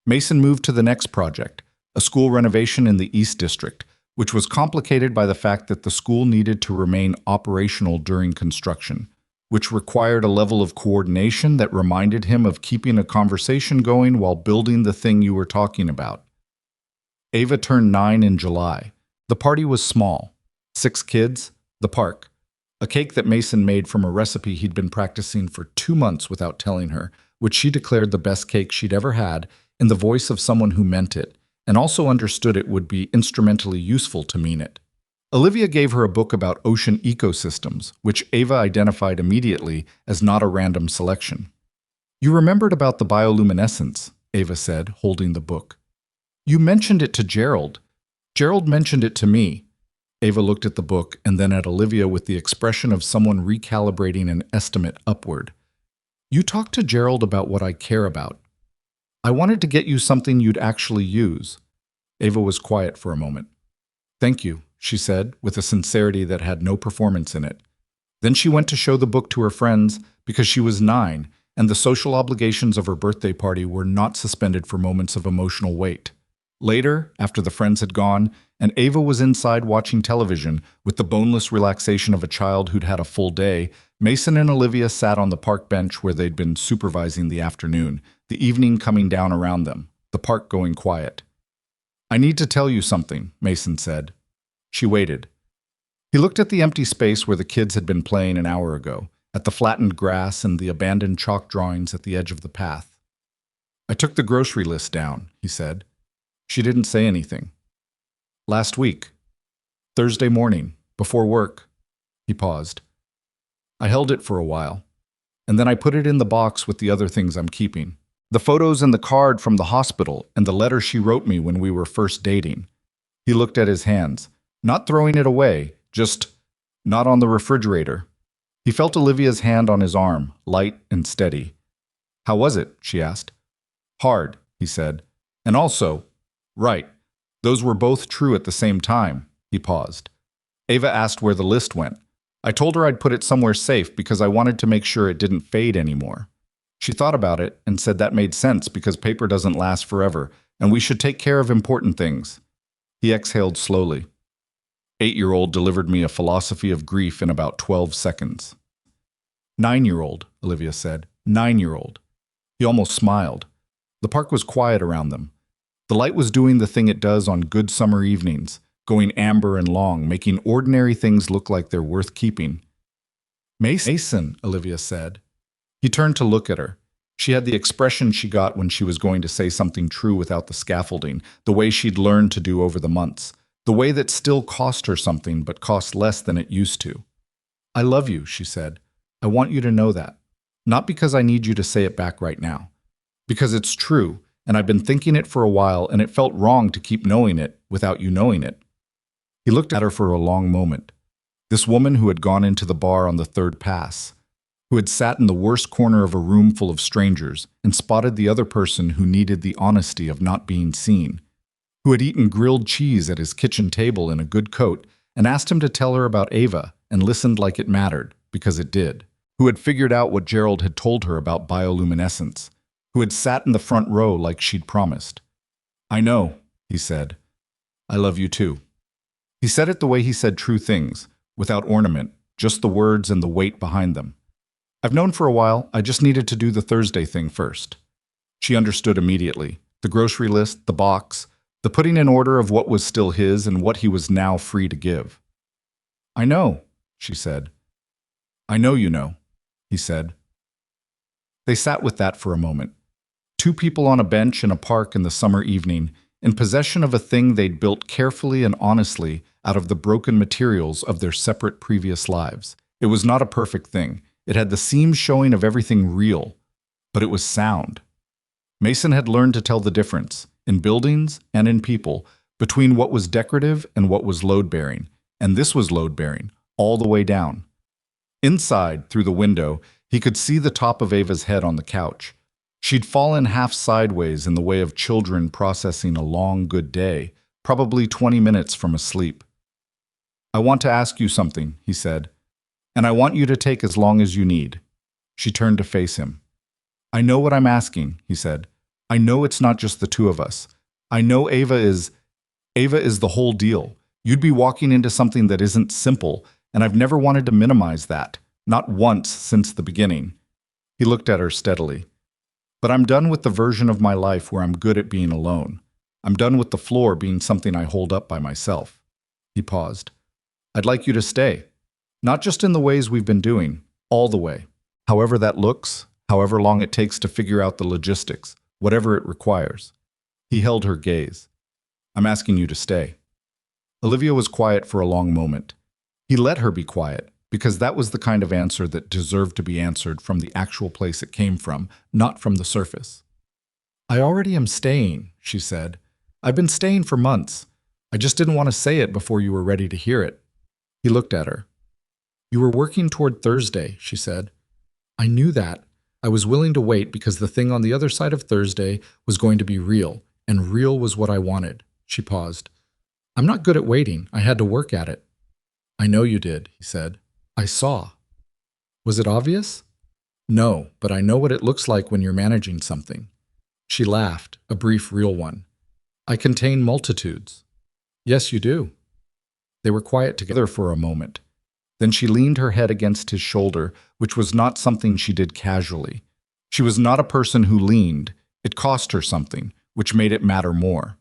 Mason moved to the next project, a school renovation in the East District, which was complicated by the fact that the school needed to remain operational during construction, which required a level of coordination that reminded him of keeping a conversation going while building the thing you were talking about. Ava turned 9 in July. The party was small. 6 kids, the park. A cake that Mason made from a recipe he'd been practicing for 2 months without telling her, which she declared the best cake she'd ever had, in the voice of someone who meant it, and also understood it would be instrumentally useful to mean it. Olivia gave her a book about ocean ecosystems, which Ava identified immediately as not a random selection. "You remembered about the bioluminescence," Ava said, holding the book. "You mentioned it to Gerald. Gerald mentioned it to me." Ava looked at the book and then at Olivia with the expression of someone recalibrating an estimate upward. "You talked to Gerald about what I care about. I wanted to get you something you'd actually use." Ava was quiet for a moment. "Thank you," she said, with a sincerity that had no performance in it. Then she went to show the book to her friends because she was 9, and the social obligations of her birthday party were not suspended for moments of emotional weight. Later, after the friends had gone, and Ava was inside watching television with the boneless relaxation of a child who'd had a full day, Mason and Olivia sat on the park bench where they'd been supervising the afternoon, the evening coming down around them, the park going quiet. "I need to tell you something," Mason said. She waited. He looked at the empty space where the kids had been playing an hour ago, at the flattened grass and the abandoned chalk drawings at the edge of the path. "I took the grocery list down," he said. She didn't say anything. "Last week. Thursday morning, before work." He paused. "I held it for a while, and then I put it in the box with the other things I'm keeping. The photos and the card from the hospital and the letter she wrote me when we were first dating." He looked at his hands. Not throwing it away, just not on the refrigerator. He felt Olivia's hand on his arm, light and steady. "How was it?" she asked. "Hard," he said. "And also, right. Those were both true at the same time." He paused. Ava asked where the list went. "I told her I'd put it somewhere safe because I wanted to make sure it didn't fade anymore." She thought about it and said that made sense because paper doesn't last forever, and we should take care of important things. He exhaled slowly. 8-year-old delivered me a philosophy of grief in about 12 seconds. 9-year-old, Olivia said. 9-year-old. He almost smiled. The park was quiet around them. The light was doing the thing it does on good summer evenings, going amber and long, making ordinary things look like they're worth keeping. "Mason," Olivia said. He turned to look at her. She had the expression she got when she was going to say something true without the scaffolding, the way she'd learned to do over the months. The way that still cost her something, but cost less than it used to. "I love you," she said. "I want you to know that. Not because I need you to say it back right now. Because it's true, and I've been thinking it for a while, and it felt wrong to keep knowing it without you knowing it." He looked at her for a long moment. This woman who had gone into the bar on the third pass, who had sat in the worst corner of a room full of strangers and spotted the other person who needed the honesty of not being seen, who had eaten grilled cheese at his kitchen table in a good coat and asked him to tell her about Ava and listened like it mattered, because it did, who had figured out what Gerald had told her about bioluminescence, who had sat in the front row like she'd promised. I know, he said. I love you too. He said it the way he said true things, without ornament, just the words and the weight behind them. I've known for a while, I just needed to do the Thursday thing first. She understood immediately. The grocery list, the box, the putting in order of what was still his and what he was now free to give. I know, she said. I know you know, he said. They sat with that for a moment. Two people on a bench in a park in the summer evening, in possession of a thing they'd built carefully and honestly out of the broken materials of their separate previous lives. It was not a perfect thing. It had the seams showing of everything real, but it was sound. Mason had learned to tell the difference, in buildings and in people, between what was decorative and what was load-bearing, and this was load-bearing, all the way down. Inside, through the window, he could see the top of Ava's head on the couch. She'd fallen half sideways in the way of children processing a long, good day, probably 20 minutes from asleep. I want to ask you something, he said, and I want you to take as long as you need. She turned to face him. I know what I'm asking, he said. I know it's not just the two of us. I know Ava is the whole deal. You'd be walking into something that isn't simple, and I've never wanted to minimize that, not once since the beginning. He looked at her steadily. But I'm done with the version of my life where I'm good at being alone. I'm done with the floor being something I hold up by myself. He paused. I'd like you to stay. Not just in the ways we've been doing, all the way. However that looks, however long it takes to figure out the logistics, whatever it requires. He held her gaze. I'm asking you to stay. Olivia was quiet for a long moment. He let her be quiet, because that was the kind of answer that deserved to be answered from the actual place it came from, not from the surface. I already am staying, she said. I've been staying for months. I just didn't want to say it before you were ready to hear it. He looked at her. You were working toward Thursday, she said. I knew that. I was willing to wait because the thing on the other side of Thursday was going to be real, and real was what I wanted. She paused. I'm not good at waiting. I had to work at it. I know you did, he said. I saw. Was it obvious? No, but I know what it looks like when you're managing something. She laughed, a brief, real one. I contain multitudes. Yes, you do. They were quiet together for a moment. Then she leaned her head against his shoulder, which was not something she did casually. She was not a person who leaned. It cost her something, which made it matter more.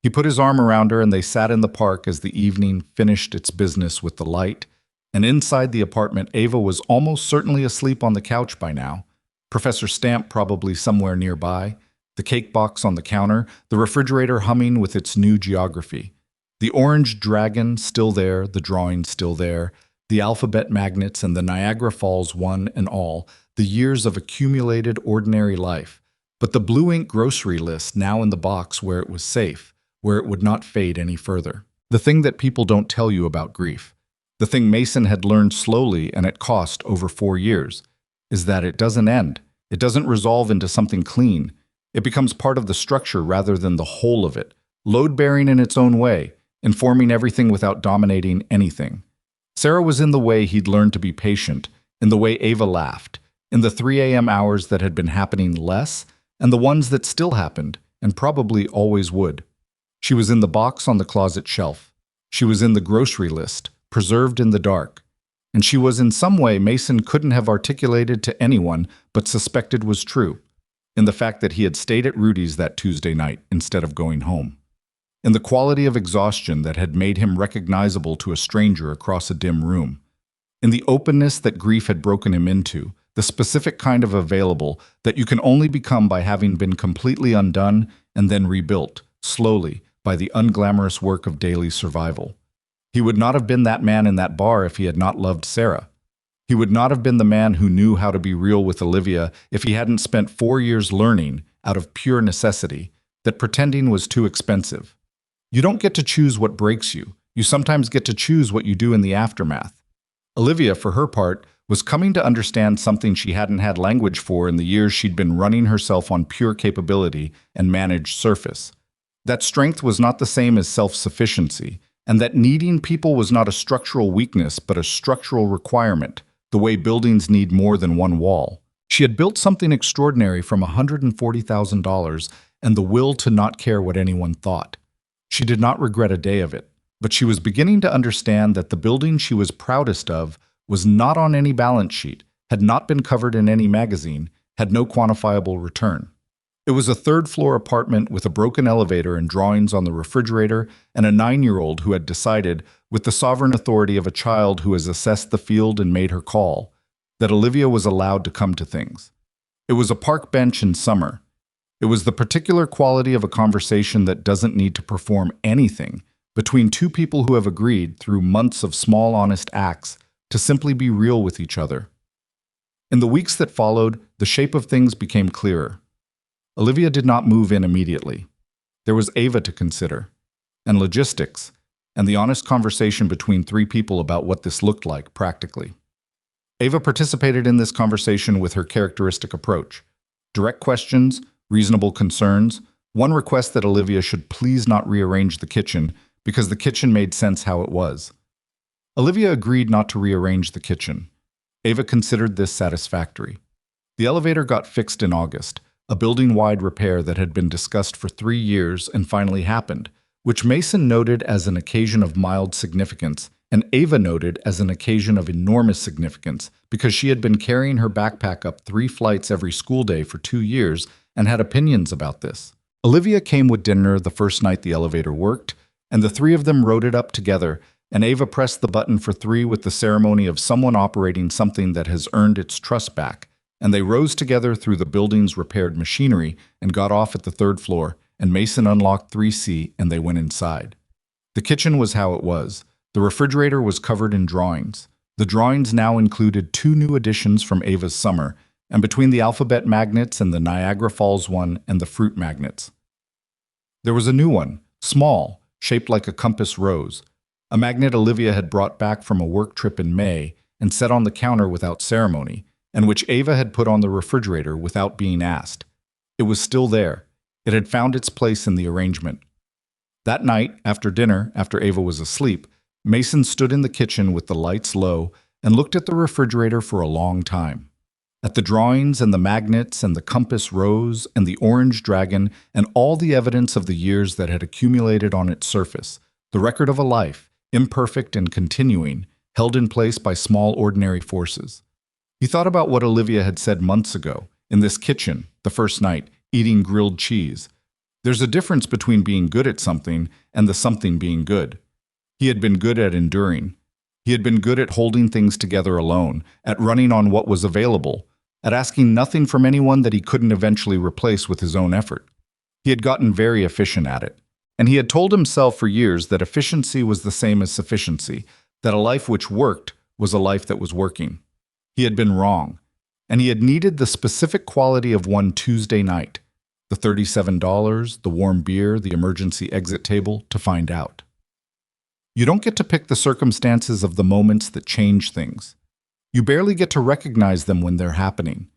He put his arm around her and they sat in the park as the evening finished its business with the light. And inside the apartment, Ava was almost certainly asleep on the couch by now. Professor Stamp probably somewhere nearby, the cake box on the counter, the refrigerator humming with its new geography. The orange dragon still there, the drawing still there, the alphabet magnets and the Niagara Falls one and all, the years of accumulated ordinary life. But the blue ink grocery list now in the box where it was safe, where it would not fade any further. The thing that people don't tell you about grief. The thing Mason had learned slowly and at cost over 4 years, is that it doesn't end. It doesn't resolve into something clean. It becomes part of the structure rather than the whole of it, load-bearing in its own way, informing everything without dominating anything. Sarah was in the way he'd learned to be patient, in the way Ava laughed, in the 3 a.m. hours that had been happening less, and the ones that still happened, and probably always would. She was in the box on the closet shelf. She was in the grocery list, preserved in the dark. And she was in some way Mason couldn't have articulated to anyone but suspected was true, in the fact that he had stayed at Rudy's that Tuesday night instead of going home. In the quality of exhaustion that had made him recognizable to a stranger across a dim room. In the openness that grief had broken him into, the specific kind of available that you can only become by having been completely undone and then rebuilt, slowly, by the unglamorous work of daily survival. He would not have been that man in that bar if he had not loved Sarah. He would not have been the man who knew how to be real with Olivia if he hadn't spent 4 years learning, out of pure necessity, that pretending was too expensive. You don't get to choose what breaks you. You sometimes get to choose what you do in the aftermath. Olivia, for her part, was coming to understand something she hadn't had language for in the years she'd been running herself on pure capability and managed surface. That strength was not the same as self-sufficiency, and that needing people was not a structural weakness but a structural requirement, the way buildings need more than one wall. She had built something extraordinary from $140,000 and the will to not care what anyone thought. She did not regret a day of it, but she was beginning to understand that the building she was proudest of was not on any balance sheet, had not been covered in any magazine, had no quantifiable return. It was a third-floor apartment with a broken elevator and drawings on the refrigerator, and a 9-year-old who had decided, with the sovereign authority of a child who has assessed the field and made her call, that Olivia was allowed to come to things. It was a park bench in summer. It was the particular quality of a conversation that doesn't need to perform anything, between two people who have agreed, through months of small honest acts, to simply be real with each other. In the weeks that followed, the shape of things became clearer. Olivia did not move in immediately. There was Ava to consider, and logistics, and the honest conversation between three people about what this looked like practically. Ava participated in this conversation with her characteristic approach. Direct questions, reasonable concerns, one request that Olivia should please not rearrange the kitchen because the kitchen made sense how it was. Olivia agreed not to rearrange the kitchen. Ava considered this satisfactory. The elevator got fixed in August, a building-wide repair that had been discussed for 3 years and finally happened, which Mason noted as an occasion of mild significance, and Ava noted as an occasion of enormous significance because she had been carrying her backpack up 3 flights every school day for 2 years and had opinions about this. Olivia came with dinner the first night the elevator worked, and the 3 of them rode it up together, and Ava pressed the button for 3 with the ceremony of someone operating something that has earned its trust back, and they rose together through the building's repaired machinery and got off at the 3rd floor, and Mason unlocked 3C and they went inside. The kitchen was how it was. The refrigerator was covered in drawings. The drawings now included 2 new additions from Ava's summer, and between the alphabet magnets and the Niagara Falls one and the fruit magnets. There was a new one, small, shaped like a compass rose, a magnet Olivia had brought back from a work trip in May and set on the counter without ceremony, and which Ava had put on the refrigerator without being asked. It was still there. It had found its place in the arrangement. That night, after dinner, after Ava was asleep, Mason stood in the kitchen with the lights low and looked at the refrigerator for a long time. At the drawings and the magnets and the compass rose and the orange dragon and all the evidence of the years that had accumulated on its surface, the record of a life, imperfect and continuing, held in place by small ordinary forces. He thought about what Olivia had said months ago, in this kitchen, the first night, eating grilled cheese. There's a difference between being good at something and the something being good. He had been good at enduring. He had been good at holding things together alone, at running on what was available, at asking nothing from anyone that he couldn't eventually replace with his own effort. He had gotten very efficient at it. And he had told himself for years that efficiency was the same as sufficiency, that a life which worked was a life that was working. He had been wrong, and he had needed the specific quality of one Tuesday night, the $37, the warm beer, the emergency exit table, to find out. You don't get to pick the circumstances of the moments that change things. You barely get to recognize them when they're happening.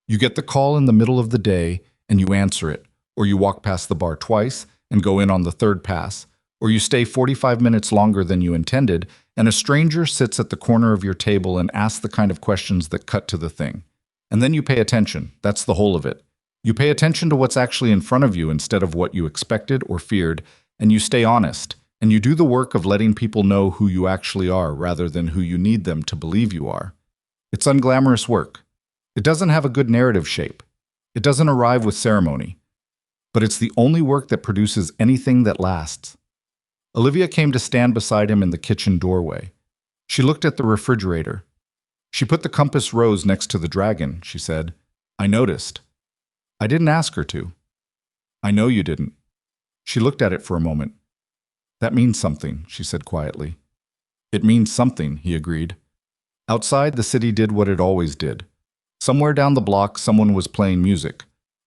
You get the call in the middle of the day, and you answer it, or you walk past the bar twice and go in on the 3rd pass, or you stay 45 minutes longer than you intended, and a stranger sits at the corner of your table and asks the kind of questions that cut to the thing. And then you pay attention. That's the whole of it. You pay attention to what's actually in front of you instead of what you expected or feared, and you stay honest, and you do the work of letting people know who you actually are rather than who you need them to believe you are. It's unglamorous work. It doesn't have a good narrative shape. It doesn't arrive with ceremony. But it's the only work that produces anything that lasts. Olivia came to stand beside him in the kitchen doorway. She looked at the refrigerator. She put the compass rose next to the dragon, she said. I noticed. I didn't ask her to. I know you didn't. She looked at it for a moment. That means something, she said quietly. It means something, he agreed. Outside, the city did what it always did. Somewhere down the block, someone was playing music.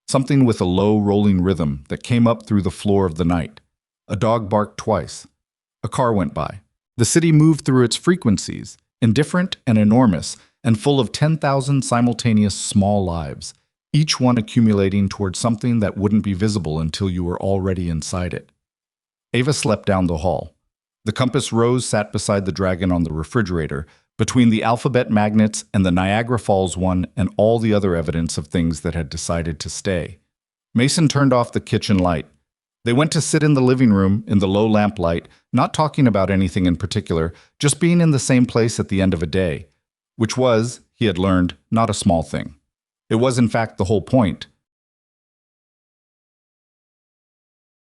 Something with a low, rolling rhythm that came up through the floor of the night. A dog barked twice. A car went by. The city moved through its frequencies, indifferent and enormous, and full of 10,000 simultaneous small lives, each one accumulating toward something that wouldn't be visible until you were already inside it. Ava slept down the hall. The compass rose sat beside the dragon on the refrigerator, between the alphabet magnets and the Niagara Falls one and all the other evidence of things that had decided to stay. Mason turned off the kitchen light. They went to sit in the living room in the low lamplight, not talking about anything in particular, just being in the same place at the end of a day, which was, he had learned, not a small thing. It was in fact the whole point.